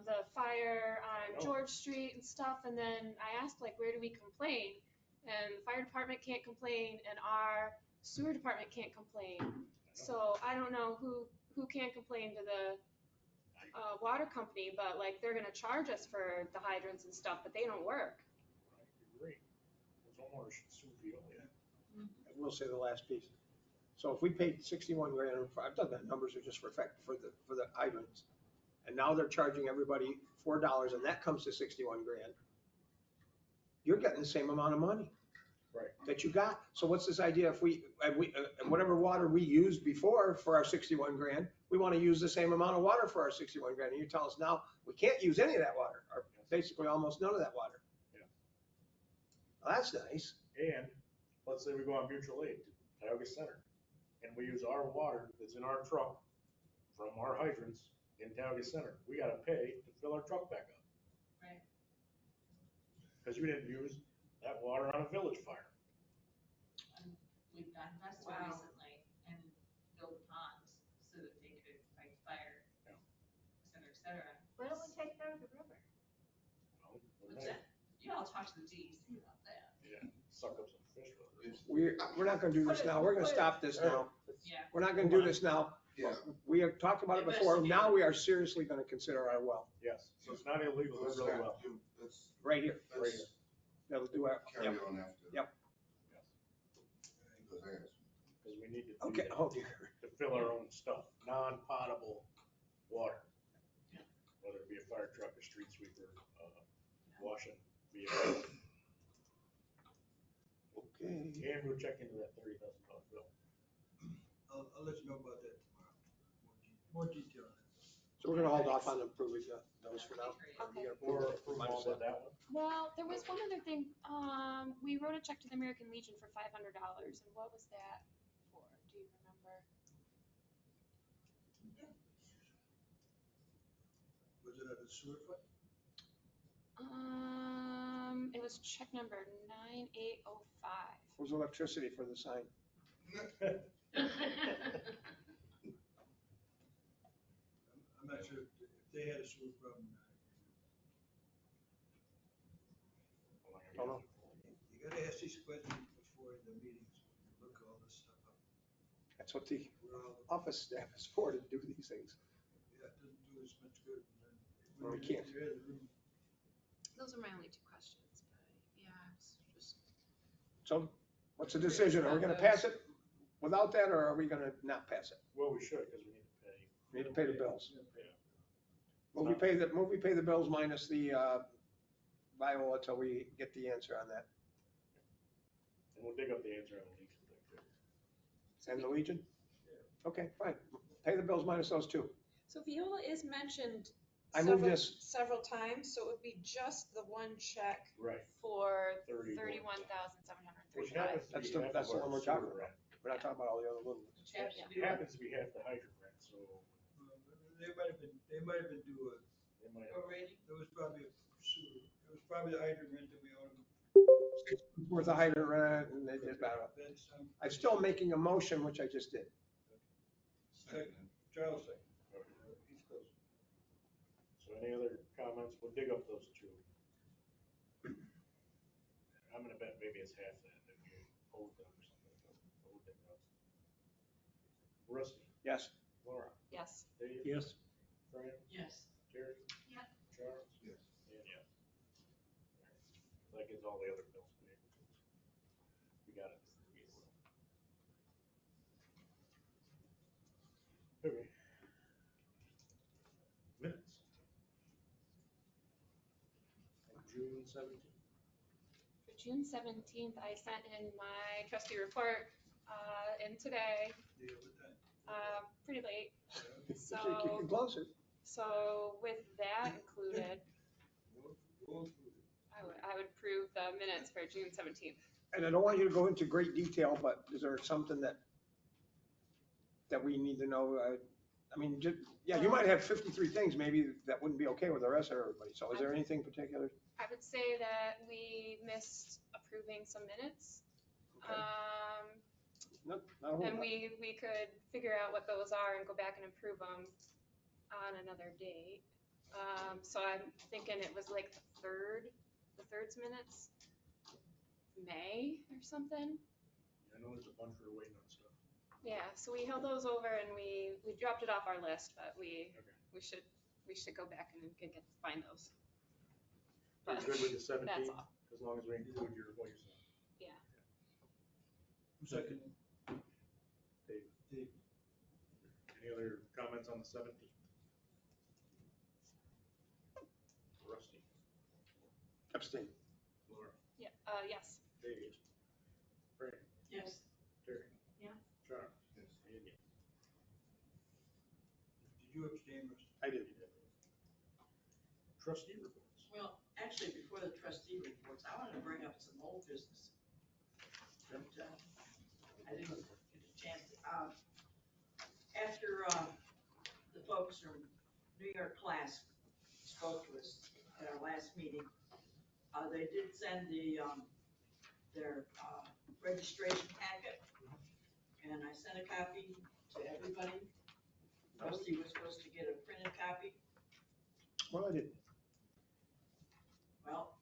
the fire on No. George Street and stuff, and then I asked, like, where do we complain? And the fire department can't complain, and our sewer department can't complain. So I don't know who can complain to the, water company, but like, they're gonna charge us for the hydrants and stuff, but they don't work. Great. There's no more sewer field yet. I will say the last piece. So if we paid 61 grand, I've done that, numbers are just for the hydrants. And now they're charging everybody $4 and that comes to 61 grand. You're getting the same amount of money. Right. That you got. So what's this idea if and whatever water we used before for our 61 grand, we want to use the same amount of water for our 61 grand. And you tell us now we can't use any of that water, or basically almost none of that water. Yeah. Well, that's nice. And let's say we go on mutual aid to Tioga Center, and we use our water that's in our truck from our hydrants in Tioga Center. We gotta pay to fill our truck back up. Right. Because we didn't use that water on a village fire. we've got invested Wow. recently and built ponds so that they could fight fire, Yeah. et cetera. Why don't we take it out of the river? What's that? You all talk to the DEC about that. Yeah, suck up some fish with it. We're not gonna do this now. We're gonna stop this now. Yeah. We're not gonna do this now. Yeah. We have talked about it before. Now we are seriously gonna consider our well, Yes, so it's not illegal, it's really well. Let's, right here. let's That'll do our, carry yep. on after. Yep. Because I got some. Because we need to do Okay, that oh dear. to fill our own stuff, non-potable water. Whether it be a fire truck, a street sweeper, washing vehicles. Okay. And we'll check into that $30,000 bill. I'll let you know about that tomorrow. More detail on that. So we're gonna hold off on approving those for now. Okay. Or approve all of that one. Well, there was one other thing. We wrote a check to the American Legion for $500, and what was that for? Do you remember? Was it at a sewer fund? It was check number 9805. It was electricity for the sign. I'm not sure if they had a sewer problem. Don't know. You gotta ask these questions before the meetings, when you look all this stuff up. That's what the We're all- office staff is for, to do these things. Yeah, it doesn't do as much good. Well, we can't. Those are my only two questions, but yeah, I was just. So what's the decision? Are we gonna pass it without that, or are we gonna not pass it? Well, we should, because we need to pay. We need to pay the bills. Yeah. Move we pay the bills minus the, Viola till we get the answer on that. And we'll dig up the answer on the Legion thing too. And the Legion? Okay, fine. Pay the bills minus those two. So Viola is mentioned I moved this. several times, so it would be just the one check Right. for 31,735. Which 31,735. happens to That's be the, half that's of the our one we're sewer talking about. rent. We're not talking about all the other little ones. It happens to be half the hydrant rent, so They might have been due they might a have. rating. It was probably a sewer, it was probably the hydrant rent that we owed them. Worth a hydrant rent, and they just about. I'm still making a motion, which I just did. Charles second. He's close. So any other comments? We'll dig up those two. I'm gonna bet maybe it's half that, if you hold them or something, but we'll dig it up. Rusty, Yes. Laura, Yes. Dave? Yes. Fran? Yes. Terry? Yeah. Charles? Yes. And yes. That gets all the other bills paid. We got it. Okay. Minutes. June 17th. For June 17th, I sent in my trustee report in today, Yeah, what time? pretty late. You So, can close it. so with that included, Go through it. I would approve the minutes for June 17th. And I don't want you to go into great detail, but is there something that we need to know? I mean, yeah, you might have 53 things maybe that wouldn't be okay with the rest of everybody. So is there anything particular? I would say that we missed approving some minutes. Okay. Not a whole And lot. we could figure out what those are and go back and approve them on another date. So I'm thinking it was like the third's minutes, May or something. I know there's a bunch we're waiting on stuff. Yeah, so we held those over and we dropped it off our list, but we should go back and find those. You're But good with the 17th? that's all. As long as we include what you're saying. Yeah. Second. Dave, Dave. any other comments on the 17th? Rusty, Abstain. Laura, Yeah, yes. Dave, Fran, Yes. Terry. Yeah. Charles. Yes. And yes. Did you abstain, Rusty? I did. Trustee reports. Well, actually, before the trustee reports, I wanted to bring up some old business. But, I didn't get a chance to, after, the folks from New York class spoke to us at our last meeting, they did send their registration packet and I sent a copy to everybody. Rusty was supposed to get a printed copy. Well, I didn't. Well,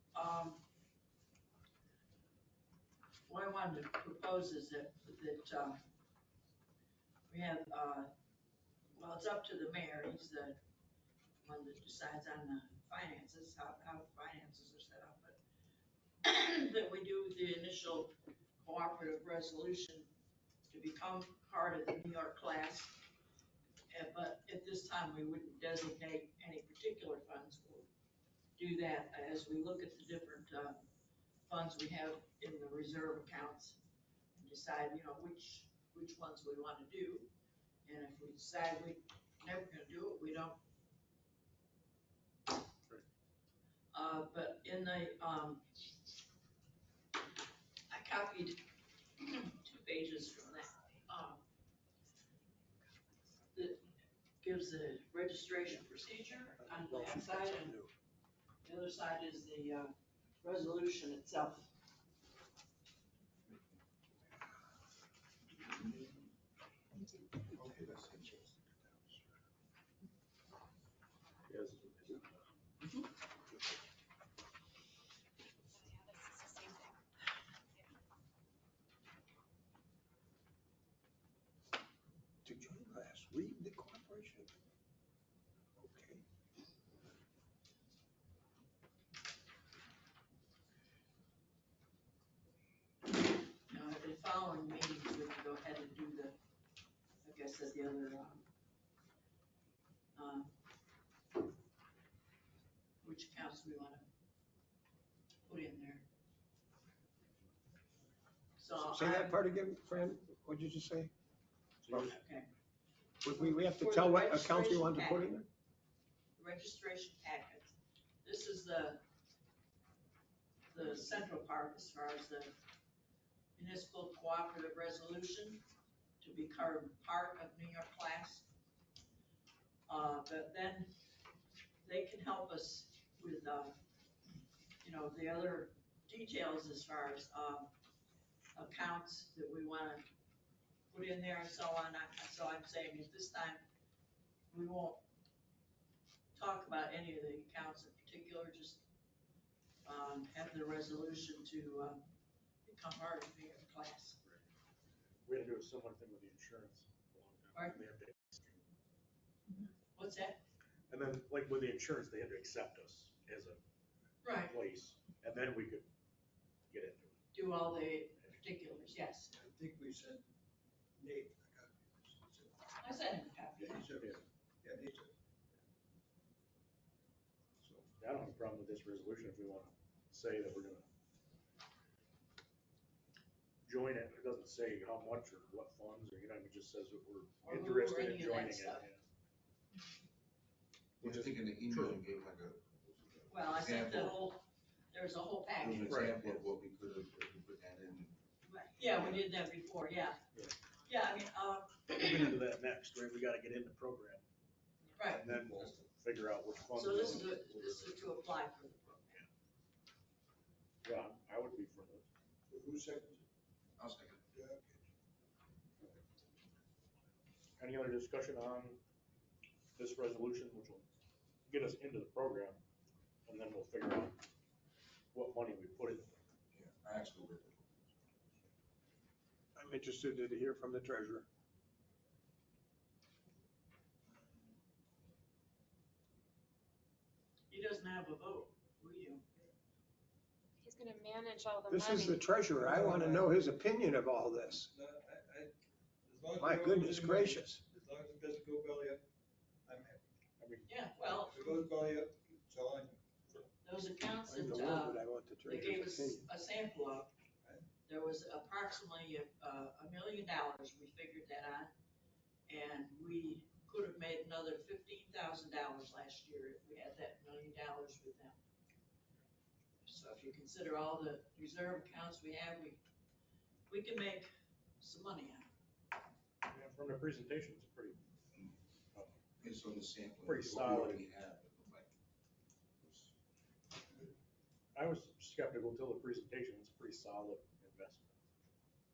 what I wanted to propose is that we have, well, it's up to the mayor, he's the one that decides on the finances, how the finances are set up, but that we do the initial cooperative resolution to become part of the New York class. But at this time, we wouldn't designate any particular funds. We'll do that as we look at the different funds we have in the reserve accounts and decide, which ones we want to do. And if we decide we're never gonna do it, we don't. But in the, I copied 2 pages from that. That gives the registration procedure on that side, and the other side is the resolution itself. To join class, read the cooperation. Okay. Now, in following meetings, we can go ahead and do the, like I said, the other, which accounts we wanna put in there. So. Say that part again, Fran, what'd you just say? Okay. We have to For tell the what accounts we want to put in registration there? Registration packets. This is the central part as far as the municipal cooperative resolution to become part of New York class. But then they can help us with, the other details as far as, accounts that we wanna put in there and so on. So I'm saying at this time, we won't talk about any of the accounts in particular, just, have the resolution to, become part of New York class. We had to do a similar thing with the insurance a long time. Pardon? They had to- What's that? And then, like with the insurance, they had to accept us as a Right. place, and then we could get into it. Do all the particulars, yes. I think we sent Nate a copy. I sent him a copy. Yeah, he said, yeah, Nate said. So I don't have a problem with this resolution if we wanna say that we're gonna join it. It doesn't say how much or what funds, or, it just says that we're Or who or interested in any of that joining it. stuff. yeah. I think in the email you gave like a. Well, I sent the example. there's a whole It was package. an example of what we could have, if we put that in. Yeah, we did that before, yeah. Yeah. Yeah, I mean, We'll get into that next, right? We gotta get in the program, right. and then we'll figure out which funds. So we this is, wanna- this is to apply for the program. Yeah, I would be for this. Who seconds it? I'll second. Yeah, okay. Any other discussion on this resolution, which will get us into the program, and then we'll figure out what money we put in. Yeah, I actually read it. I'm interested to hear from the treasurer. He doesn't have a vote, will you? He's gonna manage all the This money. is the treasurer. I want to know his opinion of all this. No, as long as. My we don't goodness lose any money, gracious. As long as it doesn't go belly up, I'm happy. Yeah, well, If it goes belly up, it's all on you. those accounts Why in that, the world would I want the they gave treasurer's us opinion? a sample of, there was approximately $1 million, we figured that on. And we could have made another $15,000 last year if we had that $1 million with them. So if you consider all the reserve accounts we have, we can make some money on it. Yeah, from the presentation, it's pretty, It's on the sample. Pretty what solid. We have, it looked like. I was skeptical till the presentation. It's a pretty solid investment,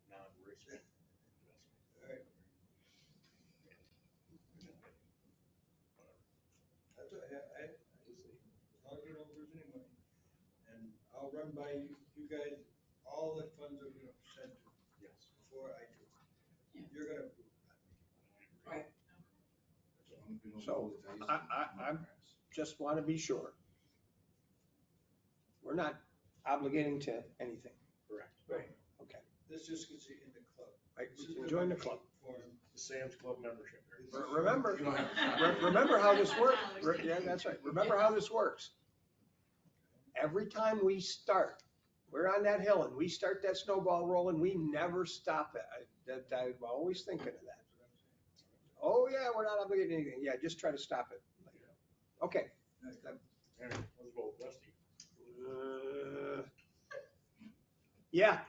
non-risky investment. run by you guys, all the funds are gonna send to, Yes. before I do. Yeah. You're gonna approve. Right. So I just want to be sure. We're not obligating to anything. Correct. Right. Okay. This just gets you in the club. Right, This is join the club. form. The Sam's Club membership. Remember, You don't have to- remember how this works. Yeah, that's right. Remember how this works. Every time we start, we're on that hill and we start that snowball rolling, we never stop it. I'm always thinking of that. Oh, yeah, we're not obligating anything. Yeah, just try to stop it. Okay. All right, let's vote. Rusty? Yeah.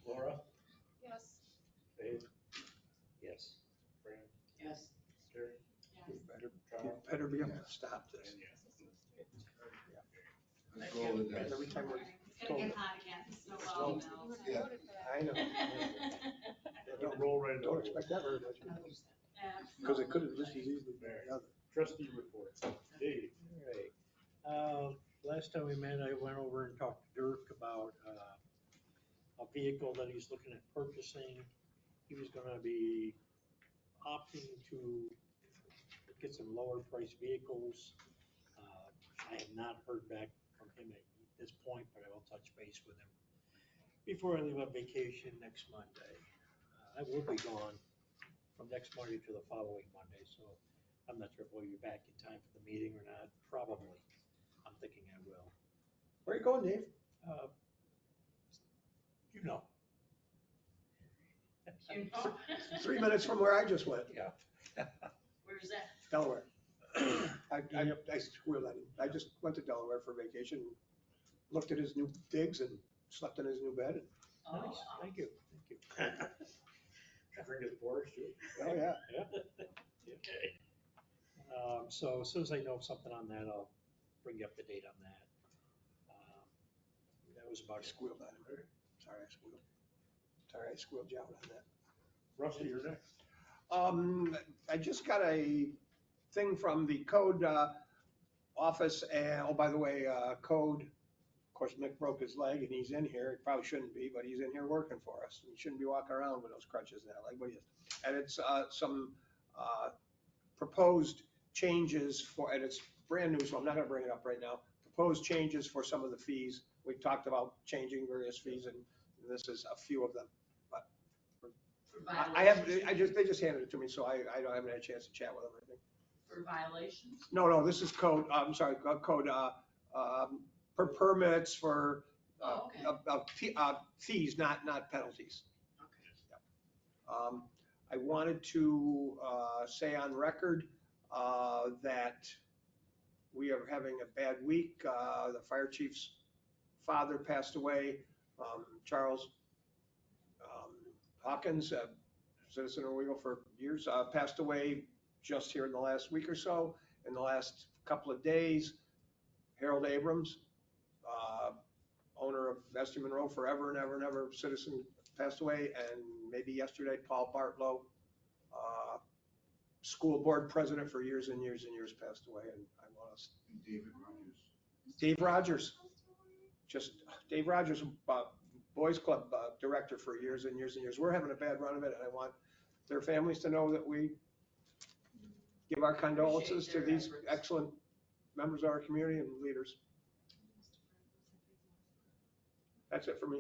Laura? Yes. Dave? Yes. Fran? Yes. Terry? You better be able to stop this. And yes. Let's roll the dice. Every time we're It's gonna get hot again, snowball Snow. now. Yeah. I know. Don't roll right into Don't it. expect that very much. Yeah. Because it could have just as easily been another. Trustee reports. Dave? All right. Last time we met, I went over and talked to Dirk about a vehicle that he's looking at purchasing. He was gonna be opting to get some lower priced vehicles. I have not heard back from him at this point, but I will touch base with him before I leave on vacation next Monday. I will be gone from next Monday to the following Monday, so I'm not sure if we'll be back in time for the meeting or not. Probably. I'm thinking I will. Where are you going, Dave? You know. You know? 3 minutes from where I just went, Yeah. Where's that? Delaware. I squealed at him. I just went to Delaware for vacation, looked at his new digs and slept in his new bed. Oh, Nice. wow. Thank you. Thank you. Drink his porridge too? Oh, yeah. Okay. So as soon as I know something on that, I'll bring you up to date on that. That was I about it. squealed at him. Sorry, I squealed. Sorry, I squealed you out on that. Rusty, you're next. I just got a thing from the code office, and, oh, by the way, code, of course, Mick broke his leg and he's in here. He probably shouldn't be, but he's in here working for us. He shouldn't be walking around with those crutches and that leg, but he is. And it's some proposed changes for, and it's brand new, so I'm not gonna bring it up right now. Proposed changes for some of the fees. We talked about changing various fees, and this is a few of them. They just handed it to me, so I haven't had a chance to chat with them or anything. For violations? No, this is code, I'm sorry, code, per permits for, Oh, okay. fees, not penalties. Okay. I wanted to, say on record, that we are having a bad week. The fire chief's father passed away, Charles Hawkins, citizen of Owego for years, passed away just here in the last week or so. In the last couple of days, Harold Abrams, owner of Vestey Monroe forever and ever and ever, citizen, passed away. And maybe yesterday, Paul Bartlow, school board president for years and years and years, passed away. And I want to. David Rogers. Dave Rogers, Dave Rogers, Boys Club director for years and years and years. We're having a bad run of it, and I want their families to know that we give our condolences to these excellent members of our community and leaders. That's it for me.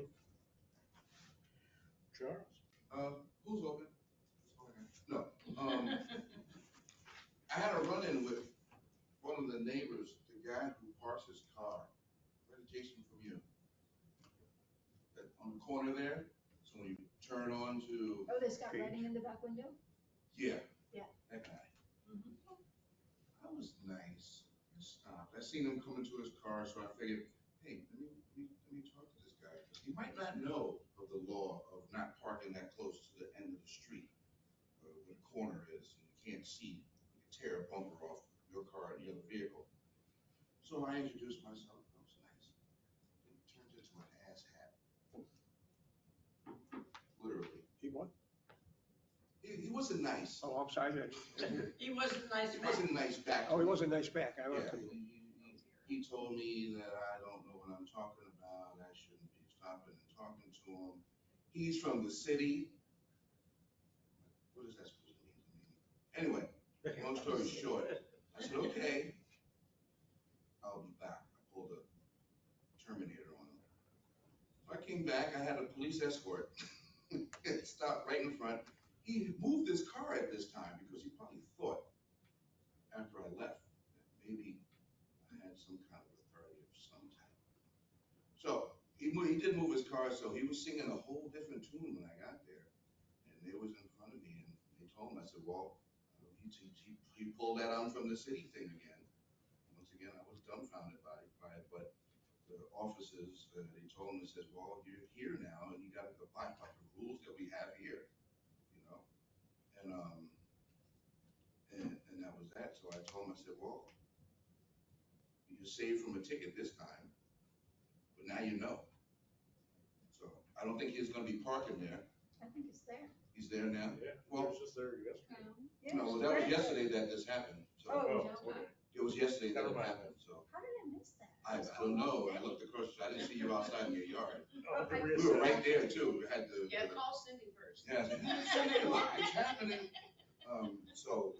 Charles? Who's open? No, I had a run-in with one of the neighbors, the guy who parks his car right adjacent from you. On the corner there, so when you turn on to. Oh, they stopped writing in the back window? Yeah. Yeah. That guy. I was nice. I stopped. I seen him coming to his car, so I figured, hey, let me talk to this guy. He might not know of the law of not parking that close to the end of the street, where the corner is, and you can't see. You can tear a bumper off your car and the other vehicle. So I introduced myself. I was nice. Then he turned into an asshat. Literally. He what? He wasn't nice. Oh, I'm sorry. He wasn't nice He back. wasn't nice back. Oh, he wasn't nice back. I Yeah, wasn't. he told me that I don't know what I'm talking about, I shouldn't be stopping and talking to him. He's from the city. What is that supposed to mean to me? Anyway, long story short, I said, okay, I'll be back. I pulled a Terminator on him. So I came back, I had a police escort. Stopped right in front. He moved his car at this time because he probably thought after I left that maybe I had some kind of authority of some type. So he did move his car, so he was singing a whole different tune when I got there. And they was in front of me, and they told him, I said, well, he pulled that on from the city thing again. Once again, I was dumbfounded by it, but the officers, they told him, they said, well, you're here now, and you got to abide by the rules that we have here, you know? And that was that. So I told him, I said, well, you're saved from a ticket this time, but now you know. So I don't think he's gonna be parking there. I think it's there. He's there now? Yeah, Well, he was just there yesterday. no, that was yesterday that this happened, so. Oh, okay. It was yesterday that Never it mind. happened, so. how did I miss that? I don't know, I looked across, I didn't see you outside in your yard. Oh, the We were right there reassessment. too, we had the. Yeah, call Cindy first. Yeah, I said, "Hey, Cindy, look, it's happening." So,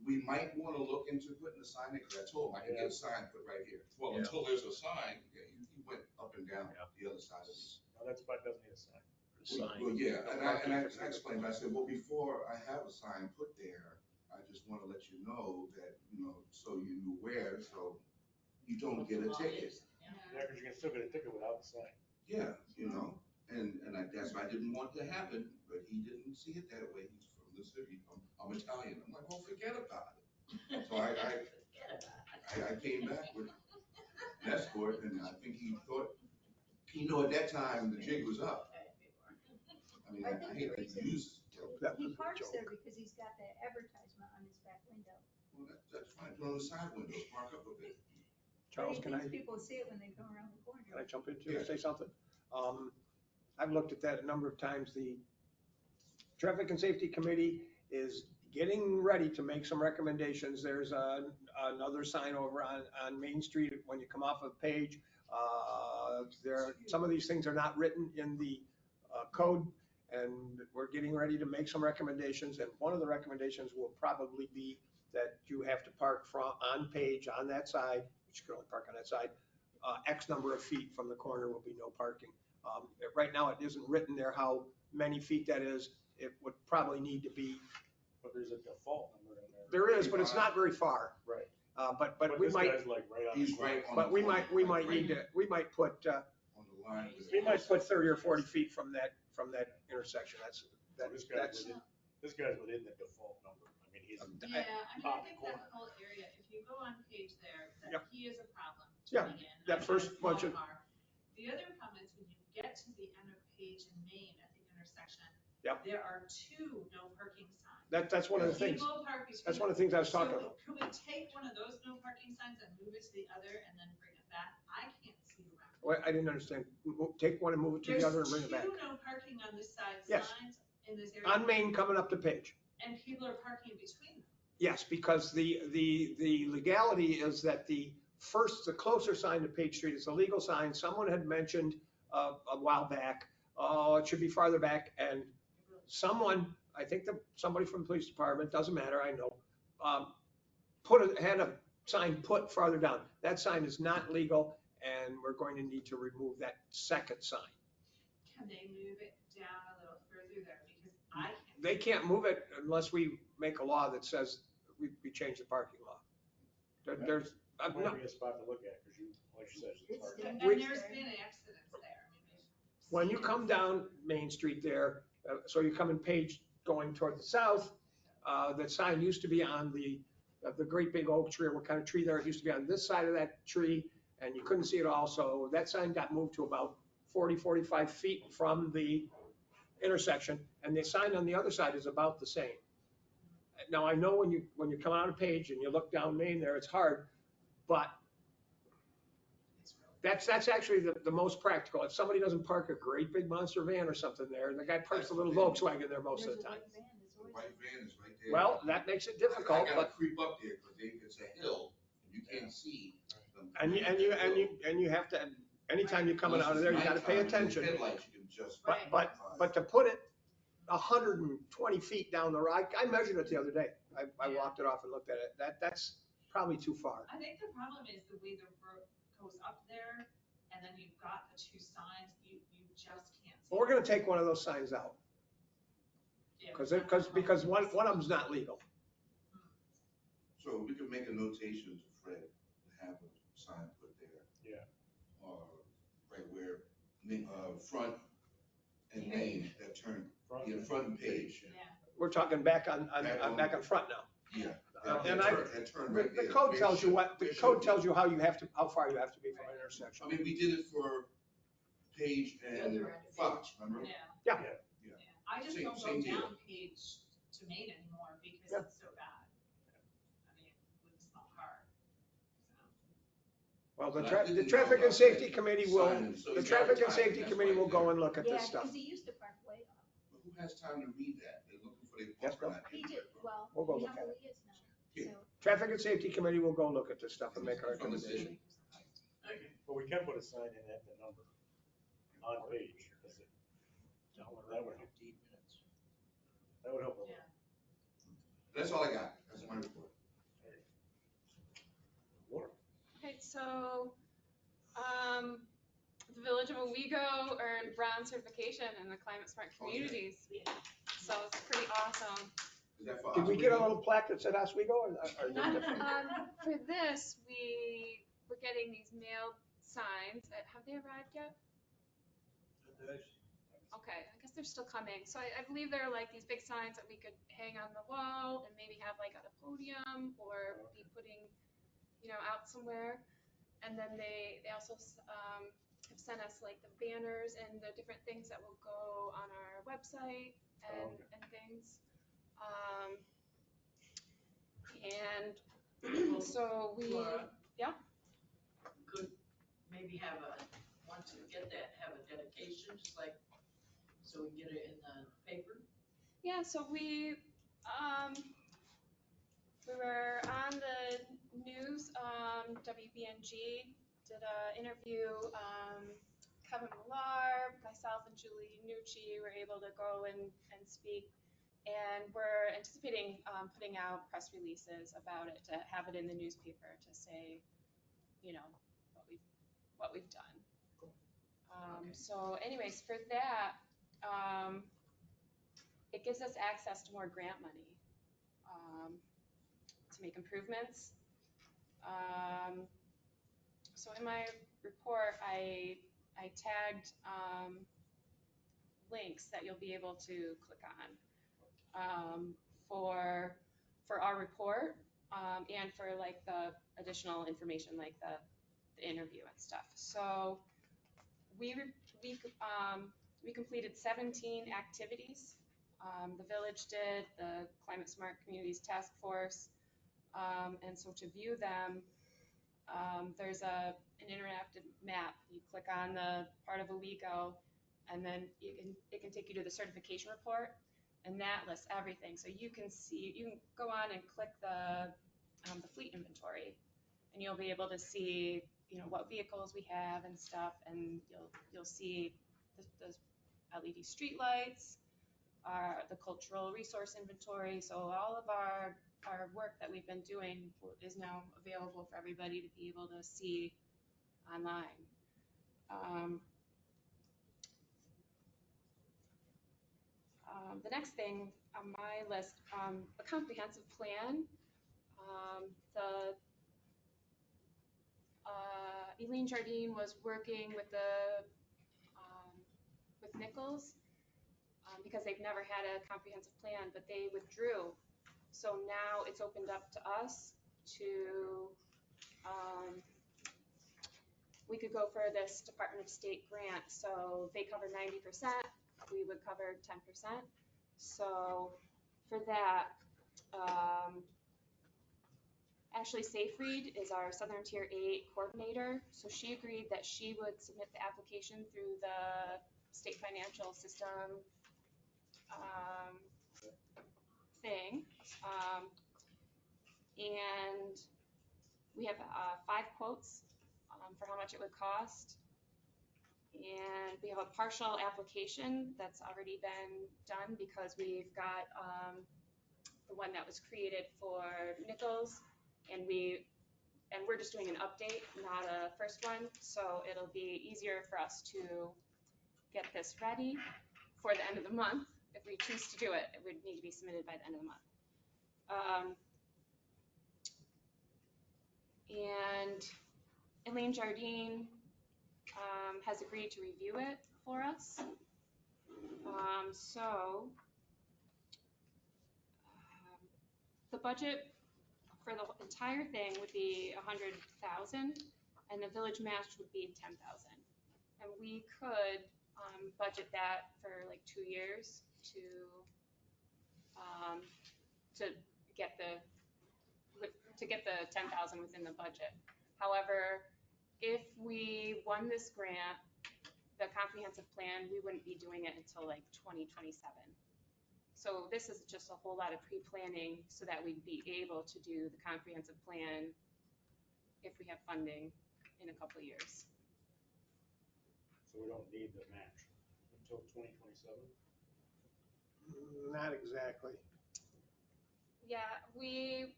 we might wanna look into putting a sign in, cause I told him I could get a sign put right here. Well, Yeah. until there's a sign, yeah, he went up and down Yeah. the other side of me. No, that's, but it doesn't need a sign. Well, yeah, and I explained, I said, well, before I have a sign put there, I just wanna let you know that, you know, so you're aware, so you don't get a ticket. Yeah, cause you can still get a ticket without the sign. Yeah, you know, and I guess I didn't want to happen, but he didn't see it that way. He's from the city. I'm Italian. I'm like, well, forget about it. So I came back with an escort, and I think he thought, you know, at that time, the jig was up. I mean, I I think hate the to reason use. That He was a parks joke. there because he's got that advertisement on his back window. Well, that's fine. Put on the side windows, park up a bit. Charles, But can he I, thinks people see it when they come around the corner. can I jump in too Yeah. and say something? I've looked at that a number of times. The Traffic and Safety Committee is getting ready to make some recommendations. There's another sign over on Main Street when you come off of Page. Some of these things are not written in the code, and we're getting ready to make some recommendations. And one of the recommendations will probably be that you have to park on Page on that side, which you can only park on that side, X number of feet from the corner will be no parking. Right now, it isn't written there how many feet that is. It would probably need to be. But there's a default number in there. There is, but it's not very far. Right. But we this might, guy's like right on He's the corner. right on. but the we corner, might like need to, we might put, on the line. with we it. might put 30 or 40 feet from that intersection. So this guy's within the default number. I mean, he's. Yeah, I mean, I top think corner. that whole area, if you go on Page there, Yep. that he is a problem Yeah, turning in. that I've first got a bunch of- small car. The other problem is when you get to the end of Page and Main at the intersection. Yep. There are two no parking signs. That's one of the things. People park between. That's one of the things I was talking So about. could we take one of those no parking signs and move it to the other and then bring it back? I can't see around. Well, I didn't understand. Take one and move it to the other and bring it back. There's two no parking on this side Yes. signs in this area. On Main coming up to Page. And people are parking between them. Yes, because the legality is that the closer sign to Page Street is a legal sign. Someone had mentioned a while back, oh, it should be farther back. And someone, I think somebody from the police department, doesn't matter, I know, had a sign put farther down. That sign is not legal, and we're going to need to remove that second sign. Can they move it down a little further there? Because I can't. They can't move it unless we make a law that says we change the parking law. There's, That might be a spot to look at, because you, like you said, it's hard. And We- there's been accidents there. I mean, we've when you seen come it. down Main Street there, so you come in Page going toward the south, that sign used to be on the great big oak tree, or what kind of tree there, it used to be on this side of that tree, and you couldn't see it all, so that sign got moved to about 40, 45 feet from the intersection, and the sign on the other side is about the same. Now, I know when you come out of Page and you look down Main there, it's hard, but that's actually the most practical. If somebody doesn't park a great big monster van or something there, and the guy parks a little Volkswagen there most of the time. The white van is right there. Well, that makes it I difficult, gotta but creep up there, because it's a hill, and you can't can't see them. And you have to, anytime you're coming out of there, you gotta pay attention. Headlights, you can just. But to put it 120 feet down the road, I measured it the other day. I walked it off and looked at it. That's probably too far. I think the problem is the way the road goes up there, and then you've got the two signs, you just can't see. Well, we're gonna take one of those signs out, Yeah, because one of them's not legal. So we could make a notation to Fred to have a sign put there. Yeah. Right where, front and main, that turn, front and page. Yeah. We're talking back on front now. Yeah. And That turn right the there. code tells you Where it how should be. far you have to be from an intersection. I mean, we did it for Page and The other end of Fox, remember? Yeah. I just Same- don't go same deal. down Page to Main anymore because Yeah. it's so bad. I mean, with a small car. Well, the But I the didn't traffic know and about safety that committee sign, so the it's traffic and advertised, safety that's committee why will it's go there. and look at Yeah, this stuff. because he used to park way up. But who has time to read that? They're looking for their Yes, pumper, Bill? not He everywhere, did, bro. well, We'll go you look know at who it. he is now, Yeah. so. Traffic and safety committee will go look at this stuff and make a From the recommendation. city. But we can put a sign in at the number on page. That would help. 15 minutes. That would help a lot. Yeah. That's all I got. That's my report. Okay, so, the Village of Owego earned bronze certification in the Climate Smart Communities. So it's pretty awesome. Is that for Did we get a Oswego? little plaque that said Oswego or is it different? For this, we're getting these mailed signs. Have they arrived yet? Okay, I guess they're still coming. So I believe they're like these big signs that we could hang on the wall and maybe have like at a podium or be putting, out somewhere. And then they also have sent us like the banners and the different things that will go on our website and things. And so we, Laura? yeah. Could maybe once we get that, have a dedication, just like, so we get it in the paper? Yeah, so we were on the news, WBNG did an interview, Kevin Millar, myself and Julie Nucci were able to go and speak. And we're anticipating putting out press releases about it, to have it in the newspaper to say, what we've done. So anyways, for that, it gives us access to more grant money to make improvements. So in my report, I tagged links that you'll be able to click on for our report and for like the additional information, like the interview and stuff. So we completed 17 activities. The village did, the Climate Smart Communities Task Force, and so to view them, there's an interactive map. You click on the part of Owego, and then it can take you to the certification report, and that lists everything. So you can go on and click the fleet inventory, and you'll be able to see what vehicles we have and stuff, and you'll see the LED streetlights, the cultural resource inventory. So all of our work that we've been doing is now available for everybody to be able to see online. The next thing on my list, a comprehensive plan. Eileen Jardine was working with with Nichols because they've never had a comprehensive plan, but they withdrew. So now it's opened up to us to, we could go for this Department of State grant. So they cover 90%, we would cover 10%. So for that, Ashley Seyfried is our Southern Tier 8 coordinator. So she agreed that she would submit the application through the state financial system thing. And We have 5 quotes for how much it would cost. And we have a partial application that's already been done because we've got the one that was created for Nichols, and we're just doing an update, not a first one. So it'll be easier for us to get this ready for the end of the month. If we choose to do it, it would need to be submitted by the end of the month. And Elaine Jardine has agreed to review it for us. The budget for the entire thing would be $100,000, and the village match would be $10,000. And we could budget that for like 2 years to get the $10,000 within the budget. However, if we won this grant, the comprehensive plan, we wouldn't be doing it until like 2027. So this is just a whole lot of pre-planning so that we'd be able to do the comprehensive plan if we have funding in a couple of years. So we don't need the match until 2027? Not exactly. Yeah, we'd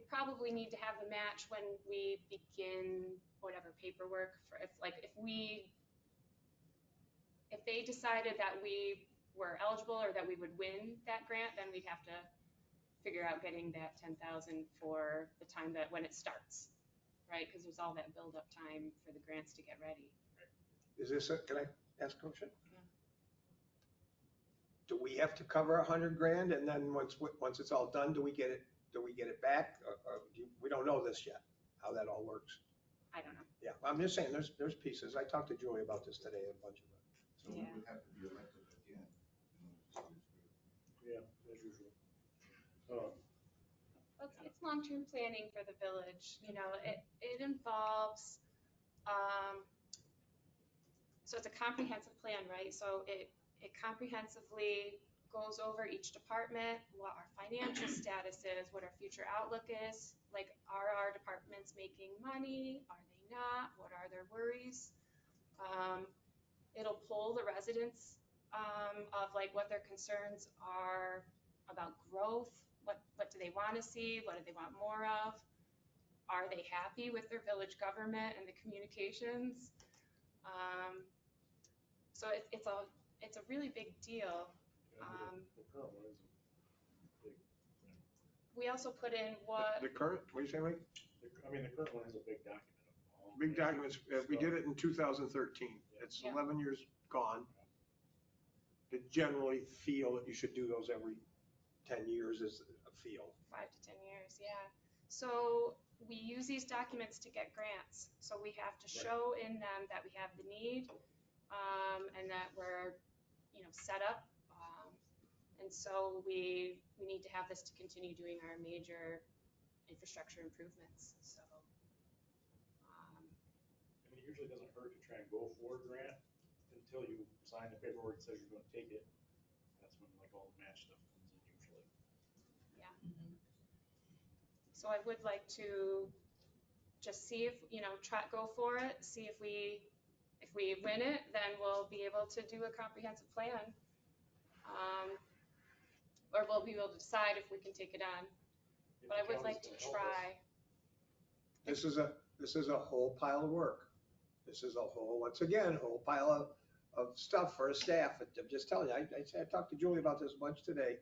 probably need to have the match when we begin whatever paperwork for, if they decided that we were eligible or that we would win that grant, then we'd have to figure out getting that $10,000 for the time that when it starts, right? Because there's all that build-up time for the grants to get ready. Is this can I ask a question? Yeah. Do we have to cover $100,000, and then once it's all done, do we get it back? We don't know this yet, how that all works. I don't know. Yeah, I'm just saying, there's pieces. I talked to Julie about this today, a bunch of it. So we would have to be elected at the end. Yeah, as usual. It's long-term planning for the village. You know, it involves, so it's a comprehensive plan, right? So it comprehensively goes over each department, what our financial status is, what our future outlook is. Like, are our departments making money? Are they not? What are their worries? It'll poll the residents of like what their concerns are about growth. What do they want to see? What do they want more of? Are they happy with their village government and the communications? So it's a really big deal. The current one isn't big. We also put in The current, what are you saying, Mike? I mean, the current one has a big document. Big documents, we did it in 2013. It's 11 years gone. To generally feel that you should do those every 10 years is a feel. 5 to 10 years, yeah. So we use these documents to get grants. So we have to show in them that we have the need and that we're, set up. And so we need to have this to continue doing our major infrastructure improvements. So. I mean, it usually doesn't hurt to try and go for a grant until you sign the paperwork that says you're going to take it. That's when like all the match stuff comes in usually. Yeah. So I would like to just see if, go for it, see if we win it, then we'll be able to do a comprehensive plan. Or we'll be able to decide if we can take it on. But I would like to try. This is a whole pile of work. This is a whole, once again, a whole pile of stuff for a staff. I'm just telling you, I talked to Julie about this a bunch today.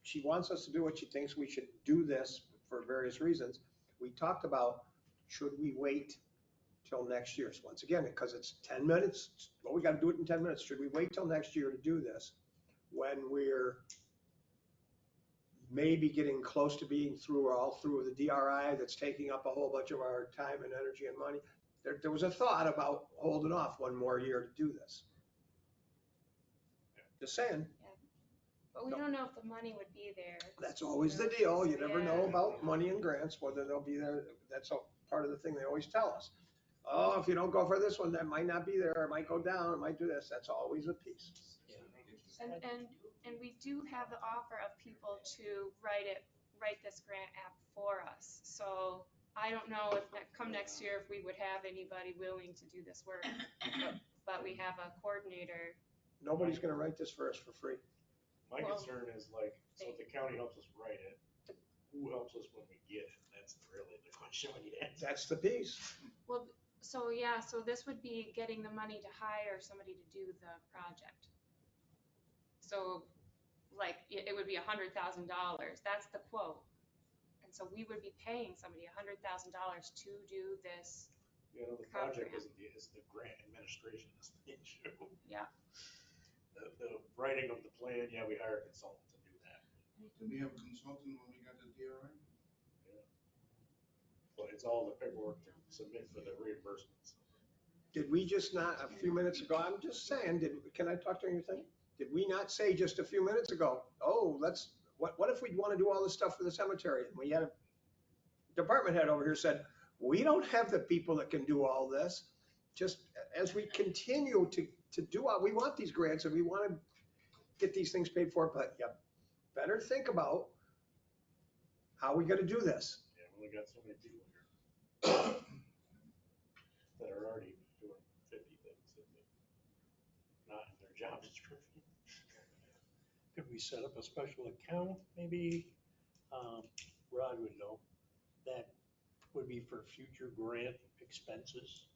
She wants us to do what she thinks we should do this for various reasons. We talked about, should we wait till next year? So once again, because it's 10 minutes, well, we got to do it in 10 minutes. Should we wait till next year to do this when we're maybe getting close to being through the DRI that's taking up a whole bunch of our time and energy and money? There was a thought about holding off one more year to do this. Just saying. Yeah. But we don't know if the money would be there. That's always the deal. You never know about money and grants, whether they'll be there. That's part of the thing they always tell us. Oh, if you don't go for this one, that might not be there. It might go down. It might do this. That's always a piece. And we do have the offer of people to write it write this grant app for us. So I don't know if come next year, if we would have anybody willing to do this work. But we have a coordinator. Nobody's gonna write this for us for free. My Well, concern is like, so if the county helps us write it, who helps us when we get it? That's really the question we need to answer. That's the piece. Well, so yeah, so this would be getting the money to hire somebody to do the project. So like, it would be $100,000. That's the quote. And so we would be paying somebody $100,000 to do this. You know, the project isn't the, it's the grant administration is the issue. Yeah. The writing of the plan, yeah, we hire a consultant to do that. Did we have a consultant when we got the DRI? Yeah. But it's all the paperwork to submit for the reimbursements. Did we just not, a few minutes ago, I'm just saying, can I talk to anything? Did we not say just a few minutes ago, oh, what if we want to do all this stuff for the cemetery? And we had a department head over here said, we don't have the people that can do all this. Just as we continue to do what, we want these grants and we want to get these things paid for, but you better think about how we got to do this. Yeah, we only got so many people here that are already doing 50 things that are not in their job description. Could we set up a special account, maybe, Rod would know, that would be for future grant expenses?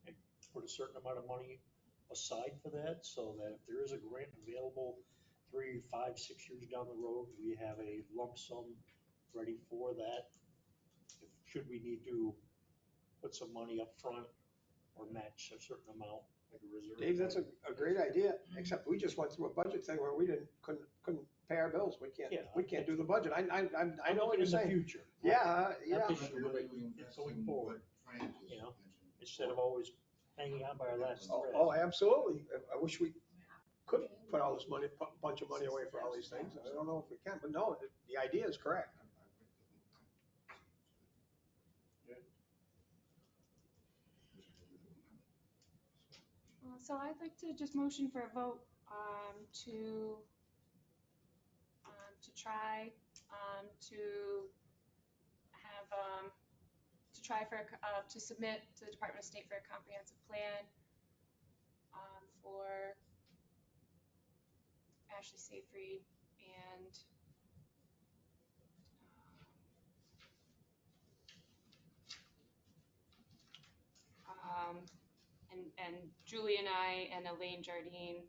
And put a certain amount of money aside for that, so that if there is a grant available 3, 5, 6 years down the road, we have a lump sum ready for that. Should we need to put some money up front or match a certain amount? Like a reserve. Dave, that's a great idea, except we just went through a budget thing where we couldn't pay our bills. We can't do the budget. I know what you're saying. In the future. Yeah, yeah. Not this year, but going forward, you know, instead of always hanging on by our last thread. Oh, absolutely. I wish we could put all this money, bunch of money away for all these things. I don't know if we can, but no, the idea is correct. So I'd like to just motion for a vote to try to have to submit to the Department of State for a comprehensive plan for Ashley Seyfried and and Julie and I and Elaine Jardine.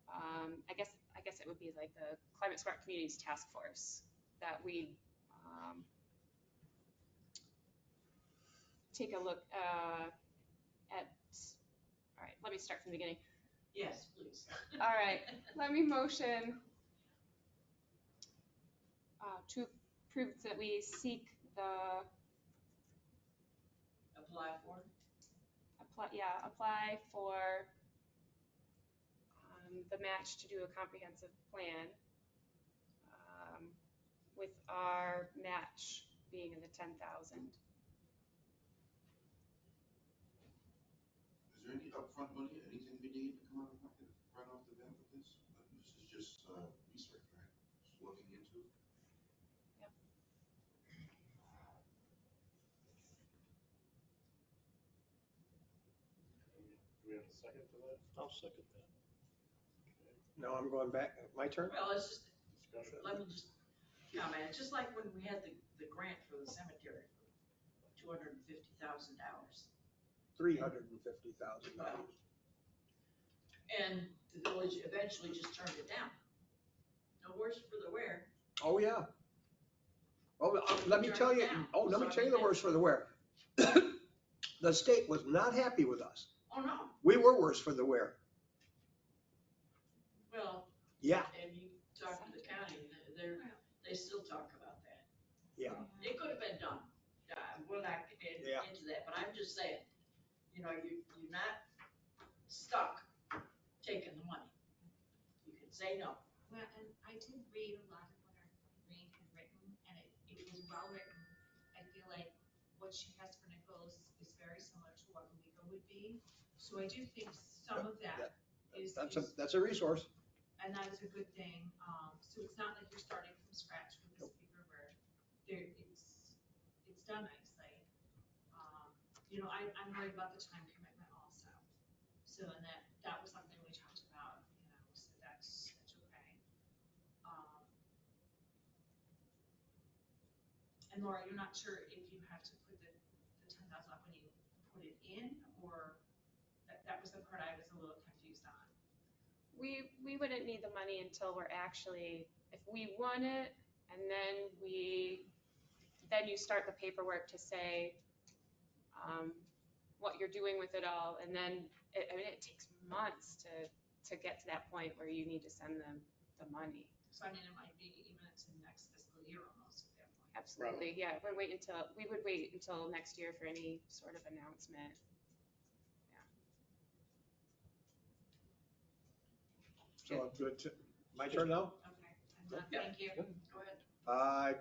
I guess it would be like the Climate Smart Communities Task Force that we take a look at. All right, let me start from the beginning. Yes, please. All right, let me motion to prove that we seek the apply for the match to do a comprehensive plan with our match being in the 10,000. Is there any upfront money, anything we need to come out of pocket right off the bat with this? This is just research, right? Just looking into. Yep. Do we have a second to that? I'll second that. No, I'm going back. My turn? Well, it's just, Discussion. let me just comment, it's just like when we had the grant for the cemetery for $250,000. $350,000. And the village eventually just turned it down. No worse for the wear. Oh, yeah. Oh, let me tell you, the worst for the wear. The state was not happy with us. Oh, no. We were worse for the wear. Well. Yeah. And you talk to the county, they still talk about that. Yeah. It could have been done. We're not into that, but I'm just saying, you know, you're not stuck taking the money. You can say no. Well, and I did read a lot of what our grant had written, and it was well written. I feel like what she has for Nichols is very similar to what Owego would be. So I do think some of that is. That's a resource. And that is a good thing. So it's not like you're starting from scratch with this paperwork. it's done nicely. I'm worried about the time commitment also. So, and that was something we talked about, so that's okay. And Laura, you're not sure if you have to put the 10,000 up when you put it in, or that was the part I was a little confused on. We wouldn't need the money until we're actually, if we won it, and then you start the paperwork to say what you're doing with it all, and then, it takes months to get to that point where you need to send them the money. So I mean, it might be even into next fiscal year almost at that point. Absolutely, yeah, we would wait until next year for any sort of announcement. So I'm good to, my turn now? Okay, I'm done. Thank you. Go ahead. I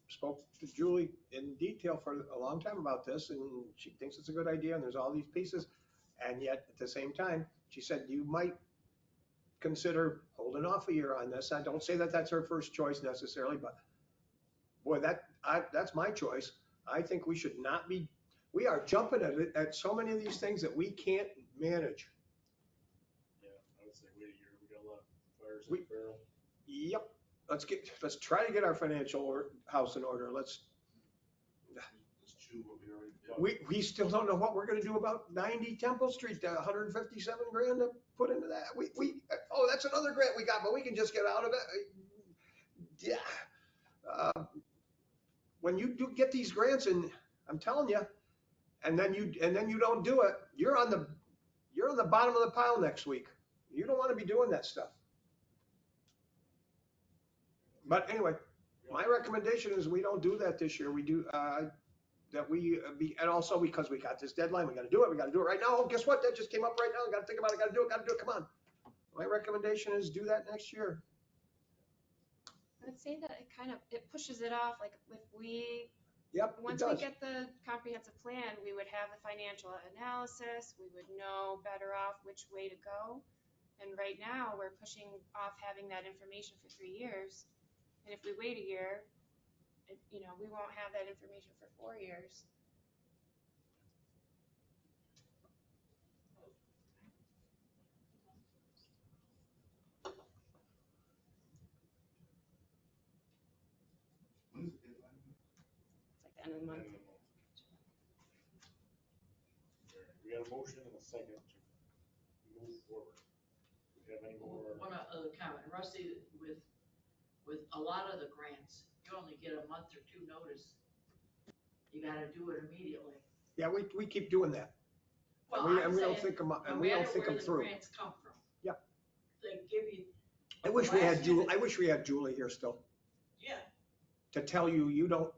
spoke to Julie in detail for a long time about this, and she thinks it's a good idea, and there's all these pieces. And yet, at the same time, she said, you might consider holding off a year on this. I don't say that that's her first choice necessarily, but boy, that's my choice. I think we should not be, we are jumping at so many of these things that we can't manage. Yeah, I would say wait a year. We got a lot of fires in the barrel. Yep. Let's try to get our financial house in order. Let's chew what we already did. we still don't know what we're gonna do about 90 Temple Street, the 157 grand to put into that. That's another grant we got, but we can just get out of it. Yeah. When you do get these grants, and I'm telling you, and then you don't do it, you're on the bottom of the pile next week. You don't want to be doing that stuff. But anyway, my recommendation is we don't do that this year. We do, and also because we got this deadline, we gotta do it right now. Oh, guess what? That just came up right now. Gotta think about it, gotta do it, come on. My recommendation is do that next year. I would say that it pushes it off, like if we, Yep, once we get the comprehensive plan, we would have the financial analysis, we would know better off which way to go. And right now, we're pushing off having that information for 3 years. And if we wait a year, we won't have that information for 4 years. When is the deadline? It's like the end of the month. We got a motion and a second to move forward. Do we have any more? One other comment, Rusty, with a lot of the grants, you only get a month or two notice. You gotta do it immediately. Yeah, we keep doing that. Well, And we don't think them through. No matter where the grants come from. Yep. They give you. I wish we had Julie here still. Yeah. To tell you, you don't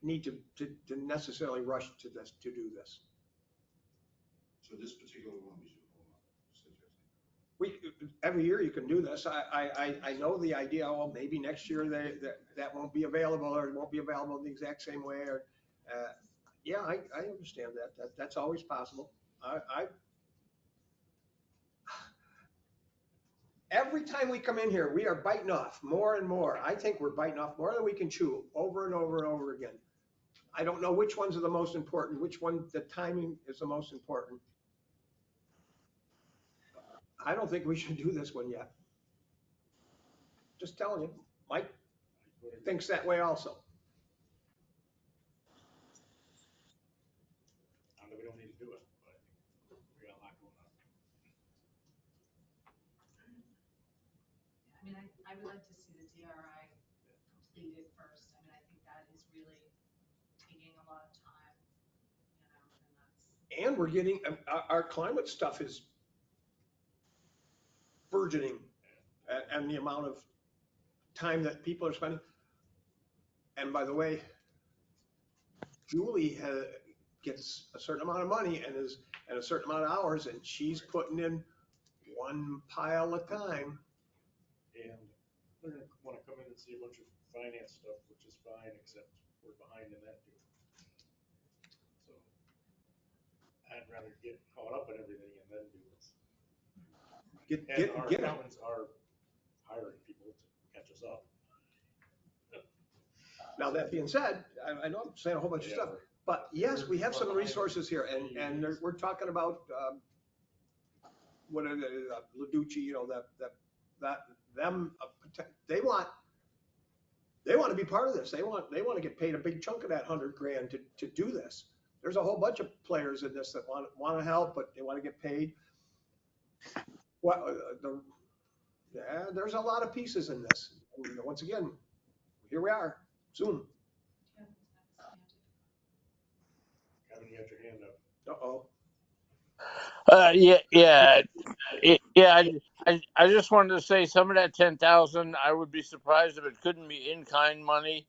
need to necessarily rush to do this. So this particular one we should hold on. Every year you can do this. I know the idea, well, maybe next year that won't be available, or it won't be available the exact same way, or, yeah, I understand that. That's always possible. Every time we come in here, we are biting off more and more. I think we're biting off more than we can chew over and over and over again. I don't know which ones are the most important, which one the timing is the most important. I don't think we should do this one yet. Just telling you, Mike thinks that way also. I know we don't need to do it, but I think we got a lot going on. I mean, I would like to see the DRI completed first. I mean, I think that is really taking a lot of time, and And we're getting, our climate stuff is burgeoning, and the amount of time that people are spending. And by the way, Julie gets a certain amount of money and a certain amount of hours, and she's putting in one pile at a time. And they're gonna wanna come in and see a bunch of finance stuff, which is fine, except we're behind in that too. So I'd rather get caught up in everything and then do this. And our accountants are hiring people to catch us up. Now, that being said, I know I'm saying a whole bunch of stuff, but yes, we have some resources here, and we're talking about, what are the, Leducci, you know, they want to be part of this. They want to get paid a big chunk of that $100,000 to do this. There's a whole bunch of players in this that want to help, but they want to get paid. There's a lot of pieces in this. And once again, here we are, Zoom. Kevin, you got your hand up. Uh-oh. I just wanted to say some of that 10,000, I would be surprised if it couldn't be in-kind money,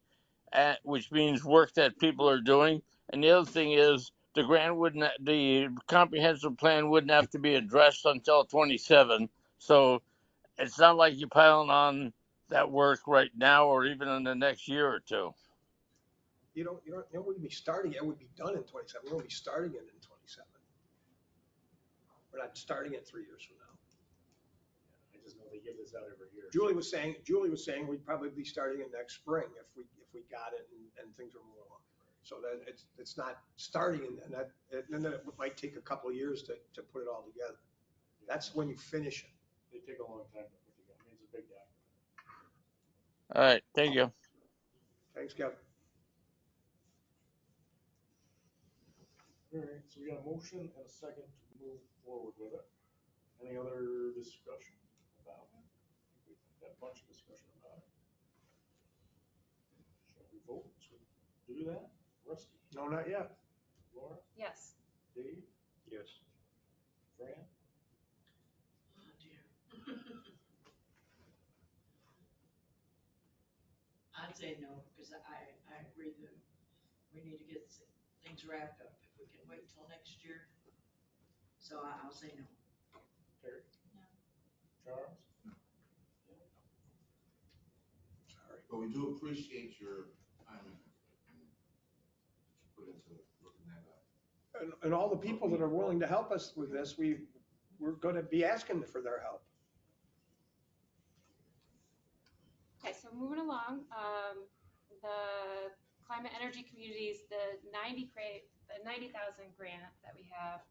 which means work that people are doing. And the other thing is the comprehensive plan wouldn't have to be addressed until 27. So it's not like you're piling on that work right now or even in the next year or two. You wouldn't be starting it. It would be done in 27. We won't be starting it in 27. We're not starting it 3 years from now. I just know they give this out every year. Julie was saying we'd probably be starting it next spring if we got it and things are moving along. So that it's not starting and then it might take a couple of years to put it all together. That's when you finish it. They take a long time to put together. I mean, it's a big document. All right, thank you. Thanks, Kevin. All right, so we got a motion and a second to move forward with it. Any other discussion about it? We've had a bunch of discussion about it. Shall we vote to do that? Rusty? No, not yet. Laura? Yes. Dave? Yes. Fran? Oh, dear. I'd say no, because I agree that we need to get things wrapped up. If we can wait till next year. So I'll say no. Terry? No. Charles? Sorry. But we do appreciate your time and put into looking that up. And all the people that are willing to help us with this, we're going to be asking for their help. Okay, so moving along, the climate energy communities, the 90,000 grant that we have,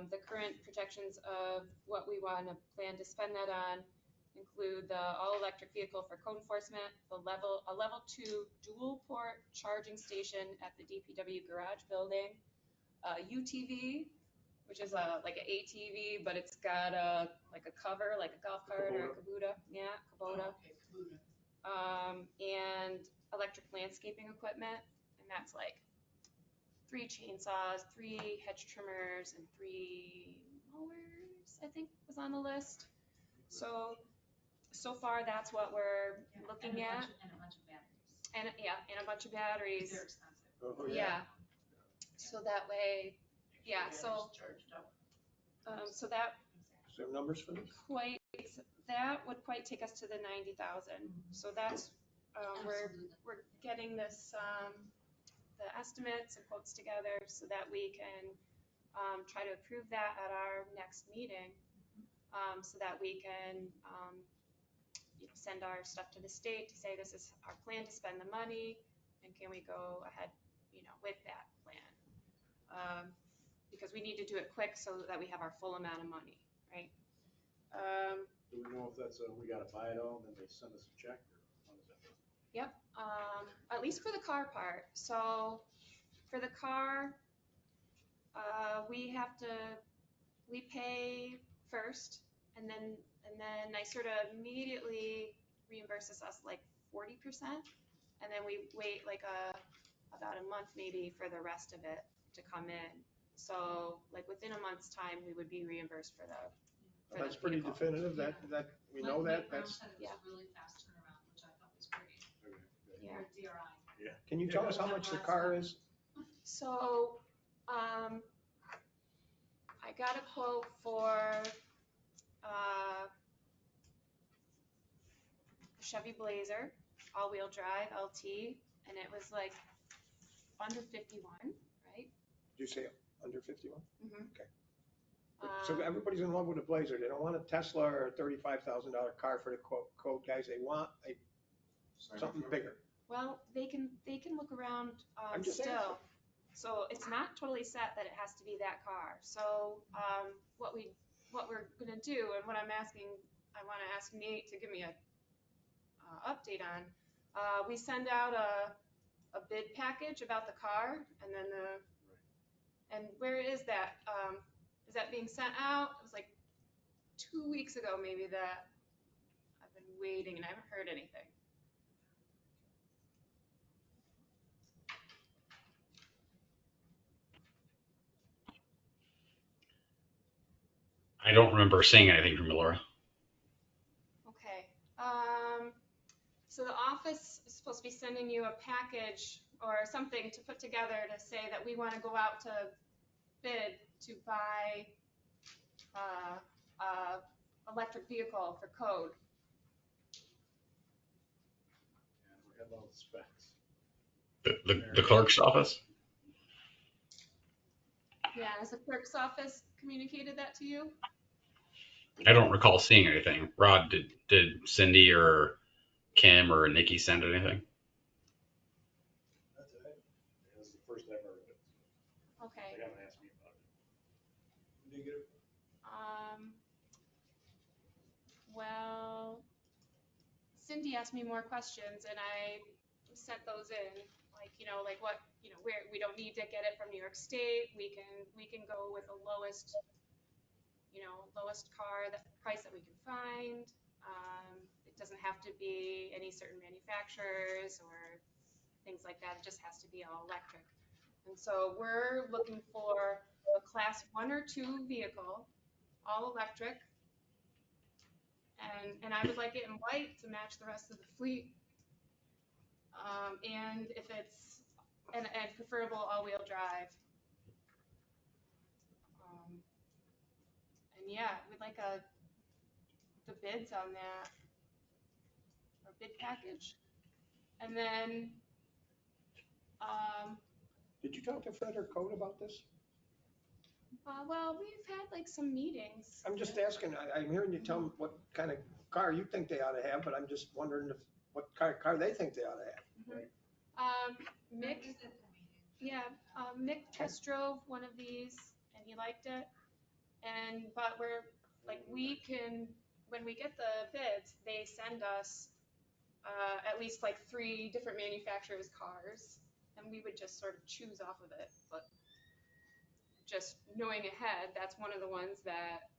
the current projections of what we want to plan to spend that on include the all-electric vehicle for code enforcement, a level 2 dual port charging station at the DPW garage building, UTV, which is like an ATV, but it's got a cover, like a golf cart or a Kubota. Yeah, Kubota. Oh, okay, Kubota. And electric landscaping equipment, and that's like 3 chainsaws, 3 hedge trimmers, and 3 mowers, I think was on the list. So far, that's what we're looking at. And a bunch of batteries. And a bunch of batteries. They're expensive. Oh, Yeah. So that way, yeah, so, Charged up. so that So numbers for this? would quite take us to the 90,000. So that's, we're getting this, the estimates and quotes together so that we can, try to approve that at our next meeting. So that we can, send our stuff to the state to say this is our plan to spend the money, and can we go ahead, with that plan? Because we need to do it quick so that we have our full amount of money, right? Do we know if that's we gotta buy it all and then they send us a check, or how does that work? Yep, at least for the car part. So for the car, we pay first, and then NYSERDA immediately reimburses us like 40%, and then we wait like about a month maybe for the rest of it to come in. So like within a month's time, we would be reimbursed for the. That's pretty definitive, that we know that, that's. Yeah. Really fast turnaround, which I thought was great. Yeah. For DRI. Yeah. Can you tell us how much the car is? So, I got a quote for, Chevy Blazer, all-wheel drive, LT, and it was like under 51, right? Did you say under 51? Mm-hmm. Okay. So everybody's in love with a Blazer. They don't want a Tesla or a $35,000 car for the quote guys. They want something bigger. Well, they can look around I'm just still. asking. So it's not totally set that it has to be that car. So what we're gonna do, and what I'm asking, I want to ask Nate to give me a update on. We send out a bid package about the car, and then and where is that? Is that being sent out? It was like 2 weeks ago, maybe, that I've been waiting and I haven't heard anything. I don't remember seeing anything from you, Laura. Okay. So the office is supposed to be sending you a package or something to put together to say that we want to go out to bid to buy electric vehicle for code. And we have all the specs. The clerk's office? Yeah, has the clerk's office communicated that to you? I don't recall seeing anything. Rod, did Cindy or Kim or Nikki send anything? That's it. This is the first I've heard of it. Okay. They haven't asked me about it. Did you get it? Well, Cindy asked me more questions and I sent those in. Like what, where we don't need to get it from New York State. We can go with the lowest car, the price that we can find. It doesn't have to be any certain manufacturers or things like that. It just has to be all electric. And so we're looking for a class 1 or 2 vehicle, all electric. And I would like it in white to match the rest of the fleet. And if it's, and preferable all-wheel drive. And yeah, we'd like the bids on that, or bid package. And then, Did you talk to Fred or Code about this? well, we've had like some meetings. I'm just asking, I'm hearing you tell them what kind of car you think they ought to have, but I'm just wondering what car they think they ought to have. Mick, yeah, Mick test drove one of these and he liked it. But we're like, when we get the bids, they send us at least like 3 different manufacturers' cars, and we would just sort of choose off of it. But just knowing ahead, that's one of the ones that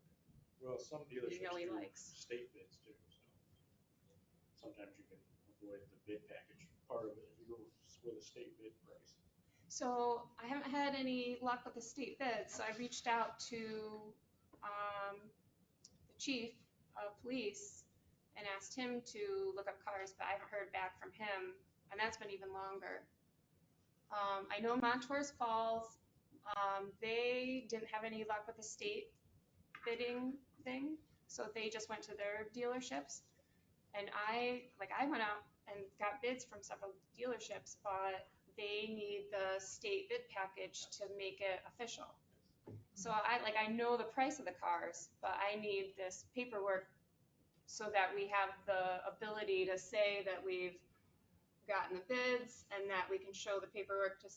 Well, some dealerships he do likes. state bids too, so sometimes you can avoid the bid package part of it if you go with a state bid price. So I haven't had any luck with the state bids, so I reached out to the chief of police and asked him to look up cars, but I haven't heard back from him, and that's been even longer. I know Montour's Falls, they didn't have any luck with the state bidding thing, so they just went to their dealerships. And I went out and got bids from several dealerships, but they need the state bid package to make it official. So I know the price of the cars, but I need this paperwork so that we have the ability to say that we've gotten the bids and that we can show the paperwork to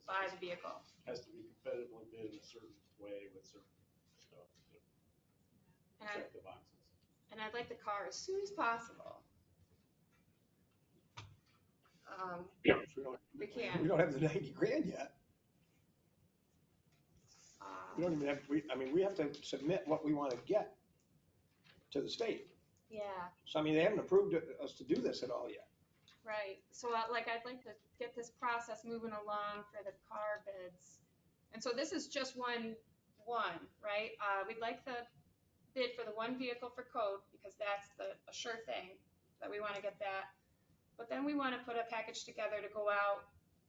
buy the vehicle. Has to be competitively bid in a certain way with certain stuff to check the boxes. And I'd like the car as soon as possible. We can't. We don't have the 90 grand yet. We don't even have, we have to submit what we want to get to the state. Yeah. So, they haven't approved us to do this at all yet. Right. So I'd like to get this process moving along for the car bids. And so this is just one, right? We'd like the bid for the one vehicle for code because that's a sure thing that we want to get that. But then we want to put a package together to go out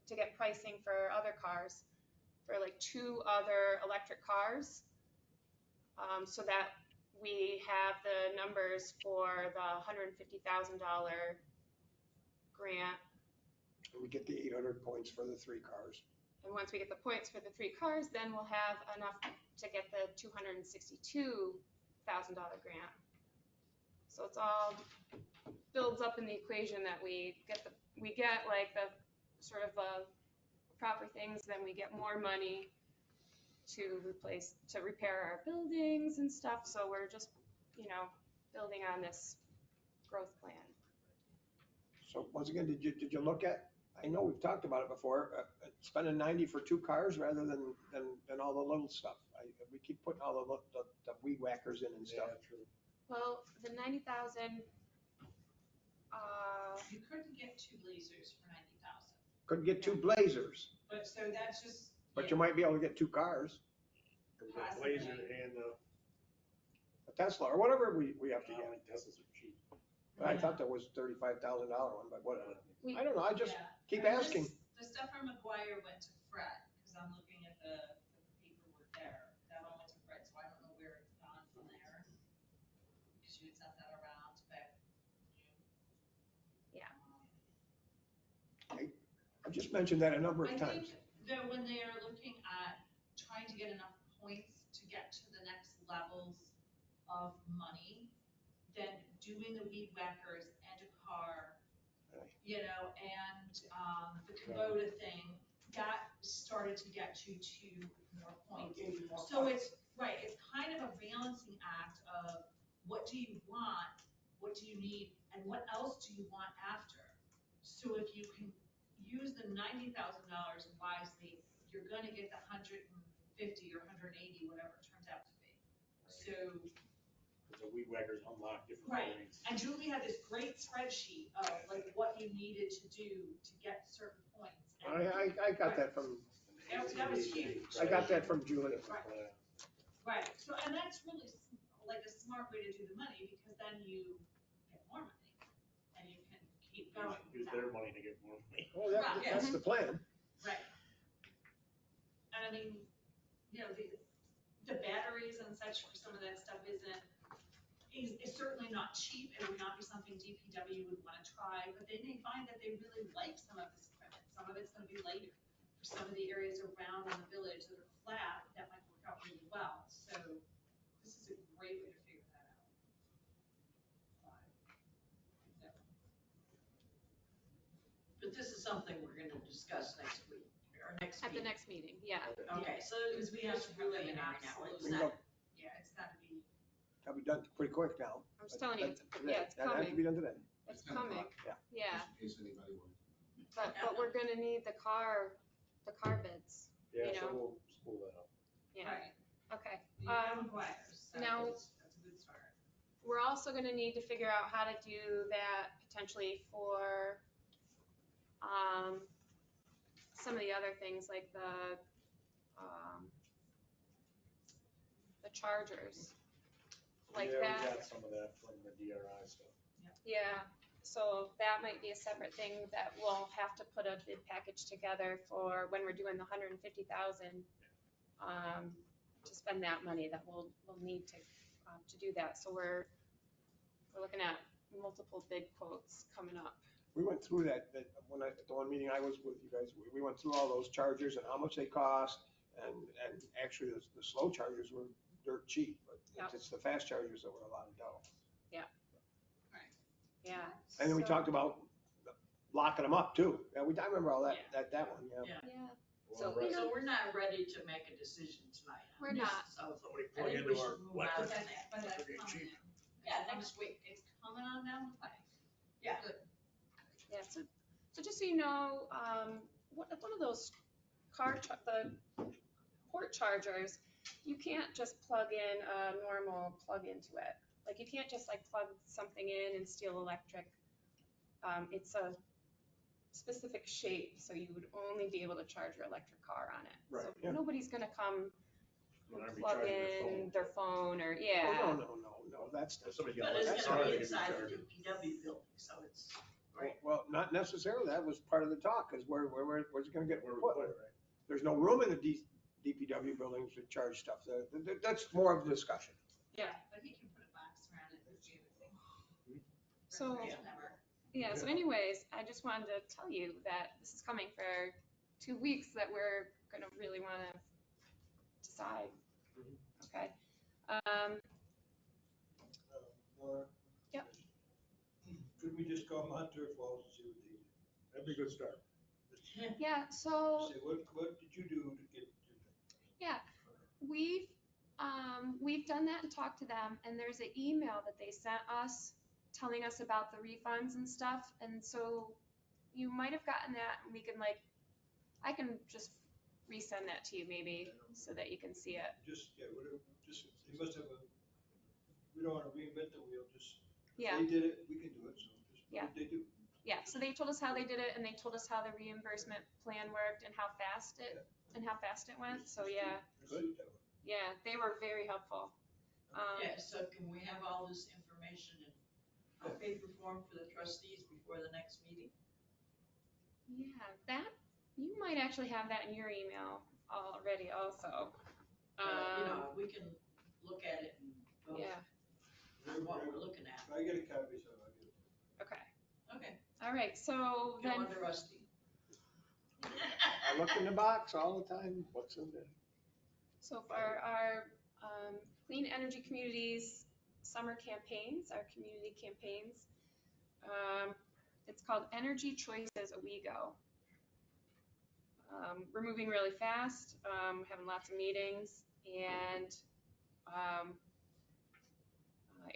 to get pricing for other cars, for like 2 other electric cars, so that we have the numbers for the $150,000 grant. And we get the 800 points for the 3 cars. And once we get the points for the 3 cars, then we'll have enough to get the $262,000 grant. So it's all builds up in the equation that we get like the sort of proper things, then we get more money to repair our buildings and stuff. So we're just, building on this growth plan. So once again, did you look at, I know we've talked about it before, spending 90 for 2 cars rather than all the little stuff. We keep putting all the weed whackers in and stuff. Yeah, true. Well, the 90,000, You couldn't get 2 lasers for 90,000. Couldn't get 2 Blazers, But so that's just. but you might be able to get 2 cars, Cause the Blazer and a Tesla or whatever we have to I get. don't think Teslas are cheap. But I thought there was $35,000 one, but whatever. We- I don't know, I just Yeah. keep And asking. The stuff from McGuire went to Fred, because I'm looking at the paperwork there. That all went to Fred, so I don't know where it's gone from there. Because you had sent that around back in June. Yeah. I've just mentioned that a number of I times. think that when they are looking at trying to get enough points to get to the next levels of money, then doing the weed whackers and a car, and the Kubota thing, that started to get you to more points. So it's, right, it's kind of a balancing act of what do you want, what do you need, and what else do you want after? So if you can use the $90,000 wisely, you're gonna get the 150 or 180, whatever it turns out to be. So. Cause the weed whackers unlock different Right. points. And Julie had this great spreadsheet of like what you needed to do to get certain points. And I got that from, that was huge. I got that from Julia. Right, so, and that's really like a smart way to do the money, because then you get more money and you can keep going. Use their money to get more money. Well, that's the plan. Right. And I mean, the batteries and such for some of that stuff is certainly not cheap. It would not be something DPW would want to try, but they may find that they really like some of this equipment. Some of it's going to be later. For some of the areas around in the village that are flat, that might work out really well. So this is a great way to figure that out. But this is something we're going to discuss next week, or next At the meeting. next meeting, yeah. Okay, so because we have to really now. We can go- Yeah, it's got to be. That'll be done pretty quick now. I was telling you, Today. yeah, it's That has to be coming. done today. It's coming, Yeah. yeah. In case anybody wants. But we're gonna need the car bids, Yeah, you so know? we'll spool that up. Yeah, Right. okay. You have wires, so now- that's a good start. We're also gonna need to figure out how to do that potentially for, some of the other things like the chargers. Like Yeah, that. we got some of that from the DRI stuff. Yeah, so that might be a separate thing that we'll have to put a bid package together for when we're doing the 150,000. To spend that money that we'll need to do that. So we're looking at multiple bid quotes coming up. We went through that the one meeting I was with you guys, we went through all those chargers and how much they cost, and actually the slow chargers were dirt cheap, but Yep. it's the fast chargers that were a lot of dough. Yeah. And then we so- talked about locking them up too. Yeah, I remember all that one, yeah. Yeah. So we're not ready to make a decision tonight. on We're this, not. So Somebody I plug think into we our should move electric. on to that, but that's Pretty coming cheap. in. Yeah, next week, it's coming on down the pipe. Yeah, good. Yeah, so just so you know, one of those the port chargers, you can't just plug in a normal plug into it. Like you can't just like plug something in and steal electric. It's a specific shape, so you would only be able to charge your electric car on it. Right, So yeah. nobody's gonna come You're gonna be plug charging their in phone. their phone or, Oh, yeah. no, that's. If somebody's But got it's electric gonna car, be they can be inside the charging. DPW building, so it's, right. Well, not necessarily, that was part of the talk, is where's it gonna get Where we put? put it, right? There's no room in the DPW buildings to charge stuff. That's more of a discussion. Yeah, but he can put a box around it and do everything. So- Recreation never. Yeah, so anyways, I just wanted to tell you that this is coming for 2 weeks that we're gonna really wanna decide. Okay? Laura, Yep. Could we just call Montour Falls and see what they do? That'd be a good start. Yeah, so, Say, what did you do to get? yeah, we've done that and talked to them, and there's an email that they sent us telling us about the refunds and stuff, and so you might have gotten that, and we can I can just resend that to you maybe, so that you can see it. Just, yeah, whatever, just, they must have we don't wanna reinvent the wheel, just, Yeah. they did it, we can do it, so just, Yeah. what did they do? Yeah, so they told us how they did it, and they told us how the reimbursement plan worked and how fast it went, so yeah. Yeah, they were very helpful. Yeah, so can we have all this information in a paper form for the trustees before the next meeting? Yeah, that, you might actually have that in your email already also. You know, we can look at it and vote Yeah. on what we're looking at. I get a copy, so I'll get it. Okay. Okay. All right, so Go then. under Rusty. I look in the box all the time, what's in there? So for our Clean Energy Communities summer campaigns, our community campaigns, it's called Energy Choices Owego. We're moving really fast, having lots of meetings, and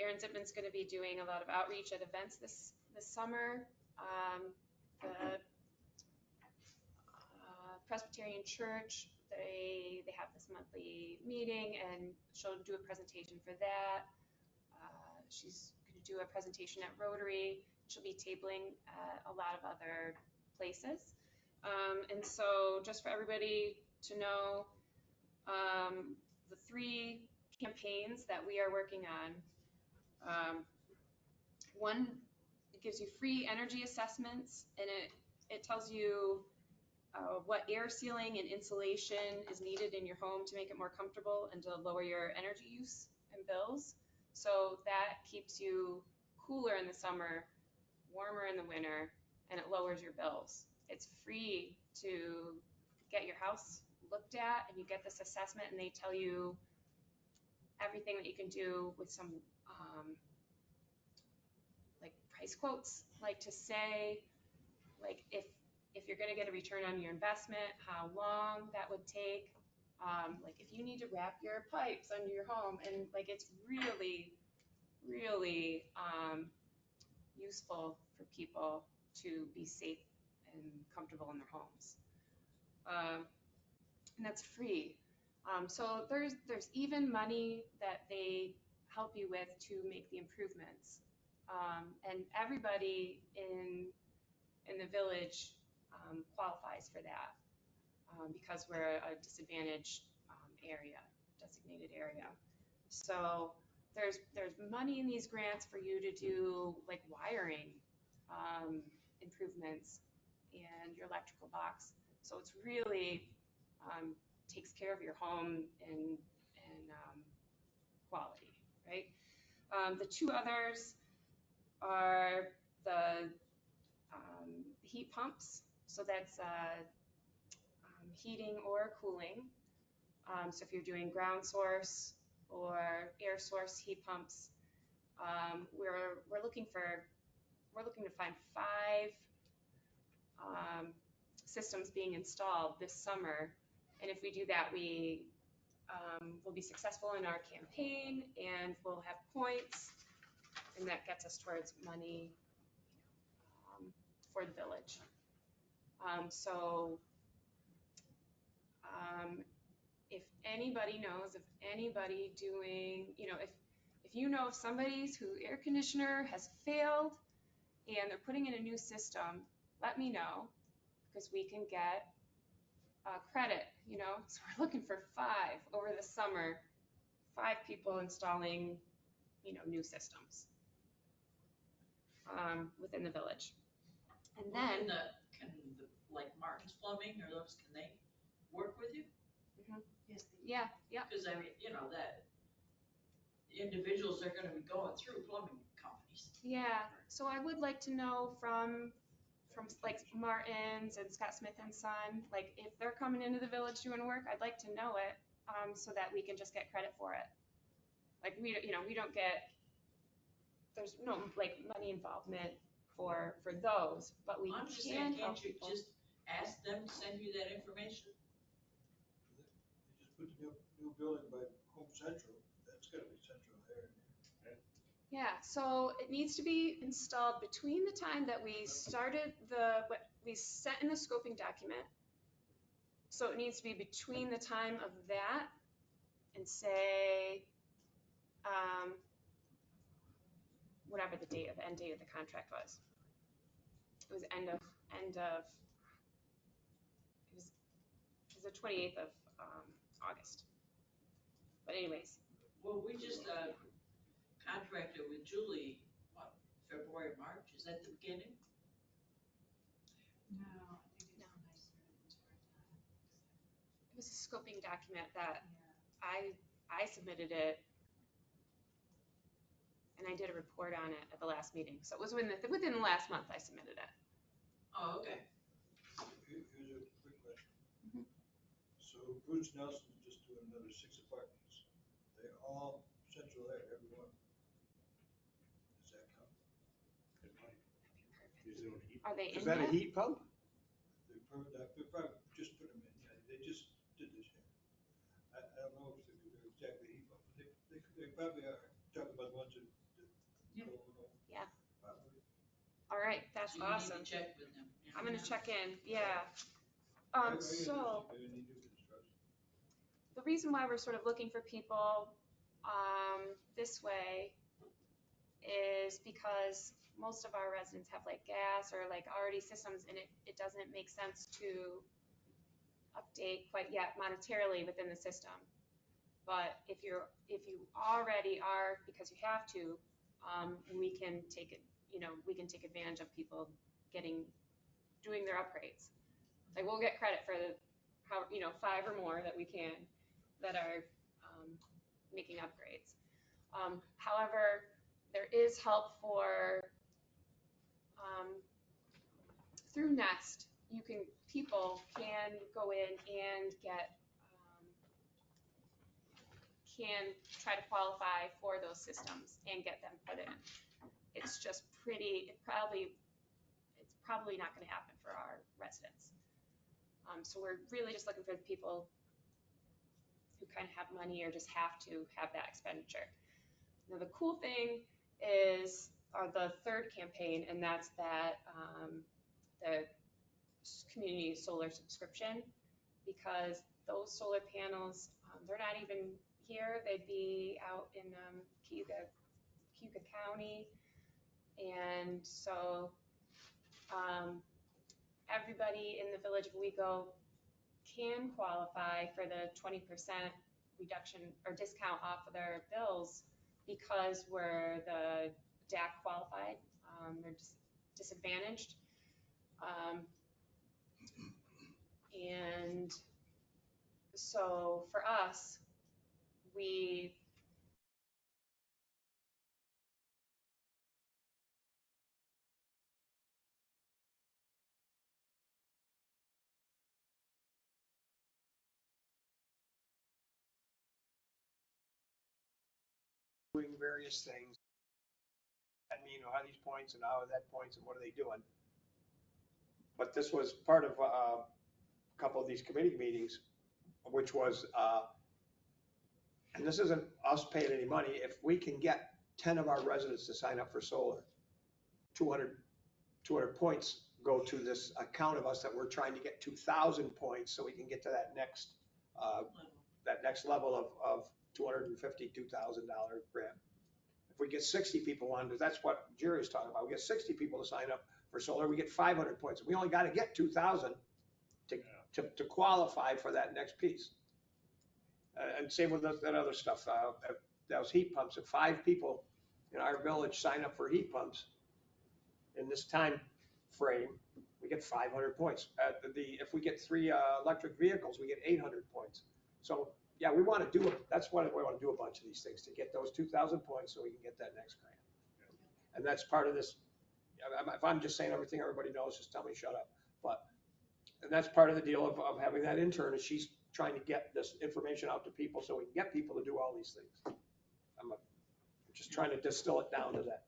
Aaron Zipman's going to be doing a lot of outreach at events this summer. The Presbyterian Church, they have this monthly meeting, and she'll do a presentation for that. She's going to do a presentation at Rotary. She'll be tabling at a lot of other places. And so just for everybody to know, the 3 campaigns that we are working on, one, it gives you free energy assessments, and it tells you what air sealing and insulation is needed in your home to make it more comfortable and to lower your energy use and bills. So that keeps you cooler in the summer, warmer in the winter, and it lowers your bills. It's free to get your house looked at, and you get this assessment, and they tell you everything that you can do with some price quotes, to say if you're going to get a return on your investment, how long that would take, if you need to wrap your pipes under your home, and it's really, really useful for people to be safe and comfortable in their homes. And that's free. So there's even money that they help you with to make the improvements. And everybody in the village qualifies for that because we're a disadvantaged designated area. So there's money in these grants for you to do wiring improvements and your electrical box. So it's really takes care of your home and quality, right? The 2 others are the heat pumps. So that's heating or cooling. So if you're doing ground source or air source heat pumps, we're looking to find 5 systems being installed this summer. And if we do that, we will be successful in our campaign, and we'll have points, and that gets us towards money for the village. If anybody knows of anybody doing, if you know of somebody whose air conditioner has failed and they're putting in a new system, let me know, because we can get credit, So we're looking for 5 over the summer, 5 people installing, new systems within the village. And then Can Martin's Plumbing or those, can they work with you? Yes. Yeah. Because I mean, that individuals are going to be going through plumbing companies. Yeah. So I would like to know from Martin's and Scott Smith and Son, if they're coming into the village doing work, I'd like to know it so that we can just get credit for it. We don't get there's no like money involvement for those, but we I'm just can saying, help can't you people. just ask them to send you that information? They just put the new building by Home Central, that's gotta be central there. Yeah, so it needs to be installed between the time that we started we sent in the scoping document. So it needs to be between the time of that and say, whatever the end date of the contract was. It was it was the 28th of August. But anyways. Well, we just contracted with Julie, what, February, March, is that the beginning? No, I think it's nicer towards that. It was a scoping document that I submitted it, and I did a report on it at the last meeting. So it was within the last month I submitted it. Oh, okay. Here's a quick question. So Bruce Nelson's just doing another 6 apartments. They're all central there, every one. Does that count? It might. He's doing heat. Are they Is in that a yet? heat pump? They probably just put them in, yeah, they just did this year. I don't know if they're exactly heat pump, but they probably are, talking about the ones that Yeah. go on. Yeah. Probably. All right, that's So you awesome. need to check with them. Yeah. I'm gonna check in. Yeah. So Maybe they do construction. the reason why we're sort of looking for people this way is because most of our residents have like gas or like already systems, and it doesn't make sense to update quite yet monetarily within the system. But if you already are, because you have to, we can take advantage of people doing their upgrades. Like we'll get credit for the 5 or more that we can that are making upgrades. However, there is help for through Nest. People can go in and can try to qualify for those systems and get them put in. It's just it's probably not going to happen for our residents. So we're really just looking for the people who kind of have money or just have to have that expenditure. Now the cool thing is the third campaign, and that's that the community solar subscription, because those solar panels, they're not even here. They'd be out in Cayuga County, and so everybody in the village of Owego can qualify for the 20% reduction or discount off of their bills because we're the DAC qualified. They're disadvantaged. And so for us, we doing various things. I mean, how are these points and how are that points and what are they doing? But this was part of a couple of these committee meetings, which was, and this isn't us paying any money, if we can get 10 of our residents to sign up for solar, 200 points go to this account of us that we're trying to get 2,000 points so we can get to that next level of $250,000 grant. If we get 60 people on, that's what Jerry's talking about. We get 60 people to sign up for solar, we get 500 points. We only got to get 2,000 to qualify for that next piece. And same with that other stuff. Those heat pumps. If 5 people in our village sign up for heat pumps in this time frame, we get 500 points. If we get 3 electric vehicles, we get 800 points. So yeah, we want to do it. That's why we want to do a bunch of these things, to get those 2,000 points so we can get that next grant. And that's part of this. If I'm just saying everything everybody knows, just tell me shut up. And that's part of the deal of having that intern, is she's trying to get this information out to people so we can get people to do all these things. I'm just trying to distill it down to that.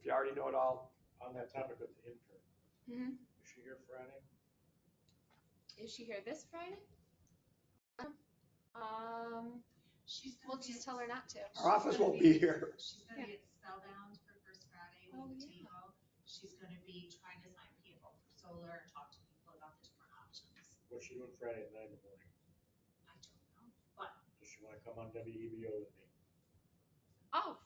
if you already know it all. On that topic of the intern, Mhm. is she here Friday? Is she here this Friday? We'll just tell her not to. Our office won't be here. She's gonna be at Spellbound for First Friday Oh, with yeah. table. She's gonna be trying to sign people for solar and talk to people about the different options. What's she doing Friday at 9 in the morning? I don't know, but Does she wanna come on WEBO with me? Oh,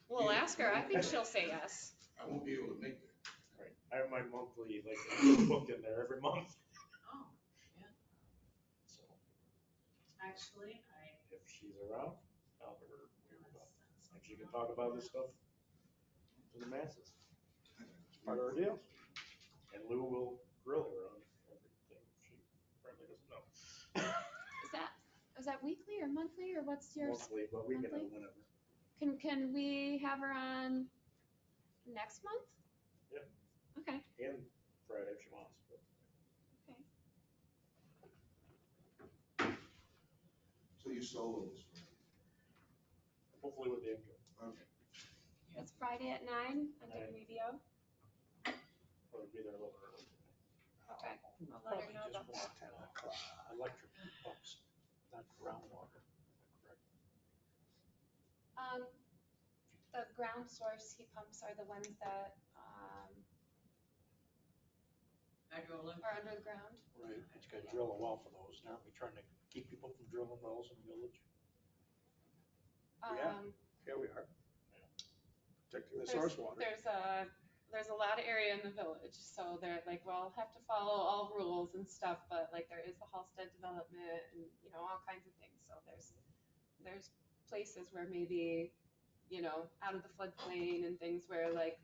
we'll ask her. I think she'll say yes. I won't be able to make that. Right, I have my monthly, like, I'm booked in there every month, oh, yeah, so actually, if she's around, I'll give her a call. And she can talk about this stuff to the masses. Part of our deal. And Lou will grill her on everything she apparently doesn't know. Is that weekly or monthly or what's yours? Monthly, but we can have Monthly? whenever. Can we have her on next month? Yep. Okay. And Friday if she wants, but. Okay. So you solo this Friday? Hopefully with the intern. Okay. It's Friday at 9 on 9. WBO. Probably be there a little early. Okay. I'll let her Probably know just about that. 10 o'clock. Electric pumps, not groundwater. Correct. The ground source heat pumps are the ones that Hydroelectric. are under the ground. Right, but you gotta drill a well for those. Aren't we trying to keep people from drilling wells in the village? Yeah. Um, Yeah, we are. Protecting the there's- source water. There's a lot of area in the village, so they're like, well, have to follow all rules and stuff, but like there is the Halsted development and, you know, all kinds of things. So there's places where maybe, you know, out of the floodplain and things where like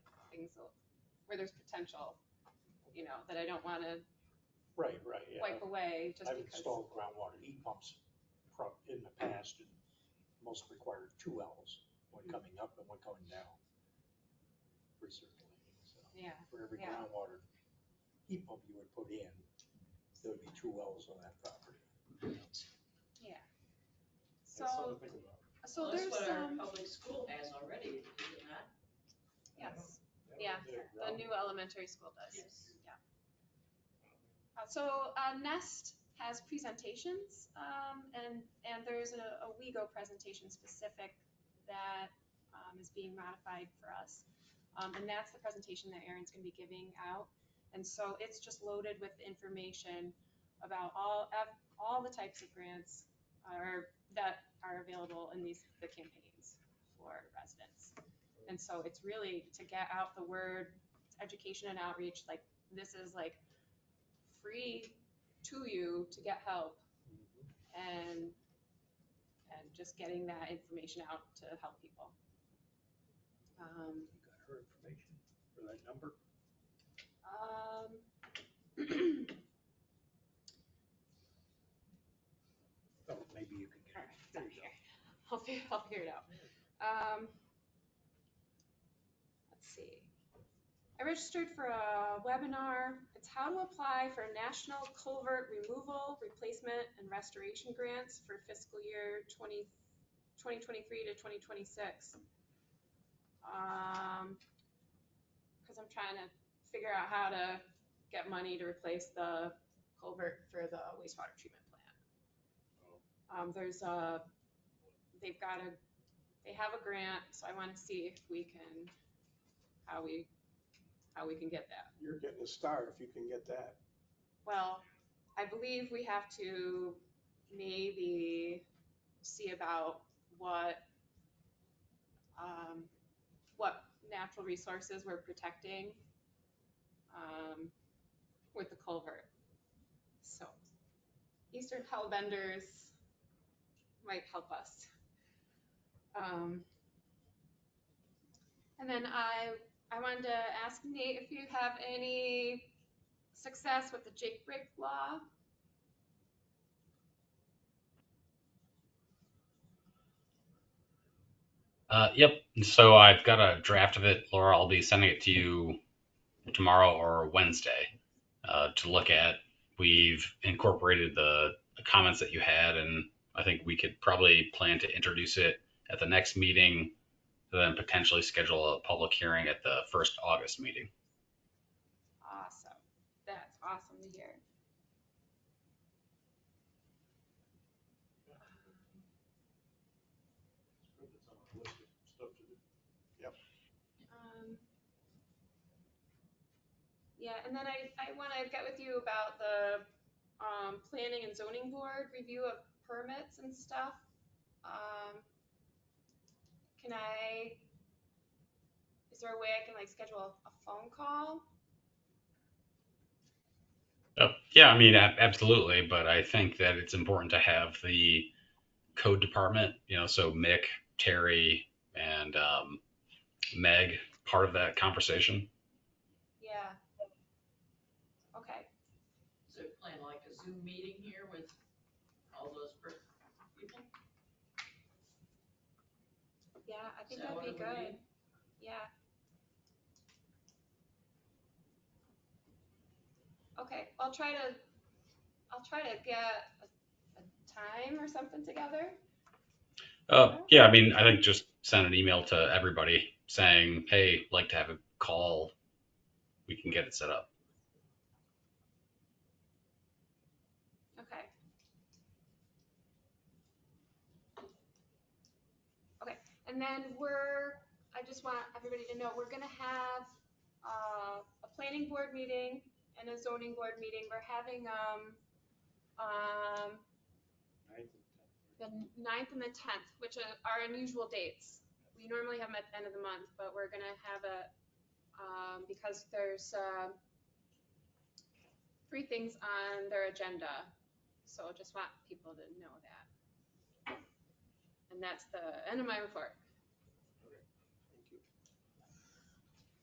where there's potential, you know, that I don't want to Right, yeah. wipe away just I've because. installed groundwater heat pumps in the past, and most required 2 wells, one coming up and one coming down. Recirculating, so. Yeah, For every yeah. groundwater heat pump you would put in, there would be 2 wells on that property. Yeah. That's something So, to think about. so Well, there's that's what our public school has already, is it not? yes, yeah, the new elementary school does. Yes. Yeah. Nest has presentations, and there's a Owego presentation specific that is being modified for us. And that's the presentation that Erin's gonna be giving out. And so it's just loaded with information about all the types of grants that are available in the campaigns for residents. And so it's really to get out the word, education and outreach, like this is like free to you to get help and just getting that information out to help people. You got her information for that number? Oh, maybe you can get it. There you go. I'll figure it out. Let's see. I registered for a webinar. It's how to apply for national culvert removal, replacement, and restoration grants for fiscal year 2023 to 2026. Because I'm trying to figure out how to get money to replace the culvert for the wastewater treatment plant. They have a grant, so I want to see if we can, how we can get that. You're getting a start if you can get that. Well, I believe we have to maybe see about what natural resources we're protecting with the culvert. So Eastern Hellbenders might help us. And then I wanted to ask Nate if you have any success with the Jake break law. Yep. So I've got a draft of it, Laura. I'll be sending it to you tomorrow or Wednesday to look at. We've incorporated the comments that you had, and I think we could probably plan to introduce it at the next meeting then potentially schedule a public hearing at the first August meeting. Awesome. That's awesome to hear. It's on our list of stuff to do. Yep. Yeah, and then I want to get with you about the planning and zoning board review of permits and stuff. Is there a way I can like schedule a phone call? Yeah, I mean, absolutely, but I think that it's important to have the code department, so Mick, Terry, and Meg part of that conversation. Yeah. Okay. So plan like a Zoom meeting here with all those people? Yeah, I think Is that that'd be what it would good. be? Yeah. Okay, I'll try to get a time or something together. Yeah, I mean, I think just send an email to everybody saying, hey, like to have a call. We can get it set up. Okay. Okay, and then I just want everybody to know, we're gonna have a planning board meeting and a zoning board meeting. We're having the 9th and the 10th, which are unusual dates. We normally have them at the end of the month, but we're gonna have it because there's 3 things on their agenda. So just want people to know that. And that's the end of my report. Thank you.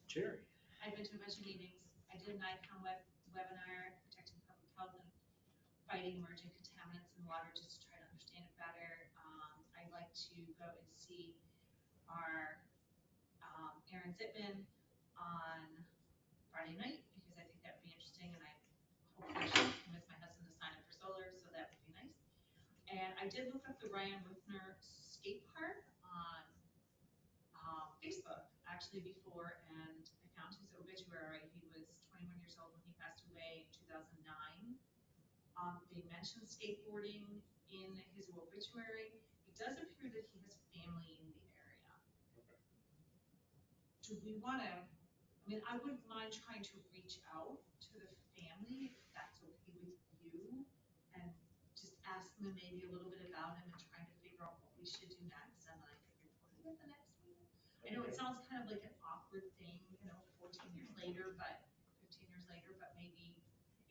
Jerry. I've been to a bunch of meetings. I did an ICON webinar, protecting public health and fighting emerging contaminants in water, just to try to understand it better. I'd like to go and see our Aaron Zitman on Friday night, because I think that would be interesting, and I hopefully should convince my husband to sign up for solar, so that would be nice. And I did look up the Ryan Rufner skate park on Facebook actually before, and I found his obituary. He was 21 years old when he passed away in 2009. They mentioned skateboarding in his obituary. It does appear that he has family in the area. Do we want to, I wouldn't mind trying to reach out to the family, if that's okay with you, and just ask them maybe a little bit about him and trying to figure out what we should do next, and then I could report it at the next meeting. I know it sounds kind of like an awkward thing, 14 years later, but 15 years later, but maybe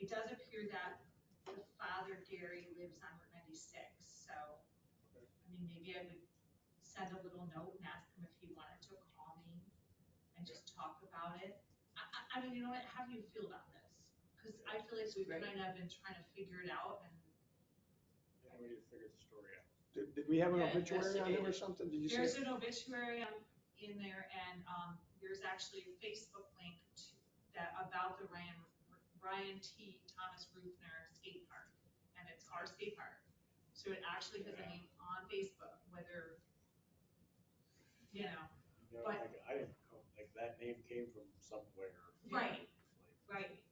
it does appear that the father, Gary, lives on Route 96, so, maybe I would send a little note and ask him if he wanted to call me and just talk about it. You know what, how do you feel about this? Because I feel like we've kind of been trying to figure it out, and we need to figure the story out. Did we have an obituary on him or something? Did you say? there's an obituary in there, and there's actually a Facebook link about the Ryan T. Thomas Rufner skate park, and it's our skate park. So it actually has a name on Facebook, whether, but. I didn't know, that name came from somewhere. Right. Right.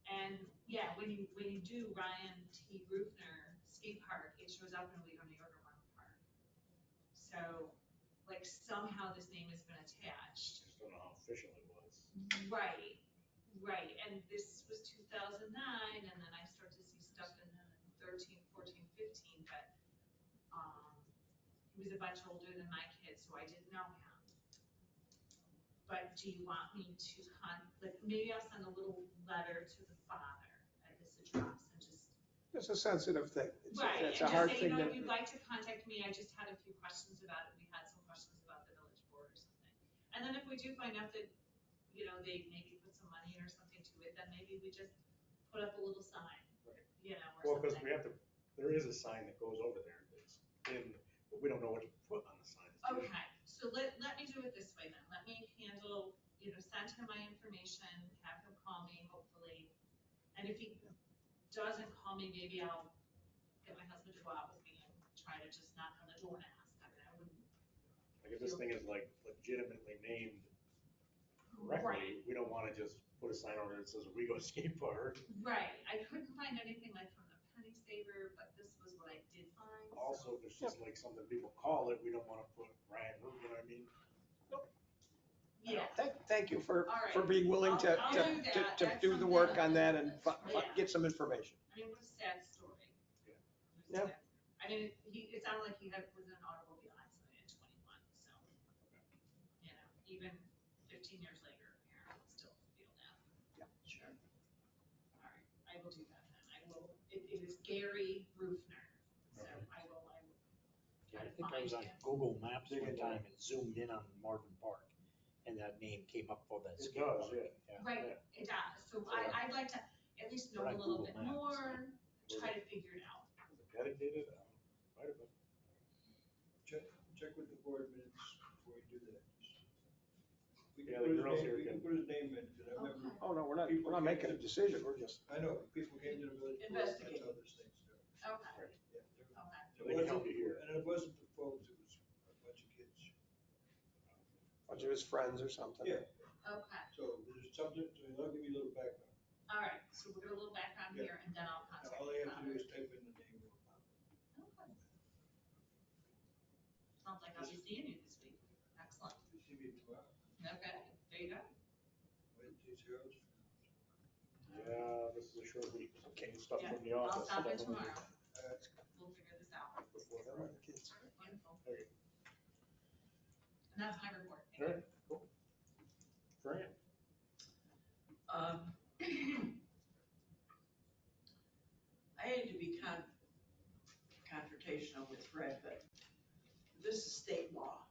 And yeah, when you do Ryan T. Rufner skate park, it shows up in Owego, New York, Park. So, somehow this name has been attached. Just don't know how official it was. Right. Right. And this was 2009, and then I started to see stuff in 13, 14, 15, but he was a bunch older than my kids, so I didn't know him. But do you want me to maybe I'll send a little letter to the father at this address and just. It's a sensitive thing. Right, It's and a hard just say, thing if you'd like to contact me, I just had a few questions about it. We had some questions about the village board or something. And then if we do find out that, they maybe put some money or something to it, then maybe we just put up a little sign, Right. Or Well, because something. there is a sign that goes over there that's but we don't know what to put on the sign. Okay, so let me do it this way then. Let me handle, send him my information, have him call me, hopefully. And if he doesn't call me, maybe I'll get my husband to go out with me and try to just knock on the door and ask. I wouldn't. Like if this thing is like legitimately named correctly, we don't wanna just put a sign on it that says Owego Skate Park. Right, I couldn't find anything like from the Penny Saver, but this was what I did find. so- Also, if it's just like something people call it, we don't wanna put Ryan, you know what I mean? Yeah, Thank you for All right. being willing to, I'll to, do that. to That's do the something work that- on that and Yeah. get some information. I mean, what a sad story. Yeah. Yeah. I mean, it sounded like he was in an automobile accident at 21, so, you know, even 15 years later, parents still feel that. Yeah. Sure. All right, I will do that then. I will, it is Gary Rufner, so I will Yeah, try I to think I find was on him. Google Maps one time and zoomed in on Marvin Park, and that name came up for that. It skate does, park. yeah. Right, it does. So I'd like to at least know But a on little Google bit Maps, more, try to figure it out. Was it dedicated? Might have been. Check with the board minutes before you do that. We Yeah, can the put his girls name, here we can can- put his name in, because I remember. Okay. Oh, no, we're not people came making a to- decision, we're just. I know, people came to the village. board, Investigate. That's how this thing's done. Okay, Yeah, okay. So they can help you here. And it wasn't the folks, it was a bunch of kids. Bunch of his friends or something. Yeah, Okay, so there's something, so I'll give you a little background. all right, so we'll get a little background Yeah. here and then I'll Now, contact all you I have about to do it. is type in the name. Okay. Sounds like I'll be seeing you this week. Excellent. You see me tomorrow, Okay, there you go. Wednesday's yours. Yeah, this is a short week. Okay. Stuff Yeah, from the I'll office. stop in definitely tomorrow. Uh, We'll figure this out. Before Yeah, Friday. the kids. Wonderful. Okay. And that's my report. All right, cool. Fran? I hate to be confrontational with Fred, but this is state law.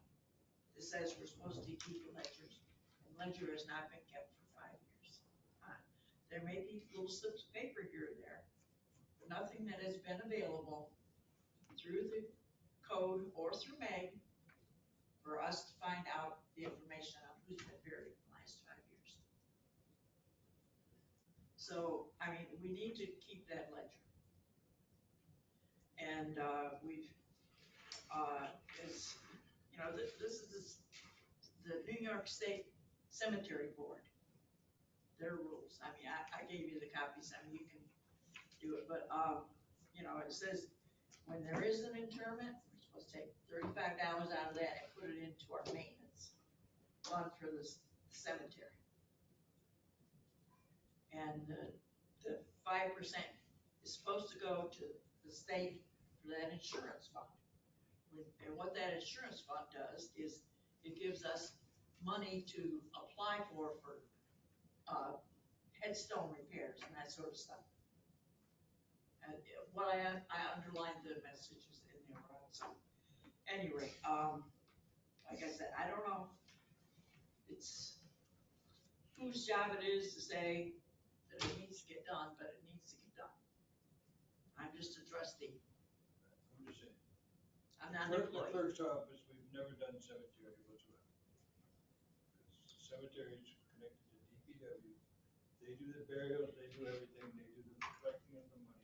It says we're supposed to keep the ledgers, and ledger has not been kept for 5 years. There may be little slips of paper here or there, but nothing that has been available through the code or through Meg for us to find out the information on who's been buried in the last 5 years. So, I mean, we need to keep that ledger. And, is, you know, this is the New York State Cemetery Board. Their rules, I mean, I gave you the copies, I mean, you can do it, but, you know, it says, when there is an interment, we're supposed to take $35 out of that and put it into our maintenance fund for the cemetery. And the 5% is supposed to go to the state for that insurance fund. And what that insurance fund does is it gives us money to apply for headstone repairs and that sort of stuff. And what I underlined the messages in there also. Anyway, like I said, I don't know. It's whose job it is to say that it needs to get done, but it needs to get done. I'm just a trustee. I'm just saying. I'm not an The employee. clerk's office, we've never done cemetery whatsoever. Cemetery is connected to DPW. They do the burials, they do everything, they do the collecting of the money.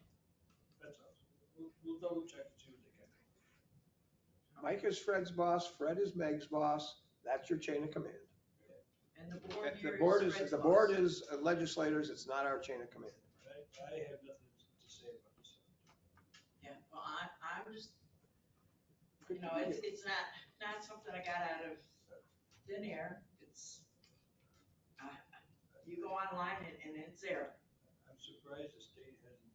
That's us. We'll double check and see what they can do. Mike is Fred's boss, Fred is Meg's boss, that's your chain of command. And the board The here board is is, Fred's the boss. board is legislators, it's not our chain of command. I have nothing to say about this. Yeah, well, I'm just, you know, it's not something I got out of thin air. It's, you go online and it's there. I'm surprised the state hasn't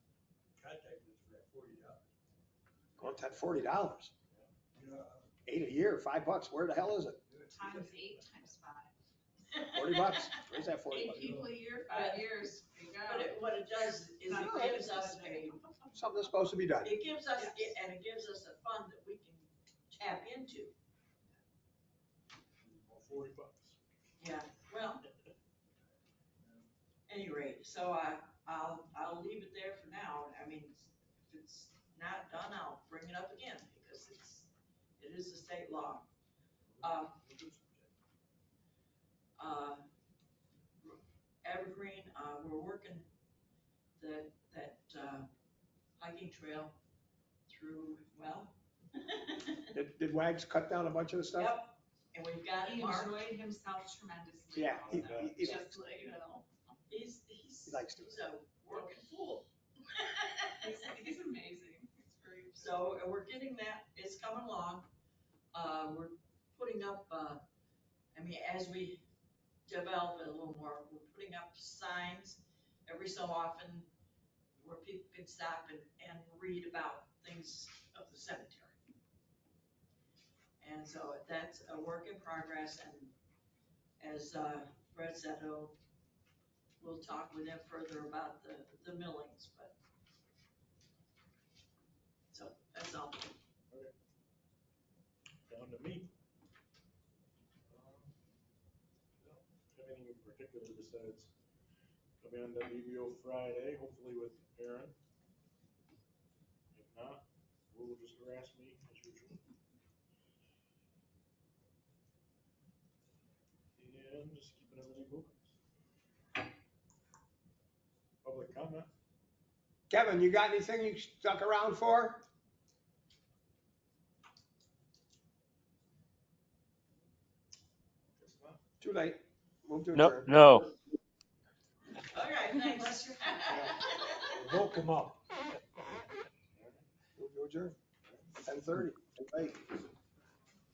contacted us for that $40. Going to that $40, You know, $8 a year, $5, where the hell is it? Times 8 times 5. $40, where's that $40? 8 people a year, 5 years, there you go. But what it does is it gives us Something that's supposed to be done. it gives us a fund that we can tap into. $40. Yeah, well, any rate, so I'll leave it there for now. I mean, if it's not done, I'll bring it up again because it is a state law. Evergreen, we're working that hiking trail through, well. Did Wags cut down a bunch of the stuff? Yep, And we've got He Mark. enjoyed himself tremendously. Yeah, he also, likes just to let you know. He's likes to. he's a working fool. He's amazing. It's very. So we're getting that, it's coming along. We're putting up, I mean, as we develop it a little more, we're putting up signs every so often where people can stop and read about things of the cemetery. And so that's a work in progress, and as Brett said, we'll talk with him further about the millings, but. So that's all. Okay. Down to me. No, anything in particular besides coming on WBO Friday, hopefully with Aaron. If not, we'll just harass me as usual. And just keeping everything moving. Public comment? Kevin, you got anything you stuck around for? Guess not. Too late. Move to No, adjourn. no. Okay, thanks. Woke him up. Move to adjourn. 10:30. Too late.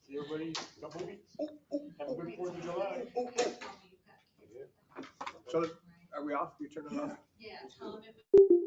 See everybody in a couple weeks. Have a good 4th of July. So are we off? You turn it off? Yeah, tell him it was.